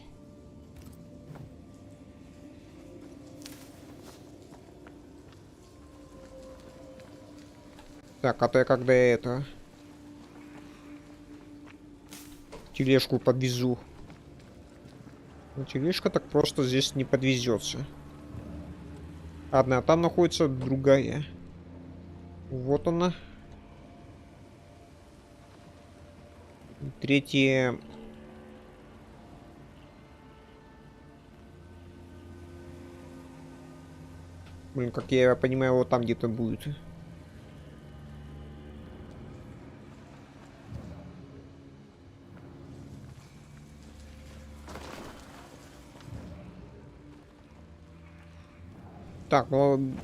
Speaker 1: Так, а то я когда это... тележку подвезу. Но тележка так просто здесь не подвезется. Одна, там находится другая. Вот она. Третья. Блин, как я понимаю, вот там где-то будет. Так, ну...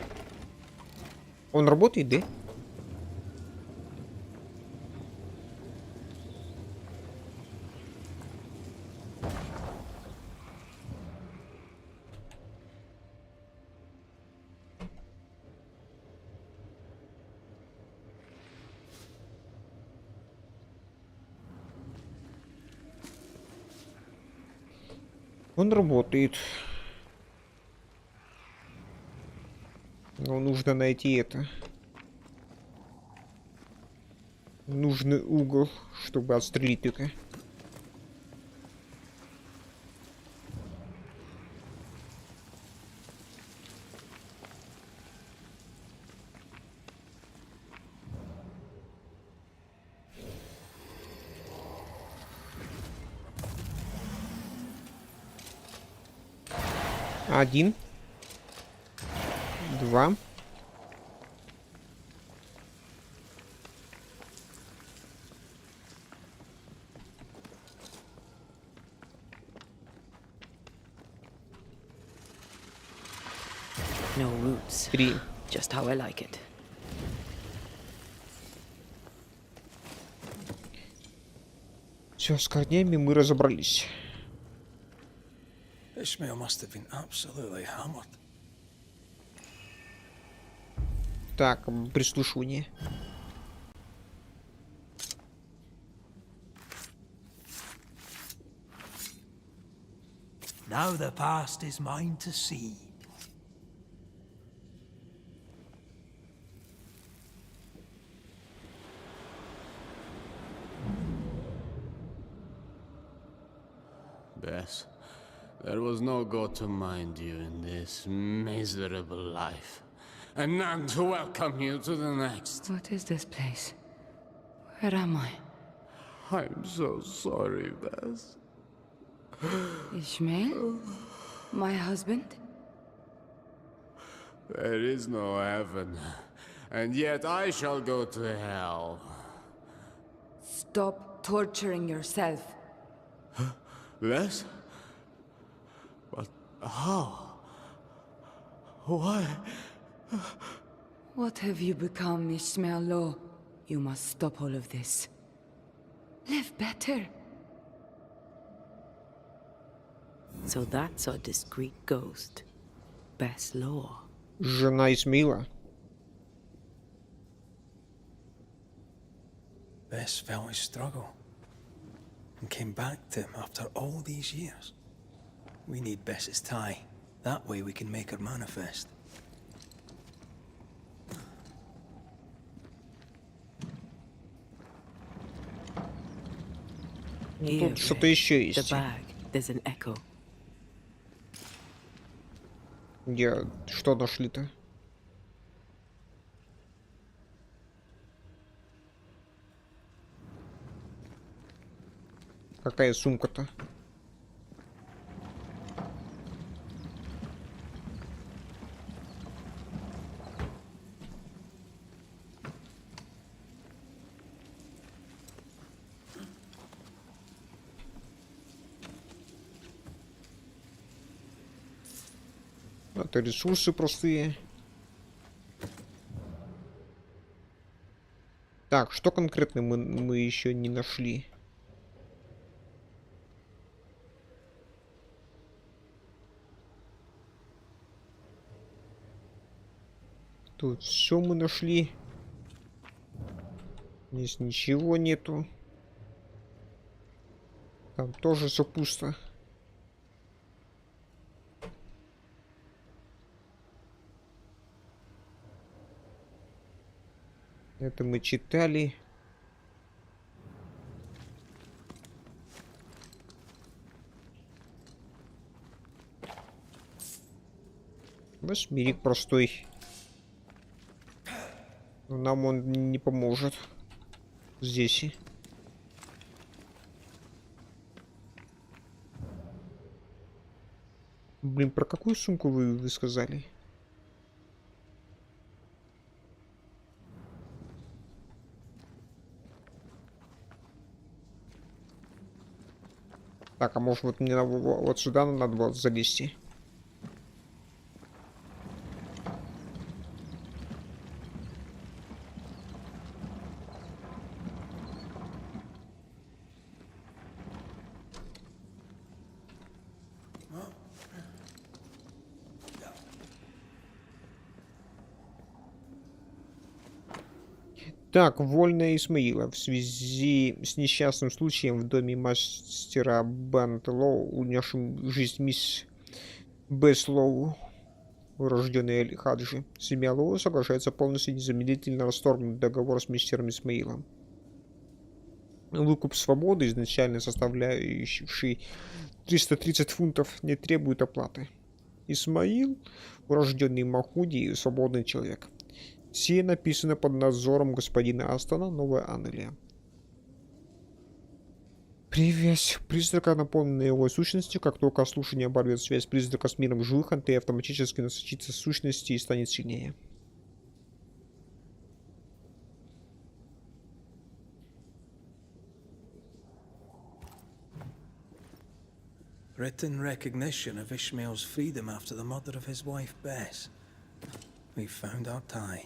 Speaker 1: Он работает, да? Он работает. Но нужно найти это. Нужный угол, чтобы отстрелить это. Один. Два.
Speaker 3: No roots.
Speaker 1: 3.
Speaker 3: Just how I like it.
Speaker 1: Все, с корнями мы разобрались.
Speaker 9: Ishmael must have been absolutely hammered.
Speaker 1: Так, прислушивание.
Speaker 13: Now the past is mine to see.
Speaker 12: Bess, there was no God to mind you in this miserable life, and none to welcome you to the next.
Speaker 3: What is this place? Where am I?
Speaker 12: I'm so sorry, Bess.
Speaker 3: Ishmael? My husband?
Speaker 12: There is no heaven, and yet I shall go to hell.
Speaker 3: Stop torturing yourself.
Speaker 12: Bess? But how? Why?
Speaker 3: What have you become, Ishmael Law? You must stop all of this. Live better. So that's our discreet ghost. Bess Law.
Speaker 1: Жена Исмаила.
Speaker 9: Bess felt his struggle and came back to him after all these years. We need Bess's tie. That way we can make her manifest.
Speaker 1: Ну, тут что-то еще
Speaker 3: The
Speaker 1: есть.
Speaker 3: bag. There's an echo.
Speaker 1: Где? Что нашли-то? Какая сумка-то? Это ресурсы простые. Так, что конкретно мы еще не нашли? Тут все мы нашли. Здесь ничего нету. Там тоже все пусто. Это мы читали. Восьмерик простой. Но нам он не поможет. Здесь. Блин, про какую сумку вы сказали? Так, а может вот мне вот сюда надо было залезть? Так, вольная Исмаила. В связи с несчастным случаем в доме мастера Бантлоу, унесшим жизнь мисс Беслоу, урожденной Эль-Хаджи, семья Лоу соглашается полностью и незамедлительно расторгнуть договор с мистером Исмаилом. Выкуп свободы, изначально составляющий 330 фунтов, не требует оплаты. Исмаил, урожденный Махуди, свободный человек. Все написано под надзором господина Астона, Новая Англия. Привязь призрака, наполненная его сущностью, как только слушание оборвет связь призрака с миром живых, антей автоматически насытится сущности и станет сильнее.
Speaker 9: Written recognition of Ishmael's freedom after the murder of his wife Bess. we've found our tie.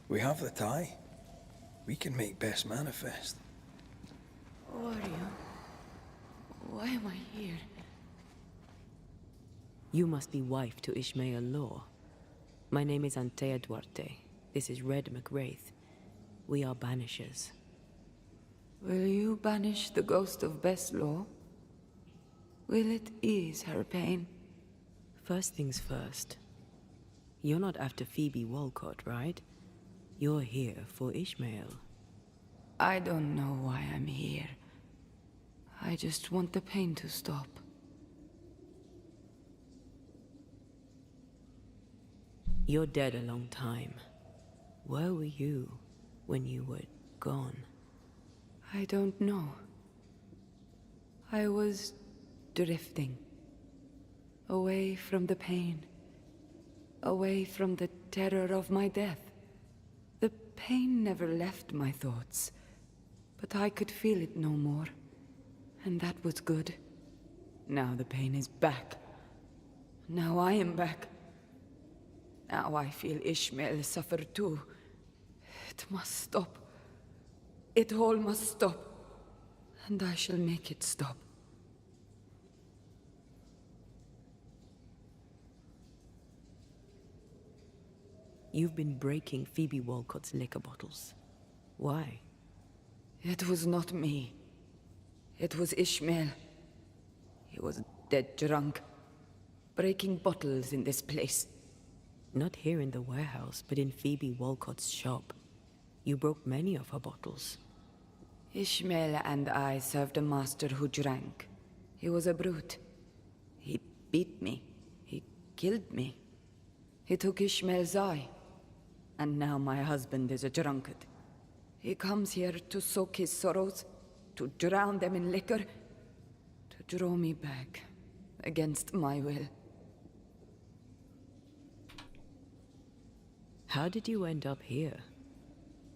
Speaker 9: We have the tie. We can make best manifest.
Speaker 4: Who are you? Why am I here?
Speaker 3: You must be wife to Ishmael Law. My name is Antea Duarte. This is Red McWraith. We are Banishers.
Speaker 4: Will you banish the ghost of Bess Law? Will it ease her pain?
Speaker 3: First things first. You're not after Phoebe Walcott, right? You're here for Ishmael.
Speaker 4: I don't know why I'm here. I just want the pain to stop.
Speaker 3: You're dead a long time. Where were you when you were gone?
Speaker 4: I don't know. I was drifting. Away from the pain. Away from the terror of my death. The pain never left my thoughts, but I could feel it no more. And that was good. Now the pain is back. Now I am back. Now I feel Ishmael suffer too. It must stop. It all must stop. And I shall make it stop.
Speaker 3: You've been breaking Phoebe Walcott's liquor bottles. Why?
Speaker 4: It was not me. It was Ishmael. He was dead drunk, breaking bottles in this place.
Speaker 3: Not here in the warehouse, but in Phoebe Walcott's shop. You broke many of her bottles.
Speaker 4: Ishmael and I served a master who drank. He was a brute. He beat me. He killed me. He took Ishmael's eye. And now my husband is a drunkard. He comes here to soak his sorrows, to drown them in liquor, to draw me back, against my will.
Speaker 3: How did you end up here?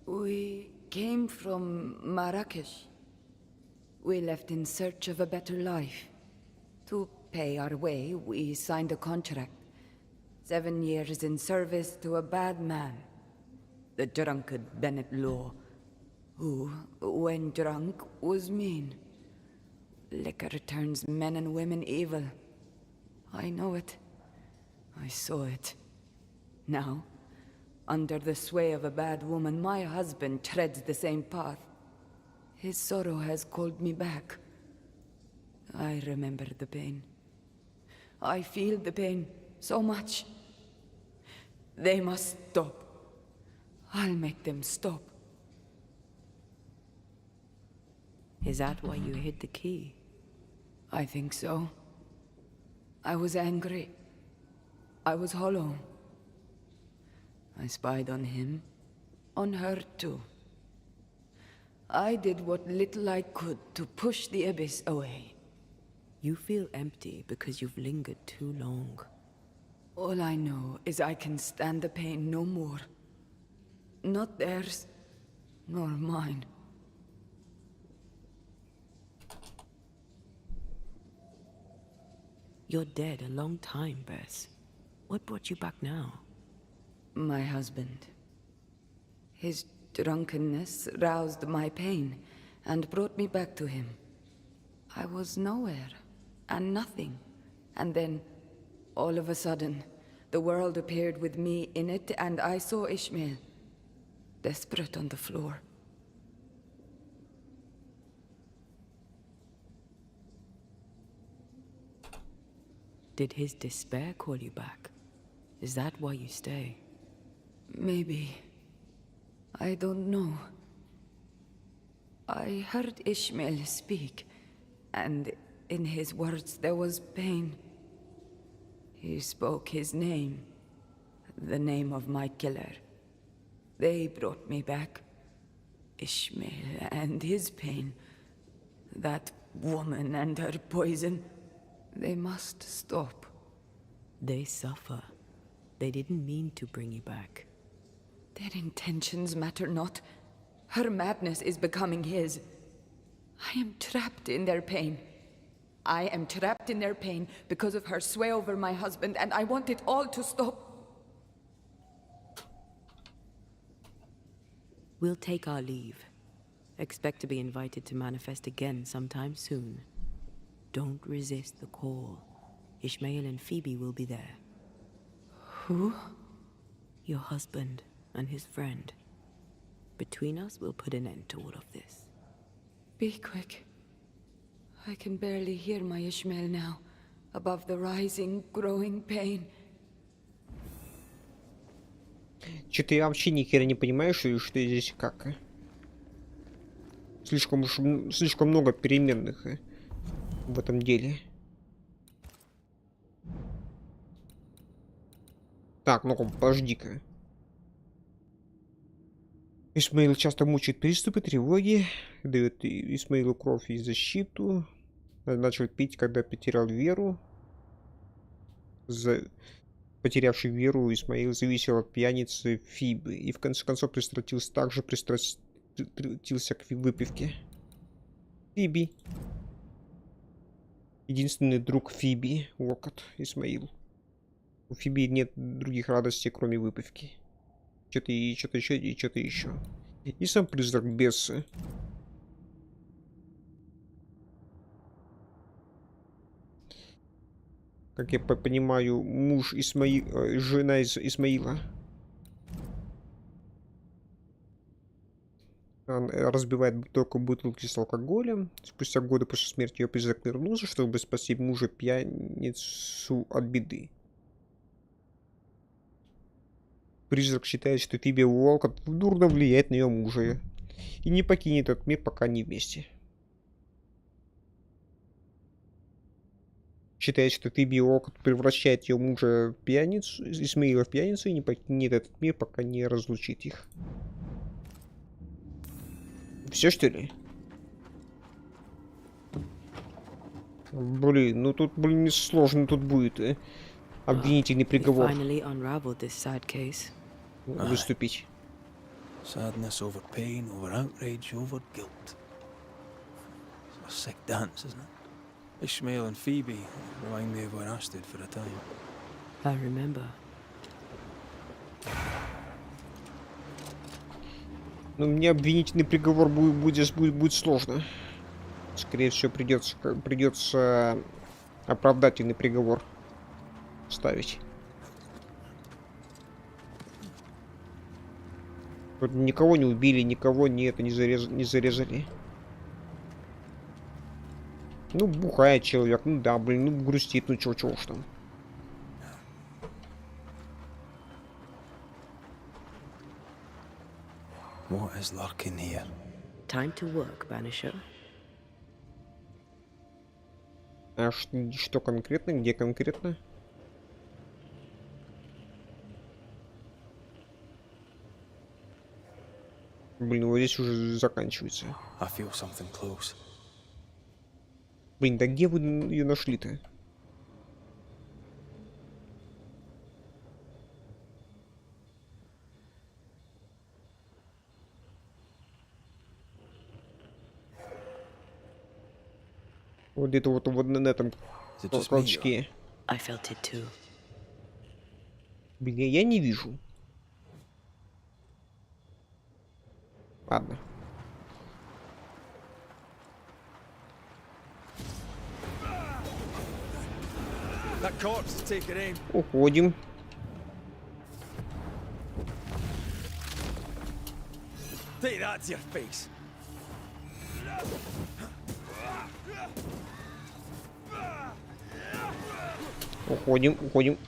Speaker 4: We came from Marrakesh. We left in search of a better life. To pay our way, we signed a contract. 7 years in service to a bad man. The drunkard Bennett Law, who, when drunk, was mean. Liquor turns men and women evil. I know it. I saw it. Now, under the sway of a bad woman, my husband treads the same path. His sorrow has called me back. I remember the pain. I feel the pain so much. They must stop. I'll make them stop.
Speaker 3: Is that why you hid the key?
Speaker 4: I think so. I was angry. I was hollow. I spied on him, on her too. I did what little I could to push the abyss away.
Speaker 3: You feel empty because you've lingered too long.
Speaker 4: All I know is I can stand the pain no more. Not theirs, nor mine.
Speaker 3: You're dead a long time, Bess. What brought you back now?
Speaker 4: My husband. His drunkenness roused my pain and brought me back to him. I was nowhere and nothing. And then, all of a sudden, the world appeared with me in it, and I saw Ishmael, desperate on the floor.
Speaker 3: Did his despair call you back? Is that why you stay?
Speaker 4: Maybe. I don't know. I heard Ishmael speak, and in his words there was pain. He spoke his name, the name of my killer. They brought me back. Ishmael and his pain. That woman and her poison. They must stop.
Speaker 3: They suffer. They didn't mean to bring you back.
Speaker 4: Their intentions matter not. Her madness is becoming his. I am trapped in their pain. I am trapped in their pain because of her sway over my husband, and I want it all to stop.
Speaker 3: We'll take our leave. Expect to be invited to manifest again sometime soon. Don't resist the call. Ishmael and Phoebe will be there.
Speaker 4: Who?
Speaker 3: Your husband and his friend. Between us, we'll put an end to all of this.
Speaker 4: Be quick. I can barely hear my Ishmael now, above the rising, growing pain.
Speaker 1: Что-то я вообще ни хера не понимаю, что здесь как. Слишком много переменных в этом деле. Так, ну-ка, подожди-ка. Исмаил часто мучает приступы тревоги, дает Исмаилу кровь и защиту. Начал пить, когда потерял веру. Потерявший веру, Исмаил зависел от пьяницы Фибы и в конце концов пристрастился к выпивке. Фиби. Единственный друг Фиби, Локот, Исмаил. У Фиби нет других радостей, кроме выпивки. Что-то еще. И сам призрак беса. Как я понимаю, муж жена Исмаила. Он разбивает бутылки с алкоголем. Спустя годы после смерти ее призрак вернулся, чтобы спасти мужа пьяницу от беды. Призрак считает, что Фиби Уолкотт дурно влияет на ее мужа и не покинет этот мир, пока они вместе. Считает, что Фиби Уолкотт превращает ее мужа в пьяницу, Исмаила в пьяницу и не покинет этот мир, пока не разлучит их. Все, что ли? Блин, ну тут, блин, сложно тут будет обвинительный приговор выступить.
Speaker 9: Sadness over pain, over outrage, over guilt. It's a sick dance, isn't it? Ishmael and Phoebe remind me of where I stood for a time.
Speaker 3: I remember.
Speaker 1: Ну, мне обвинительный приговор будет сложно. Скорее всего, придется оправдательный приговор ставить. Тут никого не убили, никого не зарезали. Ну, бухает человек, ну да, блин, ну грустит, ну чего уж там.
Speaker 9: What is lurking here?
Speaker 3: Time to work, Banisher.
Speaker 1: А что конкретно? Где конкретно? Блин, вот здесь уже заканчивается.
Speaker 9: I feel something close.
Speaker 1: Блин, да где вы ее нашли-то? Вот где-то вот на этом толчке.
Speaker 3: I felt it too.
Speaker 1: Блин, я не вижу. Ладно.
Speaker 8: That corpse has taken aim.
Speaker 1: Уходим.
Speaker 8: Take that to your face.
Speaker 1: Уходим.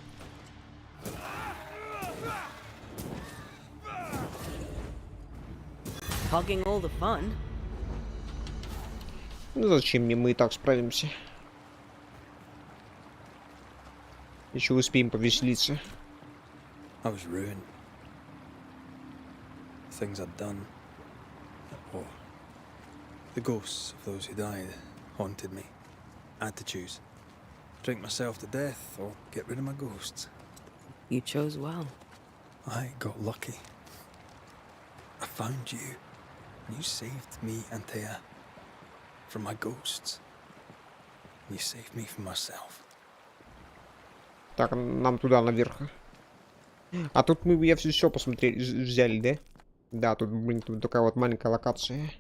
Speaker 3: Hogging all the fun.
Speaker 1: Ну зачем мне, мы и так справимся. Еще успеем повеселиться.
Speaker 9: I was ruined. The things I'd done. Oh, the ghosts of those who died haunted me. I had to choose. Drink myself to death or get rid of my ghosts.
Speaker 3: You chose well.
Speaker 9: I got lucky. I found you. And you saved me, Antea, from my ghosts. You saved me from myself.
Speaker 1: Так, нам туда, наверх. А тут я все посмотрели, взяли, да? Да, тут, блин, тут такая вот маленькая локация.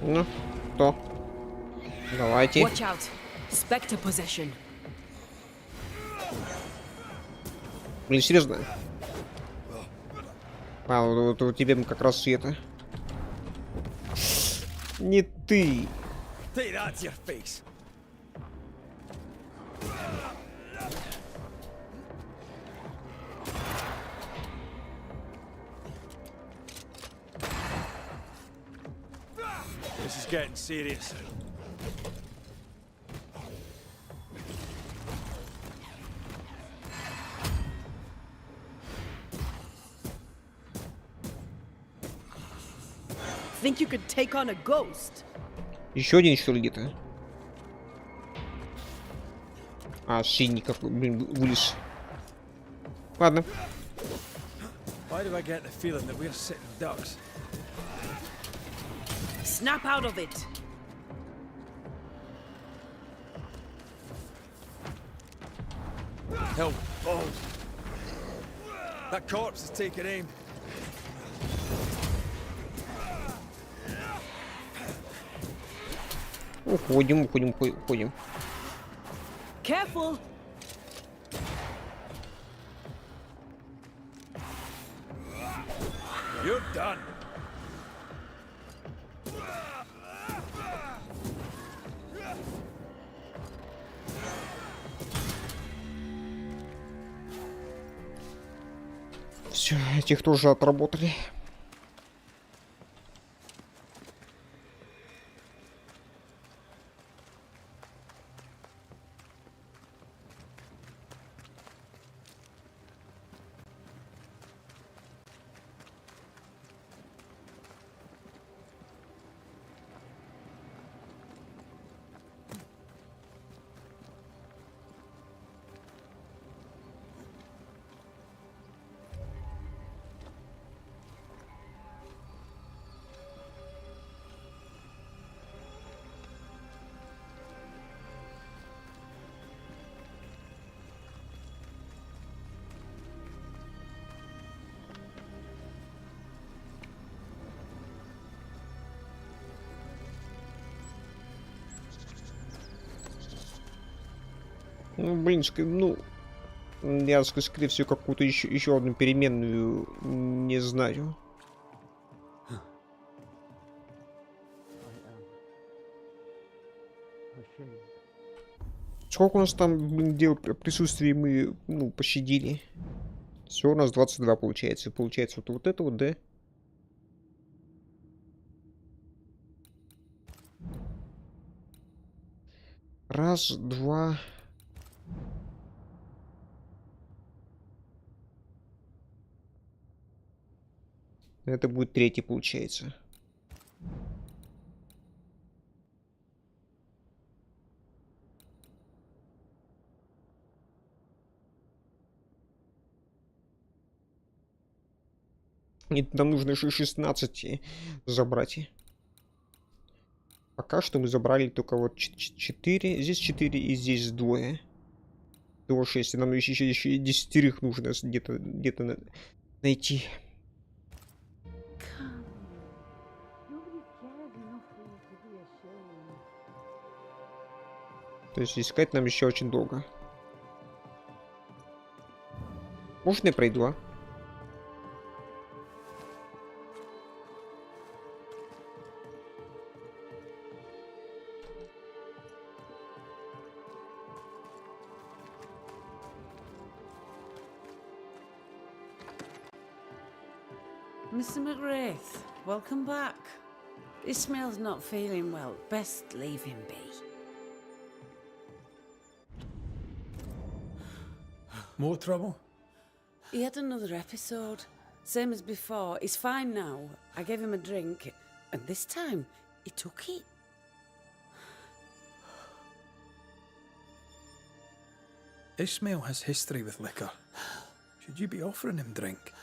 Speaker 1: Ну, что? Давайте.
Speaker 3: Watch out. Spectre possession.
Speaker 1: Блин, серьезно? А, вот у тебя как раз и это. Не ты.
Speaker 9: Take that to your face. This is getting serious.
Speaker 3: Think you could take on a ghost?
Speaker 1: Еще один, что ли, где-то? А, синий какой, блин, вылез. Ладно.
Speaker 9: Why do I get the feeling that we're sitting ducks?
Speaker 3: Snap out of it.
Speaker 9: Hell balls. That corpse is taking aim.
Speaker 1: Уходим, уходим, уходим.
Speaker 3: Careful.
Speaker 9: You're done.
Speaker 1: Все, этих тоже отработали. Ну, блин, ну, я, скорее всего, какую-то еще одну переменную не знаю. Сколько у нас там, блин, дел при присутствии мы, ну, пощадили? Все, у нас 22 получается. Получается, вот это вот, да? Раз, два... Это будет третий, получается. И нам нужно 16 забрать. Пока что мы забрали только вот 4. Здесь 4 и здесь двое. До 6. Нам еще 10 нужно где-то найти. То есть искать нам еще очень долго. Можно я пройду, а?
Speaker 11: Mr. McWraith, welcome back. Ismail's not feeling well. Best leave him be.
Speaker 9: More trouble?
Speaker 11: He had another episode. Same as before. He's fine now. I gave him a drink, and this time, he took it.
Speaker 9: Ishmael has history with liquor. Should you be offering him drink?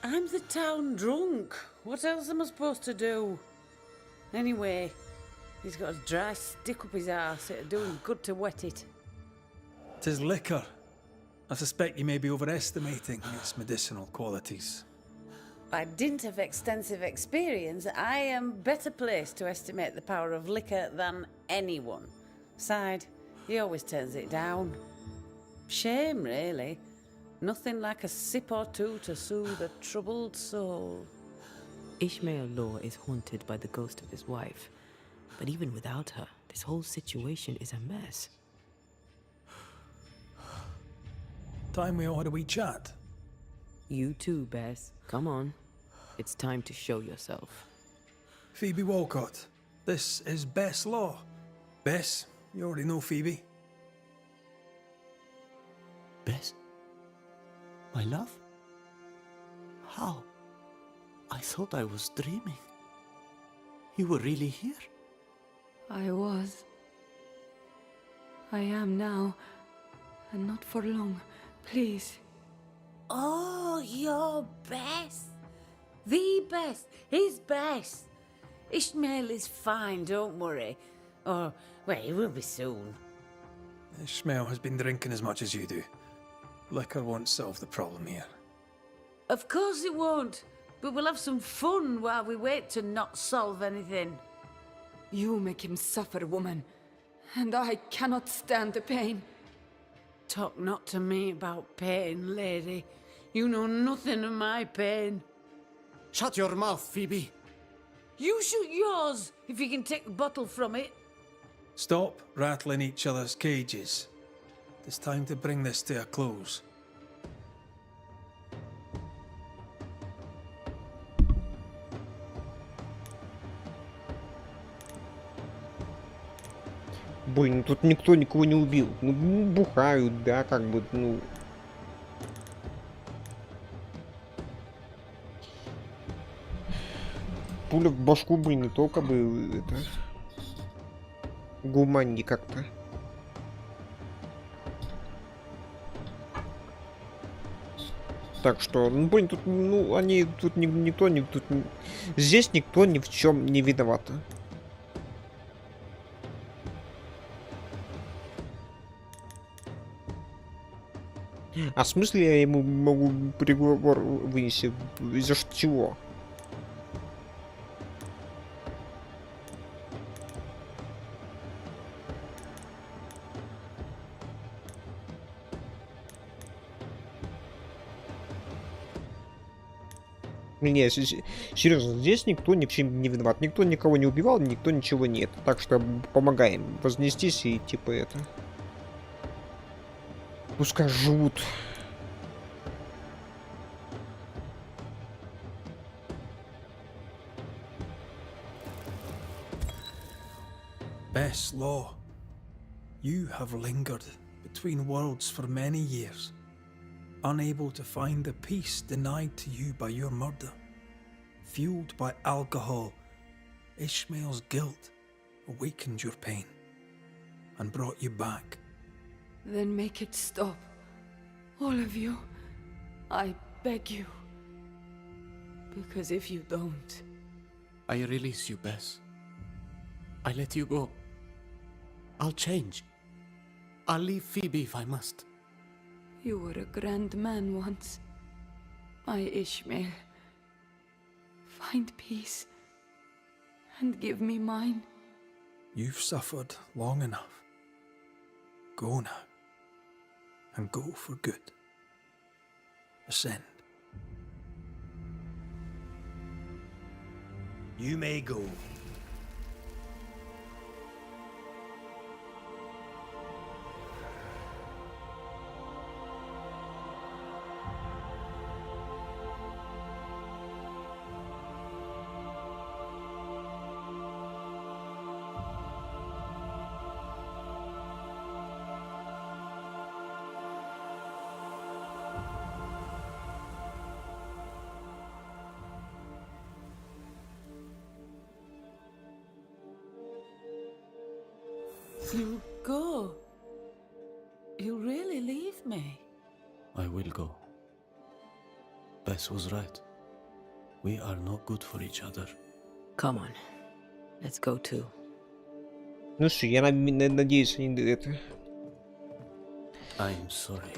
Speaker 11: I'm the town drunk. What else am I supposed to do? Anyway, he's got a dry stick up his arse. It'd do him good to wet it.
Speaker 9: 'Tis liquor. I suspect you may be overestimating its medicinal qualities.
Speaker 11: By dint of extensive experience, I am better placed to estimate the power of liquor than anyone. Besides, he always turns it down. Shame, really. Nothing like a sip or two to soothe a troubled soul.
Speaker 3: Ishmael Law is haunted by the ghost of his wife. But even without her, this whole situation is a mess.
Speaker 9: Time we ought a wee chat.
Speaker 3: You too, Bess. Come on. It's time to show yourself.
Speaker 9: Phoebe Walcott, this is Bess Law. Bess, you already know Phoebe.
Speaker 12: Bess? My love? How? I thought I was dreaming. You were really here?
Speaker 4: I was. I am now. And not for long. Please.
Speaker 11: Oh, you're Bess. The Bess. His Bess. Ishmael is fine, don't worry. Or, well, he will be soon.
Speaker 9: Ishmael has been drinking as much as you do. Liquor won't solve the problem here.
Speaker 11: Of course it won't. But we'll have some fun while we wait to not solve anything.
Speaker 4: You make him suffer, woman. And I cannot stand the pain.
Speaker 11: Talk not to me about pain, lady. You know nothing of my pain.
Speaker 12: Shut your mouth, Phoebe.
Speaker 11: You shoot yours, if you can take the bottle from it.
Speaker 9: Stop rattling each other's cages. It's time to bring this to a close.
Speaker 1: Блин, ну тут никто никого не убил. Ну, бухают, да, как бы, ну... Пуля в башку, блин, не только бы, это... Гуманнее как-то. Так что, ну, блин, тут, ну, они, тут никто не... Тут, здесь никто ни в чем не виноват. А в смысле я ему могу приговор вынести? Из-за чего? Не, серьезно, здесь никто ни в чем не виноват. Никто никого не убивал, никто ничего нет. Так что помогаем вознестись и типа это... Пускай живут.
Speaker 9: Bess Law, you have lingered between worlds for many years, unable to find the peace denied to you by your murder. Fueled by alcohol, Ishmael's guilt awakened your pain and brought you back.
Speaker 4: Then make it stop. All of you. I beg you. Because if you don't...
Speaker 12: I release you, Bess. I let you go. I'll change. I'll leave Phoebe if I must.
Speaker 4: You were a grand man once. My Ishmael. Find peace. And give me mine.
Speaker 9: You've suffered long enough. Go now. And go for good. Ascend.
Speaker 13: You may go.
Speaker 11: You'll go. You'll really leave me.
Speaker 12: I will go. Bess was right. We are not good for each other.
Speaker 3: Come on, let's go too.
Speaker 1: Ну что, я надеюсь, они это...
Speaker 12: I'm sorry.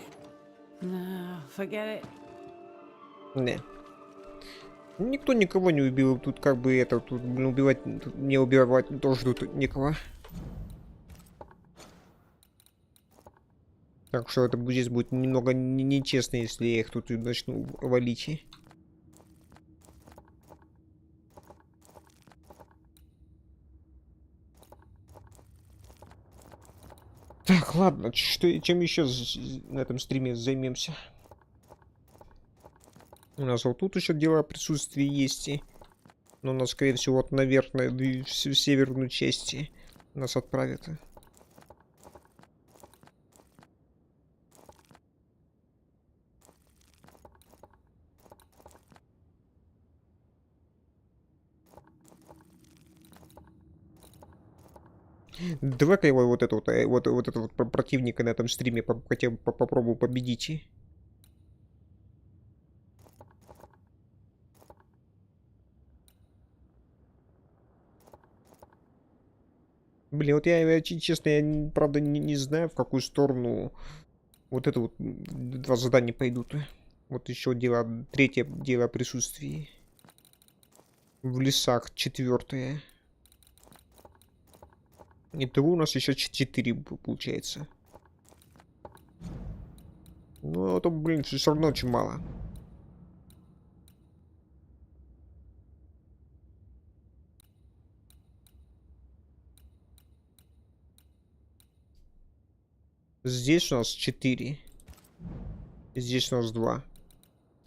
Speaker 11: No, forget it.
Speaker 1: Не. Никто никого не убил. Тут как бы это... Тут, блин, убивать... Тут не убивать тоже тут никого. Так что это здесь будет немного нечестно, если я их тут начну валить. Так, ладно, чем еще на этом стриме займемся? У нас вот тут еще дело о присутствии есть. Но нас, скорее всего, вот наверное, в северную часть нас отправят. Давай-ка его вот это вот противника на этом стриме хотя бы попробую победить. Блин, вот я честно, я правда не знаю, в какую сторону вот это вот два задания пойдут. Вот еще дело, третье дело о присутствии. В лесах, четвертое. Итого у нас еще 4 получается. Ну, это, блин, все равно очень мало. Здесь у нас 4. Здесь у нас 2.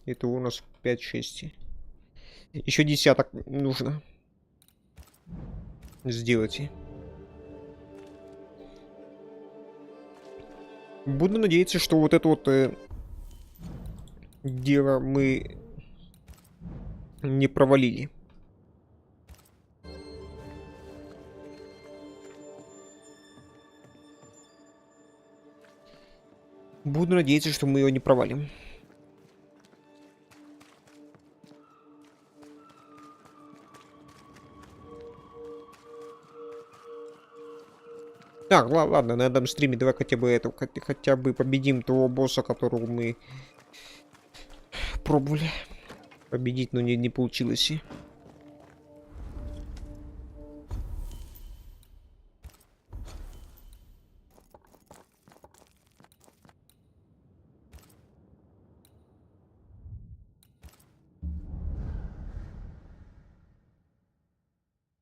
Speaker 1: Это у нас 5-6. Еще десяток нужно сделать. Буду надеяться, что вот это вот дело мы не провалили. Буду надеяться, что мы его не провалим. Так, ладно, на этом стриме давай хотя бы это, хотя бы победим того босса, которого мы пробовали победить, но не получилось.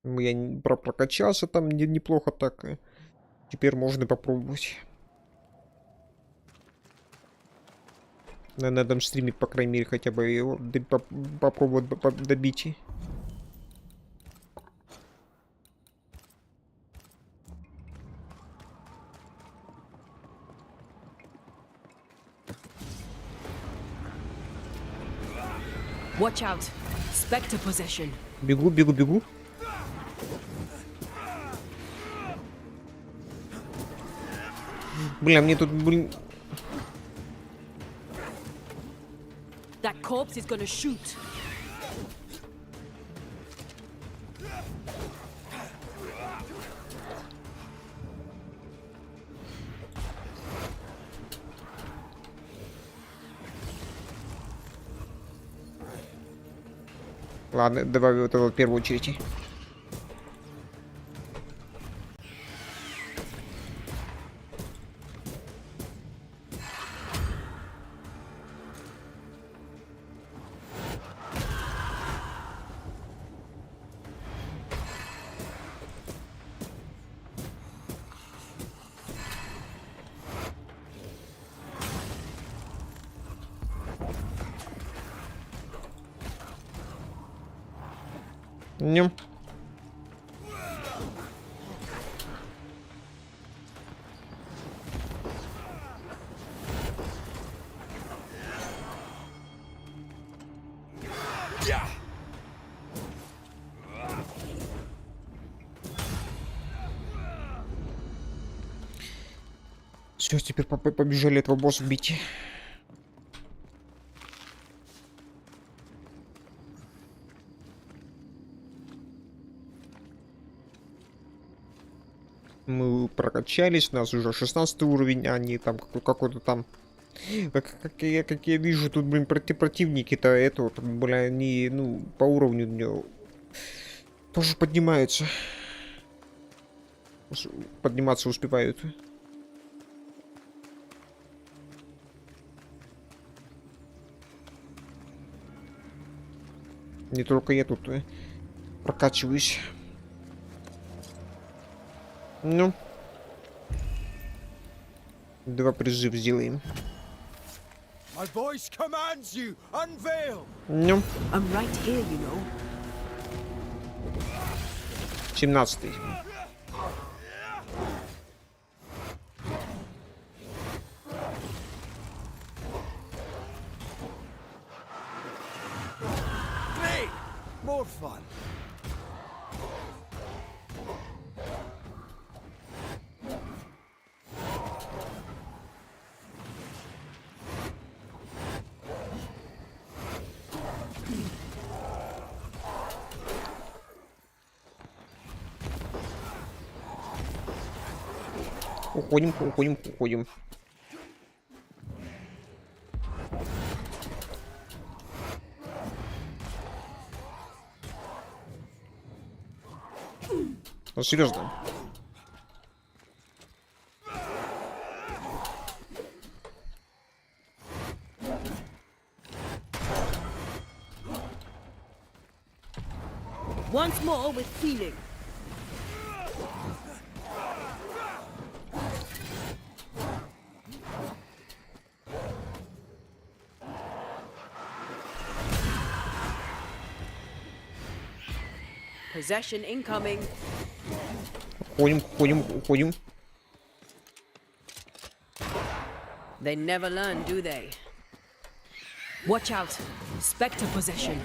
Speaker 1: Я прокачался там неплохо так. Теперь можно попробовать. На этом стриме, по крайней мере, хотя бы его попробовать добить.
Speaker 3: Watch out. Spectre possession.
Speaker 1: Бегу. Бля, мне тут, блин...
Speaker 3: That corpse is gonna shoot.
Speaker 1: Ладно, давай вот это в первую очередь. Нем. Все, теперь побежали этого босса бить. Мы прокачались, у нас уже 16 уровень, а не там какой-то там... Как я вижу, тут, блин, противники-то это вот, бля, они, ну, по уровню тоже поднимаются. Подниматься успевают. Не только я тут прокачиваюсь. Ну. 2 призыв сделаем.
Speaker 2: My voice commands you, unveil.
Speaker 1: Ну.
Speaker 3: I'm right here, you know.
Speaker 1: 17-й.
Speaker 2: More fun.
Speaker 1: Уходим. Ну, серьезно.
Speaker 3: Once more with feeling. Possession incoming.
Speaker 1: Уходим.
Speaker 3: They never learn, do they? Watch out. Spectre possession.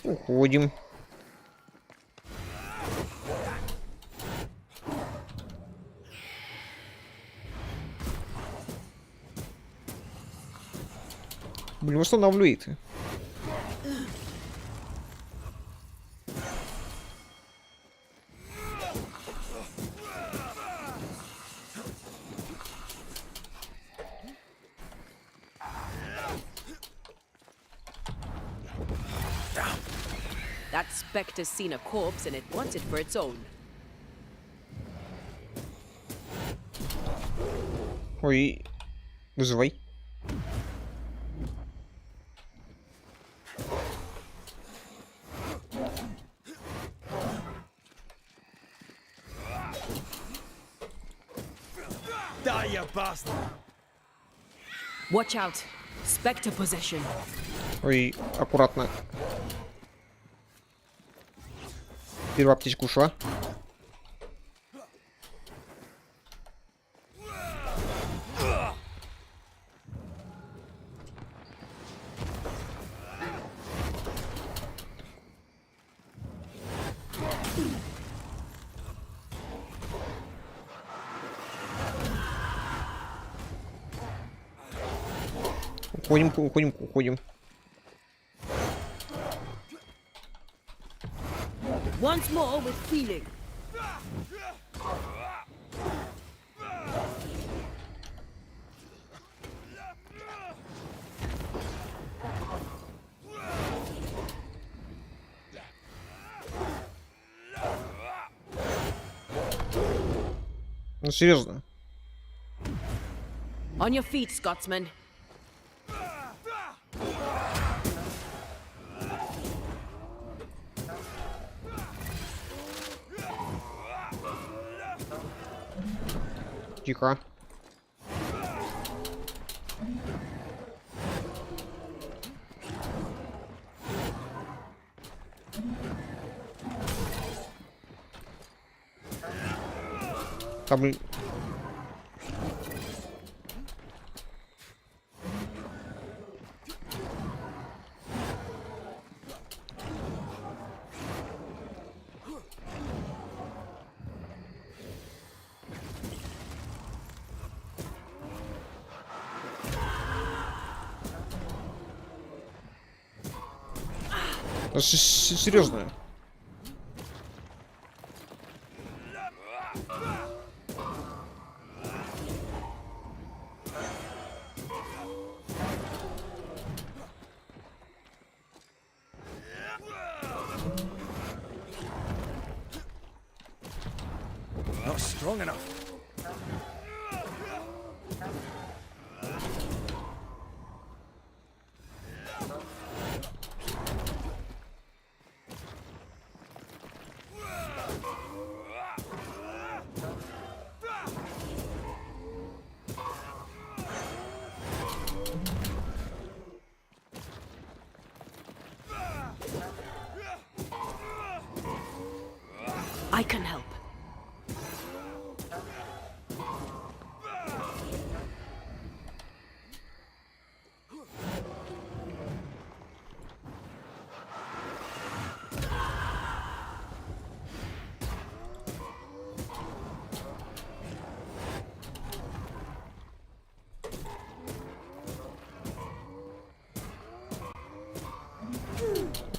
Speaker 1: Уходим. Блин, восстанавливает.
Speaker 3: That spectre's seen a corpse and it wants it for its own.
Speaker 1: Ой, вызывай.
Speaker 2: Die, you bastard.
Speaker 3: Watch out. Spectre possession.
Speaker 1: Ой, аккуратно. Первая птичка ушла. Уходим.
Speaker 3: Once more with feeling.
Speaker 1: Ну, серьезно.
Speaker 3: On your feet, Scotsman.
Speaker 1: Тихо. Там... Серьезно.
Speaker 9: Not strong enough.
Speaker 3: I can help.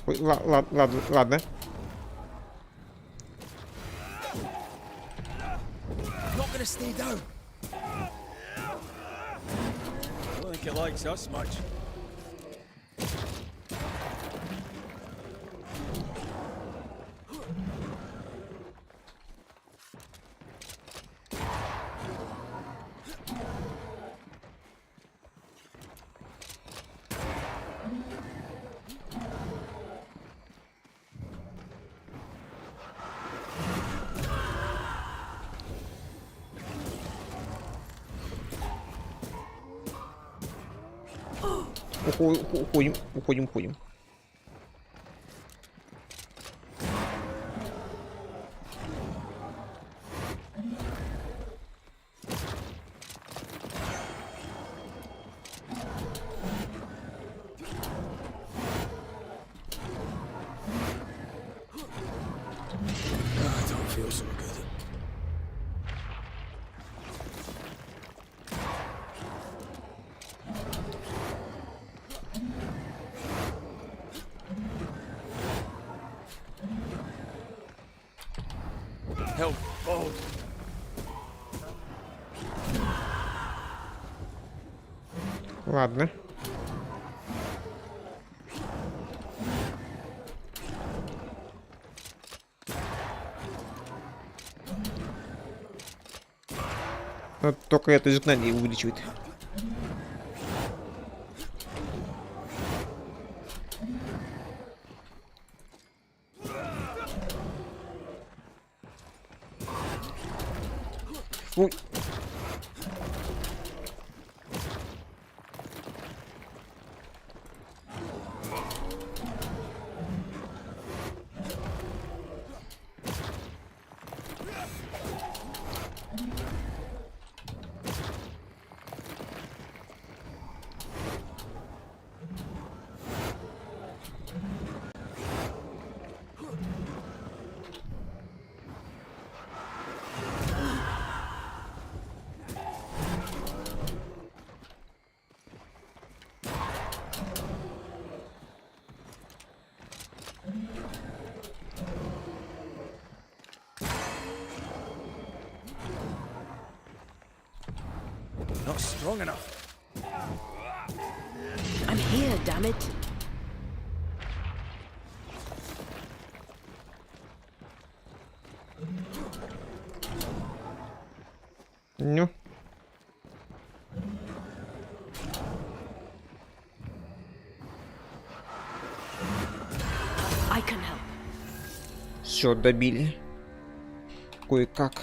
Speaker 1: Ой, ладно.
Speaker 9: Not gonna stay down. I don't think it likes us much.
Speaker 1: Уходим.
Speaker 9: I don't feel so good. Help! Oh!
Speaker 1: Ладно. Но только это изгнание увеличивает. Фу.
Speaker 9: Not strong enough.
Speaker 3: I'm here, damn it.
Speaker 1: Ну.
Speaker 3: I can help.
Speaker 1: Все, добили. Кое-как.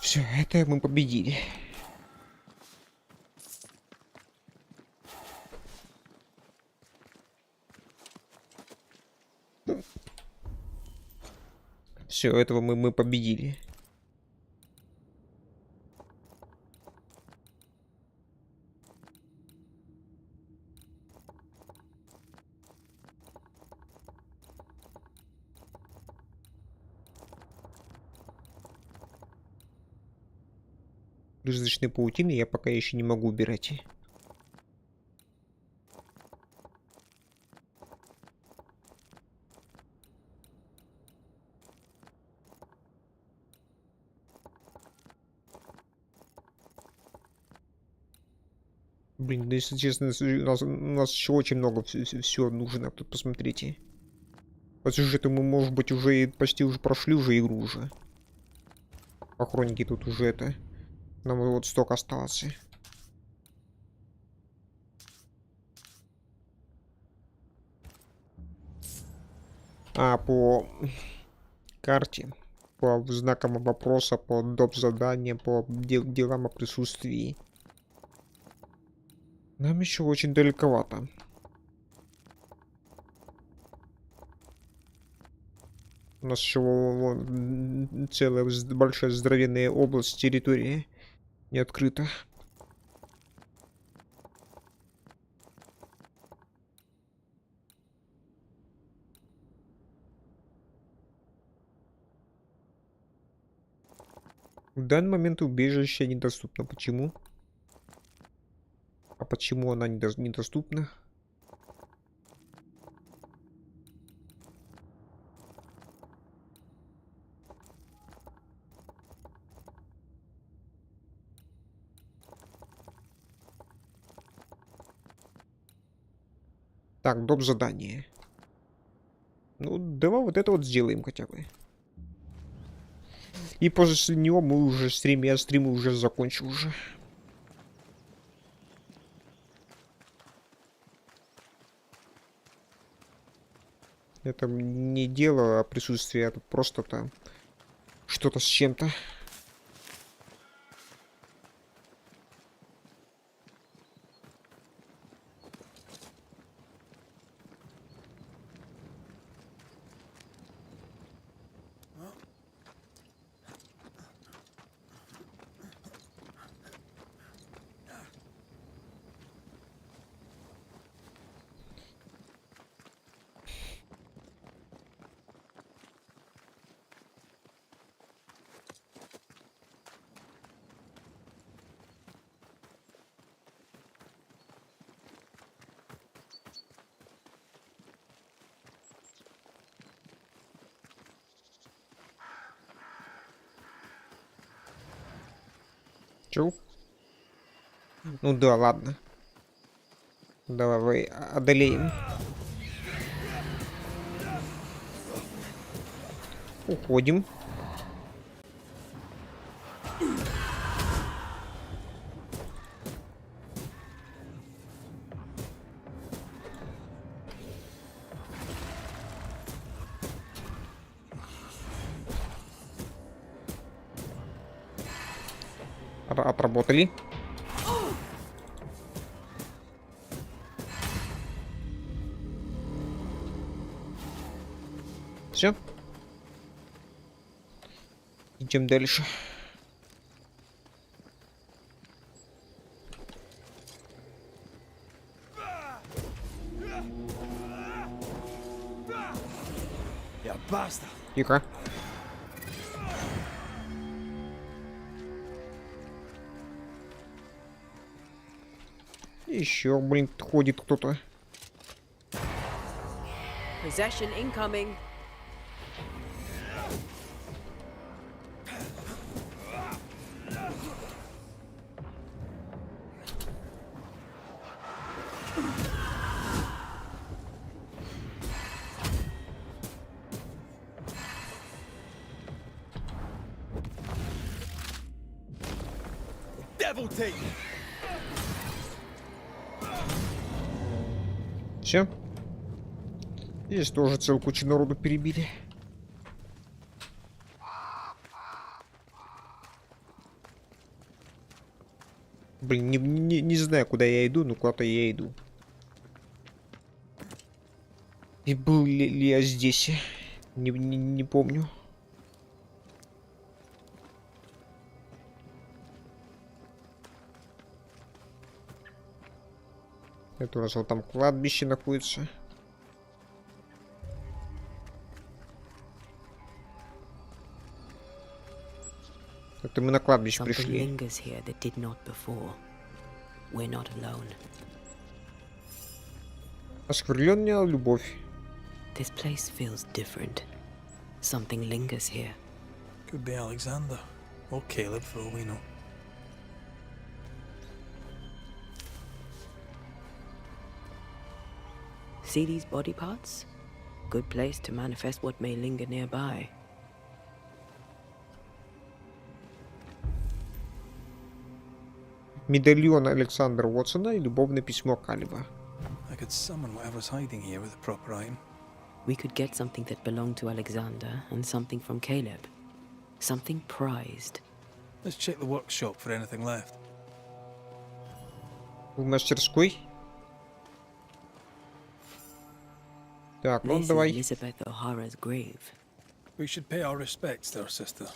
Speaker 1: Все, это мы победили. Все, этого мы победили. Призрачной паутины я пока еще не могу убирать. Блин, да если честно, у нас еще очень много всего нужно. Тут посмотрите. По сюжету мы, может быть, уже почти уже прошли уже игру уже. По хронике тут уже это. Нам вот столько осталось. А, по карте, по знакам вопроса, по доп. Заданиям, по делам о присутствии. Нам еще очень далековато. У нас еще целая большая здоровенная область территории не открыта. В данный момент убежище недоступно. Почему? А почему она недоступна? Так, доп. Задание. Ну, давай вот это вот сделаем хотя бы. И после него мы уже я стримы уже закончу уже. Это не дело о присутствии, а просто там что-то с чем-то. Чё? Ну да, ладно. Давай одолеем. Уходим. Отработали. Все. Идем дальше. Тихо. Еще, блин, ходит кто-то.
Speaker 3: Possession incoming.
Speaker 1: Все. Здесь тоже целую кучу народу перебили. Блин, не знаю, куда я иду, но куда-то я иду. И был ли я здесь? Не помню. Это у нас вот там кладбище находится. Это мы на кладбище пришли. Оскверненная любовь.
Speaker 3: This place feels different. Something lingers here.
Speaker 9: Could be Alexander or Caleb for all we know.
Speaker 3: See these body parts? Good place to manifest what may linger nearby.
Speaker 1: Медальон Александра Уотсона и любовное письмо Калиба.
Speaker 9: I could summon whatever's hiding here with a proper aim.
Speaker 3: We could get something that belonged to Alexander and something from Caleb. Something prized.
Speaker 9: Let's check the workshop for anything left.
Speaker 1: В мастерской. Так, ну
Speaker 3: This is
Speaker 1: давай.
Speaker 3: Elizabeth O'Hara's grave.
Speaker 9: We should pay our respects to her sister.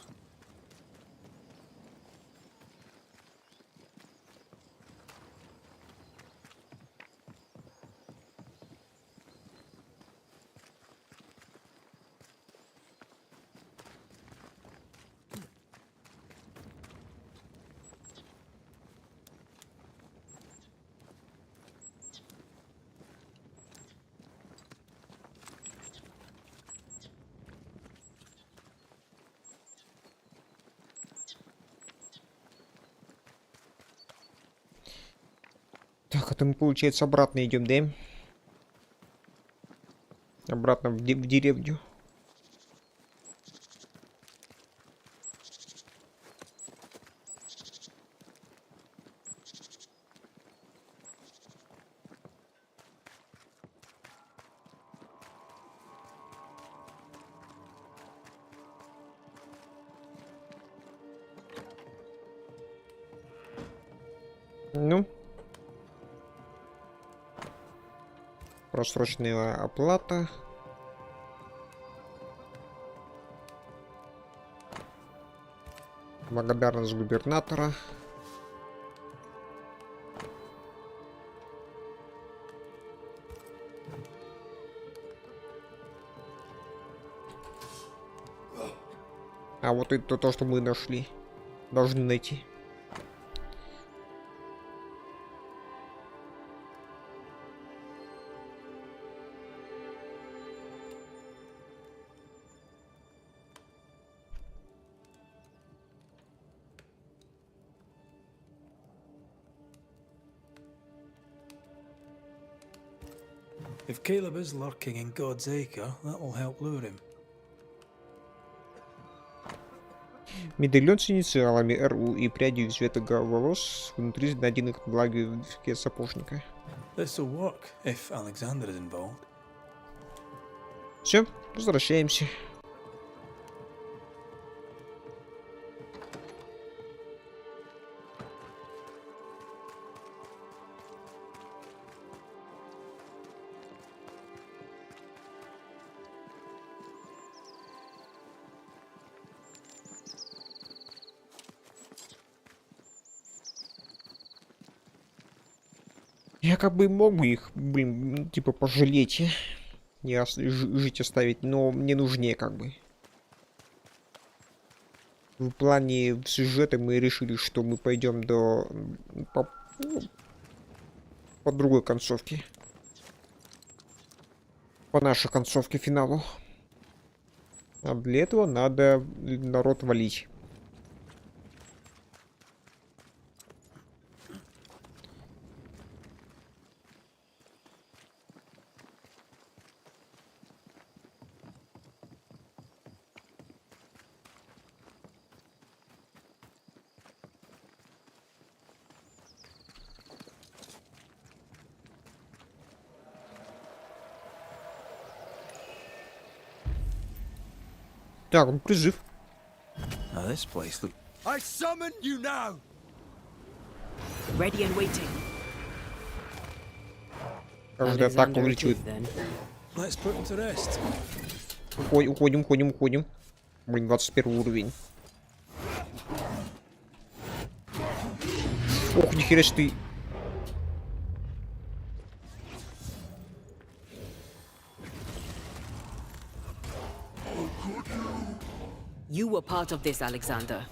Speaker 1: Так, это мы, получается, обратно идем, да? Обратно в деревню. Ну. Просроченная оплата. Благодарность губернатора. А вот это то, что мы нашли. Должны найти.
Speaker 9: If Caleb is lurking in God's Acre, that will help lure him.
Speaker 1: Медальон с инициалами РУ и прядью цвета волос внутри найденных в лагерке сапожника.
Speaker 9: This will work if Alexander is involved.
Speaker 1: Все, возвращаемся. Я как бы мог бы их, блин, типа пожалеть, не жить оставить, но мне нужнее как бы. В плане сюжета мы решили, что мы пойдем по другой концовке. По нашей концовке финалу. А для этого надо народ валить. Так, он призыв.
Speaker 9: Now this place look.
Speaker 13: I summon you now!
Speaker 3: Ready and waiting.
Speaker 1: Каждая атака
Speaker 3: Alexander
Speaker 1: увеличивает.
Speaker 3: it is, then.
Speaker 9: Let's put him to rest.
Speaker 1: Уходим. Блин, 21 уровень. Ох, нихера ж ты.
Speaker 3: You were part of this, Alexander.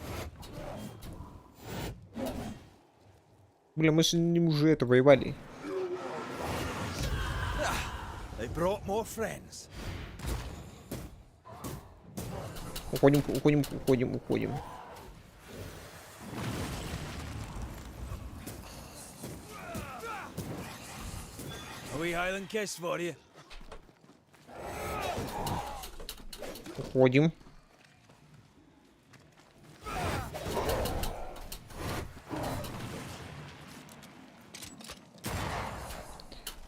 Speaker 1: Бля, мы с ним уже это воевали.
Speaker 13: They brought more friends.
Speaker 1: Уходим.
Speaker 13: A wee Highland kiss for you.
Speaker 1: Уходим.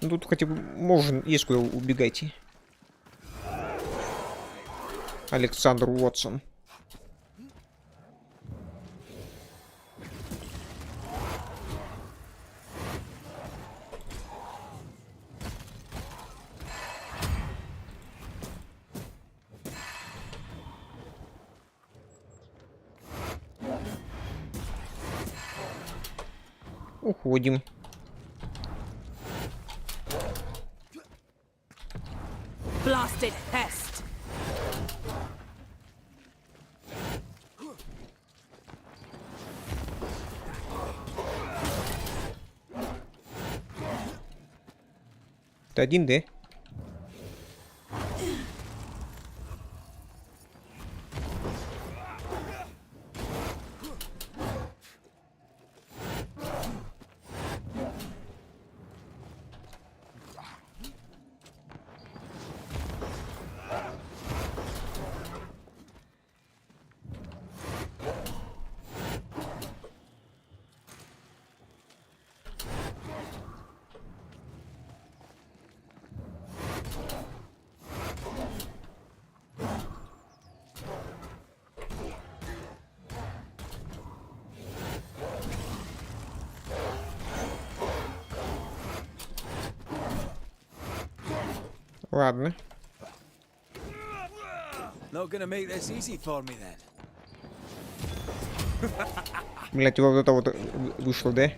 Speaker 1: Ну, тут хотя бы можно, есть куда убегать. Александр Уотсон. Уходим.
Speaker 10: Blasted pest!
Speaker 1: Ты один, да? Ладно.
Speaker 13: Not gonna make this easy for me then.
Speaker 1: Блять, вот это вот вышло, да?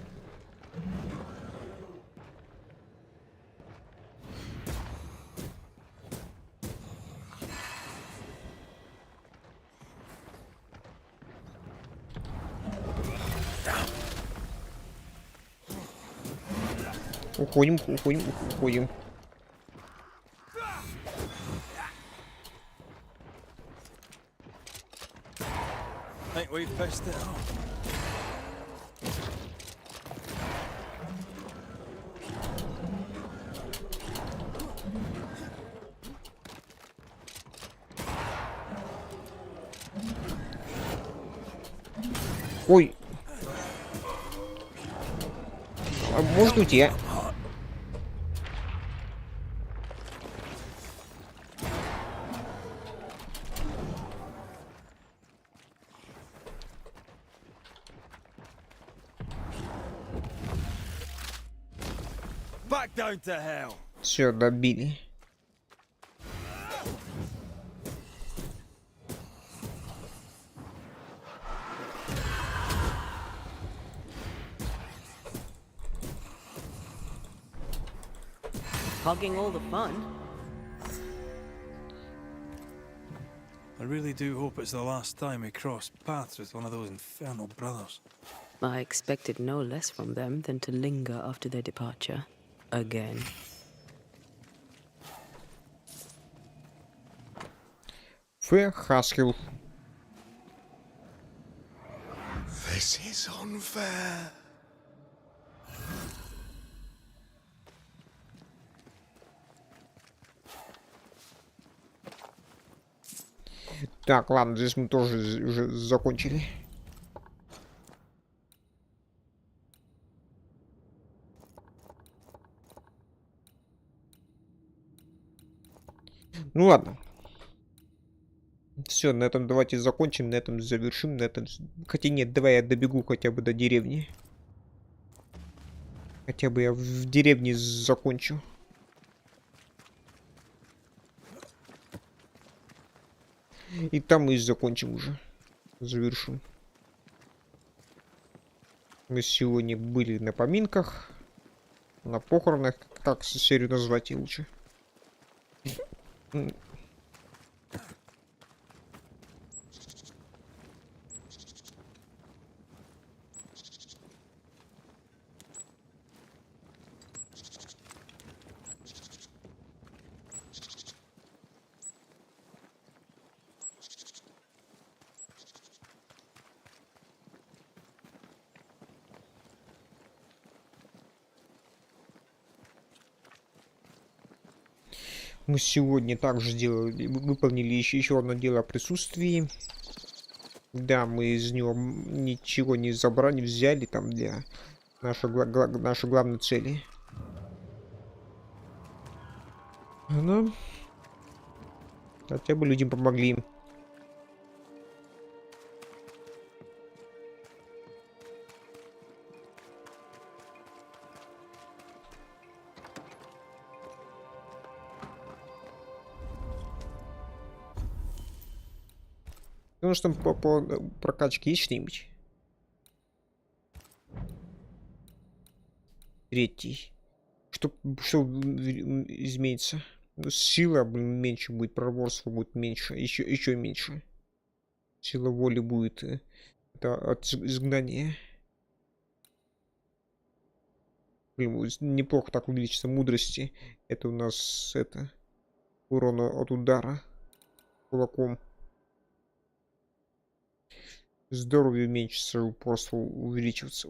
Speaker 1: Уходим, уходим, уходим.
Speaker 13: Think we've pissed it off.
Speaker 1: Ой. А может уйти, а?
Speaker 13: Back down to hell.
Speaker 1: Все, добили.
Speaker 3: Hogging all the fun.
Speaker 9: I really do hope it's the last time we cross paths with one of those infernal brothers.
Speaker 3: I expected no less from them than to linger after their departure. Again.
Speaker 1: Haskell.
Speaker 2: This is unfair.
Speaker 1: Так, ладно, здесь мы тоже уже закончили. Ну ладно. Все, на этом давайте закончим, на этом завершим, на этом... Хотя нет, давай я добегу хотя бы до деревни. Хотя бы я в деревне закончу. И там мы и закончим уже. Завершим. Мы сегодня были на поминках. На похоронах. Как серию назвать и лучше? Мы сегодня также сделали, выполнили еще одно дело о присутствии. Да, мы из него ничего не забрали, не взяли там для нашей главной цели. Но хотя бы людям помогли. Потому что там по прокачке есть что-нибудь? Третий. Что изменится? Ну, сила, блин, меньше будет, проворство будет меньше, еще меньше. Сила воли будет. Это от изгнания. Блин, неплохо так увеличится мудрости. Это у нас это урона от удара кулаком. Здоровье уменьшится, упорство увеличится.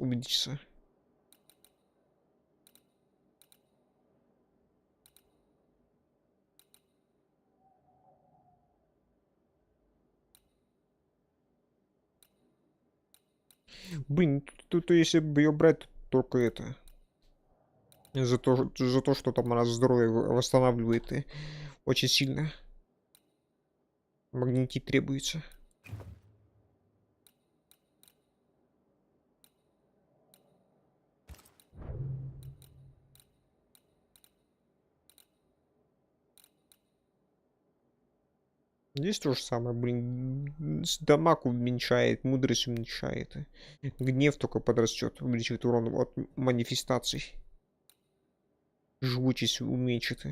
Speaker 1: Блин, тут если бы ее брать, только это. За то, что там она здоровье восстанавливает и очень сильно. Магнетит требуется. Здесь то же самое, блин. Дамаг уменьшает, мудрость уменьшает. Гнев только подрастет, увеличивает урон от манифестаций. Живучесть уменьшит.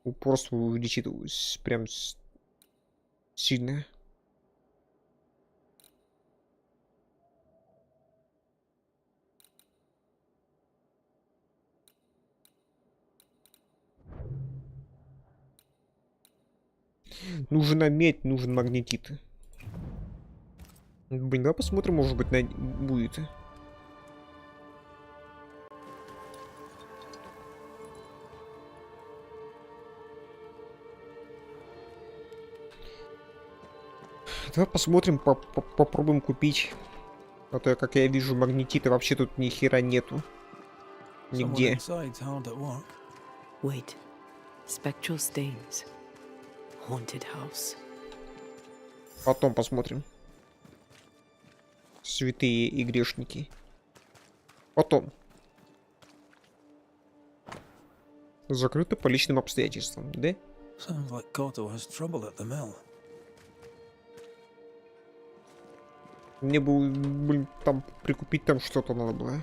Speaker 1: Упорство увеличит прям сильно. Нужна медь, нужен магнетит. Блин, давай посмотрим, может быть, будет. Давай посмотрим, попробуем купить. А то, как я вижу, магнетита вообще тут ни хера нету. Нигде.
Speaker 3: Wait. Spectral stains. Haunted house.
Speaker 1: Потом посмотрим. Святые и грешники. Потом. Закрыто по личным обстоятельствам, да?
Speaker 9: Sounds like Koto has trouble at the mill.
Speaker 1: Мне бы, блин, там прикупить там что-то надо было.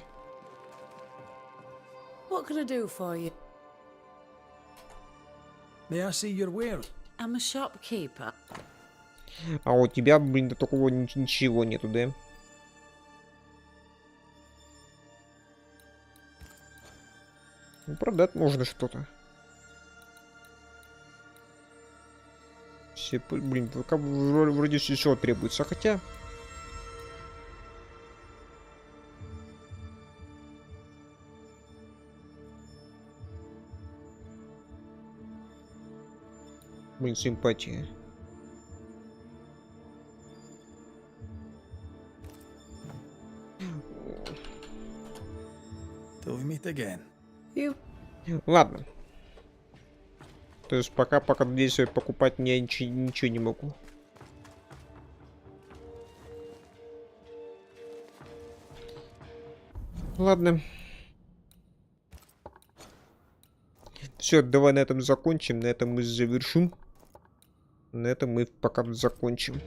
Speaker 11: What can I do for you?
Speaker 9: May I see your wares?
Speaker 11: I'm a shopkeeper.
Speaker 1: А у тебя, блин, до такого ничего нету, да? Ну, продать можно что-то. Все, блин, вроде все требуется, хотя... Блин, симпатия.
Speaker 9: Till we meet again.
Speaker 1: Ладно. То есть пока здесь покупать я ничего не могу. Ладно. Все, давай на этом закончим. На этом мы завершим. На этом мы пока закончим.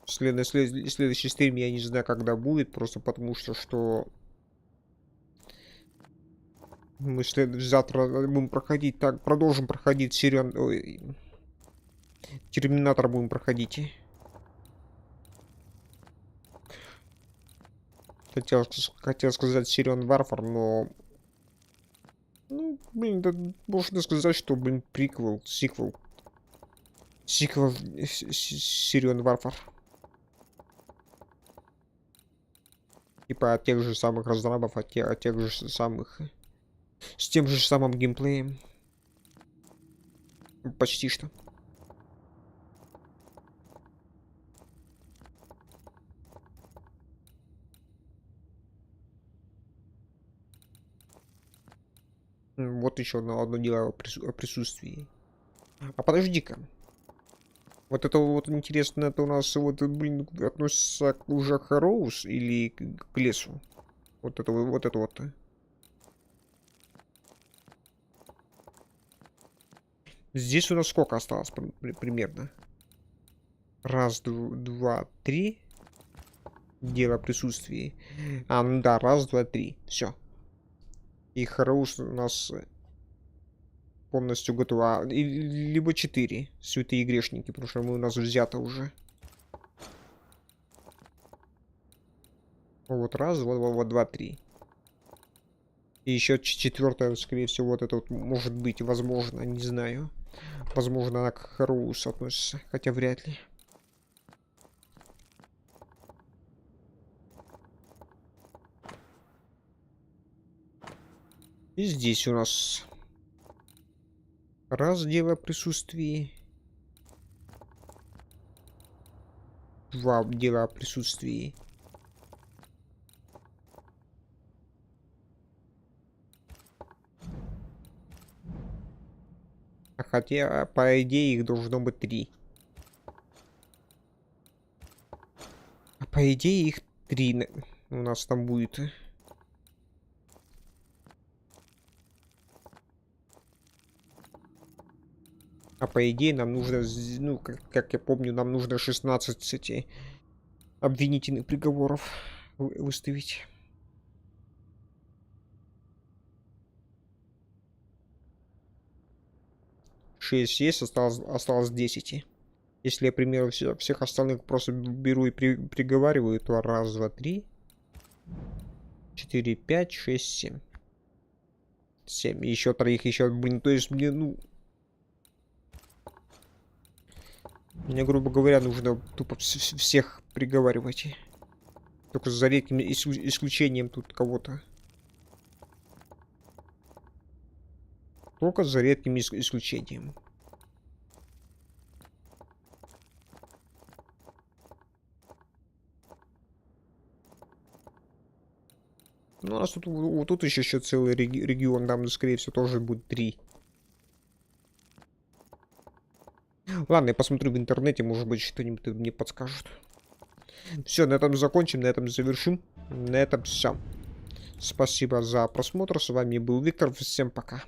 Speaker 1: Следующий стрим я не знаю, когда будет, просто потому что мы завтра будем проходить, так, продолжим проходить Терминатор будем проходить. Хотел сказать Сирион Варфар, но... Ну, блин, да, можно сказать, что, блин, сиквел Сирион Варфар. Типа от тех же самых разрабов, от тех же самых... С тем же самым геймплеем. Почти что. Вот еще одно дело о присутствии. А подожди-ка. Вот это вот интересно, это у нас вот, блин, относится уже к Роуз или к лесу? Вот это вот. Здесь у нас сколько осталось примерно? Раз, два, три. Дело о присутствии. А, ну да, раз, два, три. Все. И Хараус у нас полностью готова. Либо 4 святые грешники, потому что у нас взято уже. Вот раз, вот два, три. И еще четвертая, скорее всего, вот это вот может быть, возможно, не знаю. Возможно, она к Хараусу относится, хотя вряд ли. И здесь у нас раз дело о присутствии. Два дела о присутствии. А хотя, по идее, их должно быть 3. А по идее, их 3 у нас там будет. А по идее нам нужно, ну, как я помню, нам нужно 16 обвинительных приговоров выставить. Есть, осталось 10. Если я, к примеру, всех остальных просто беру и приговариваю, то раз, два, три, 4, 5, 6, 7. 7. Еще троих, еще, блин, то есть мне, ну... Мне, грубо говоря, нужно тупо всех приговаривать. Только за редким исключением тут кого-то. Только за редким исключением. Ну, у нас тут, вот тут еще целый регион, там, скорее всего, тоже будет 3. Ладно, я посмотрю в интернете, может быть, что-нибудь мне подскажут. Все, на этом закончим, на этом завершим. На этом все. Спасибо за просмотр. С вами был Виктор. Всем пока.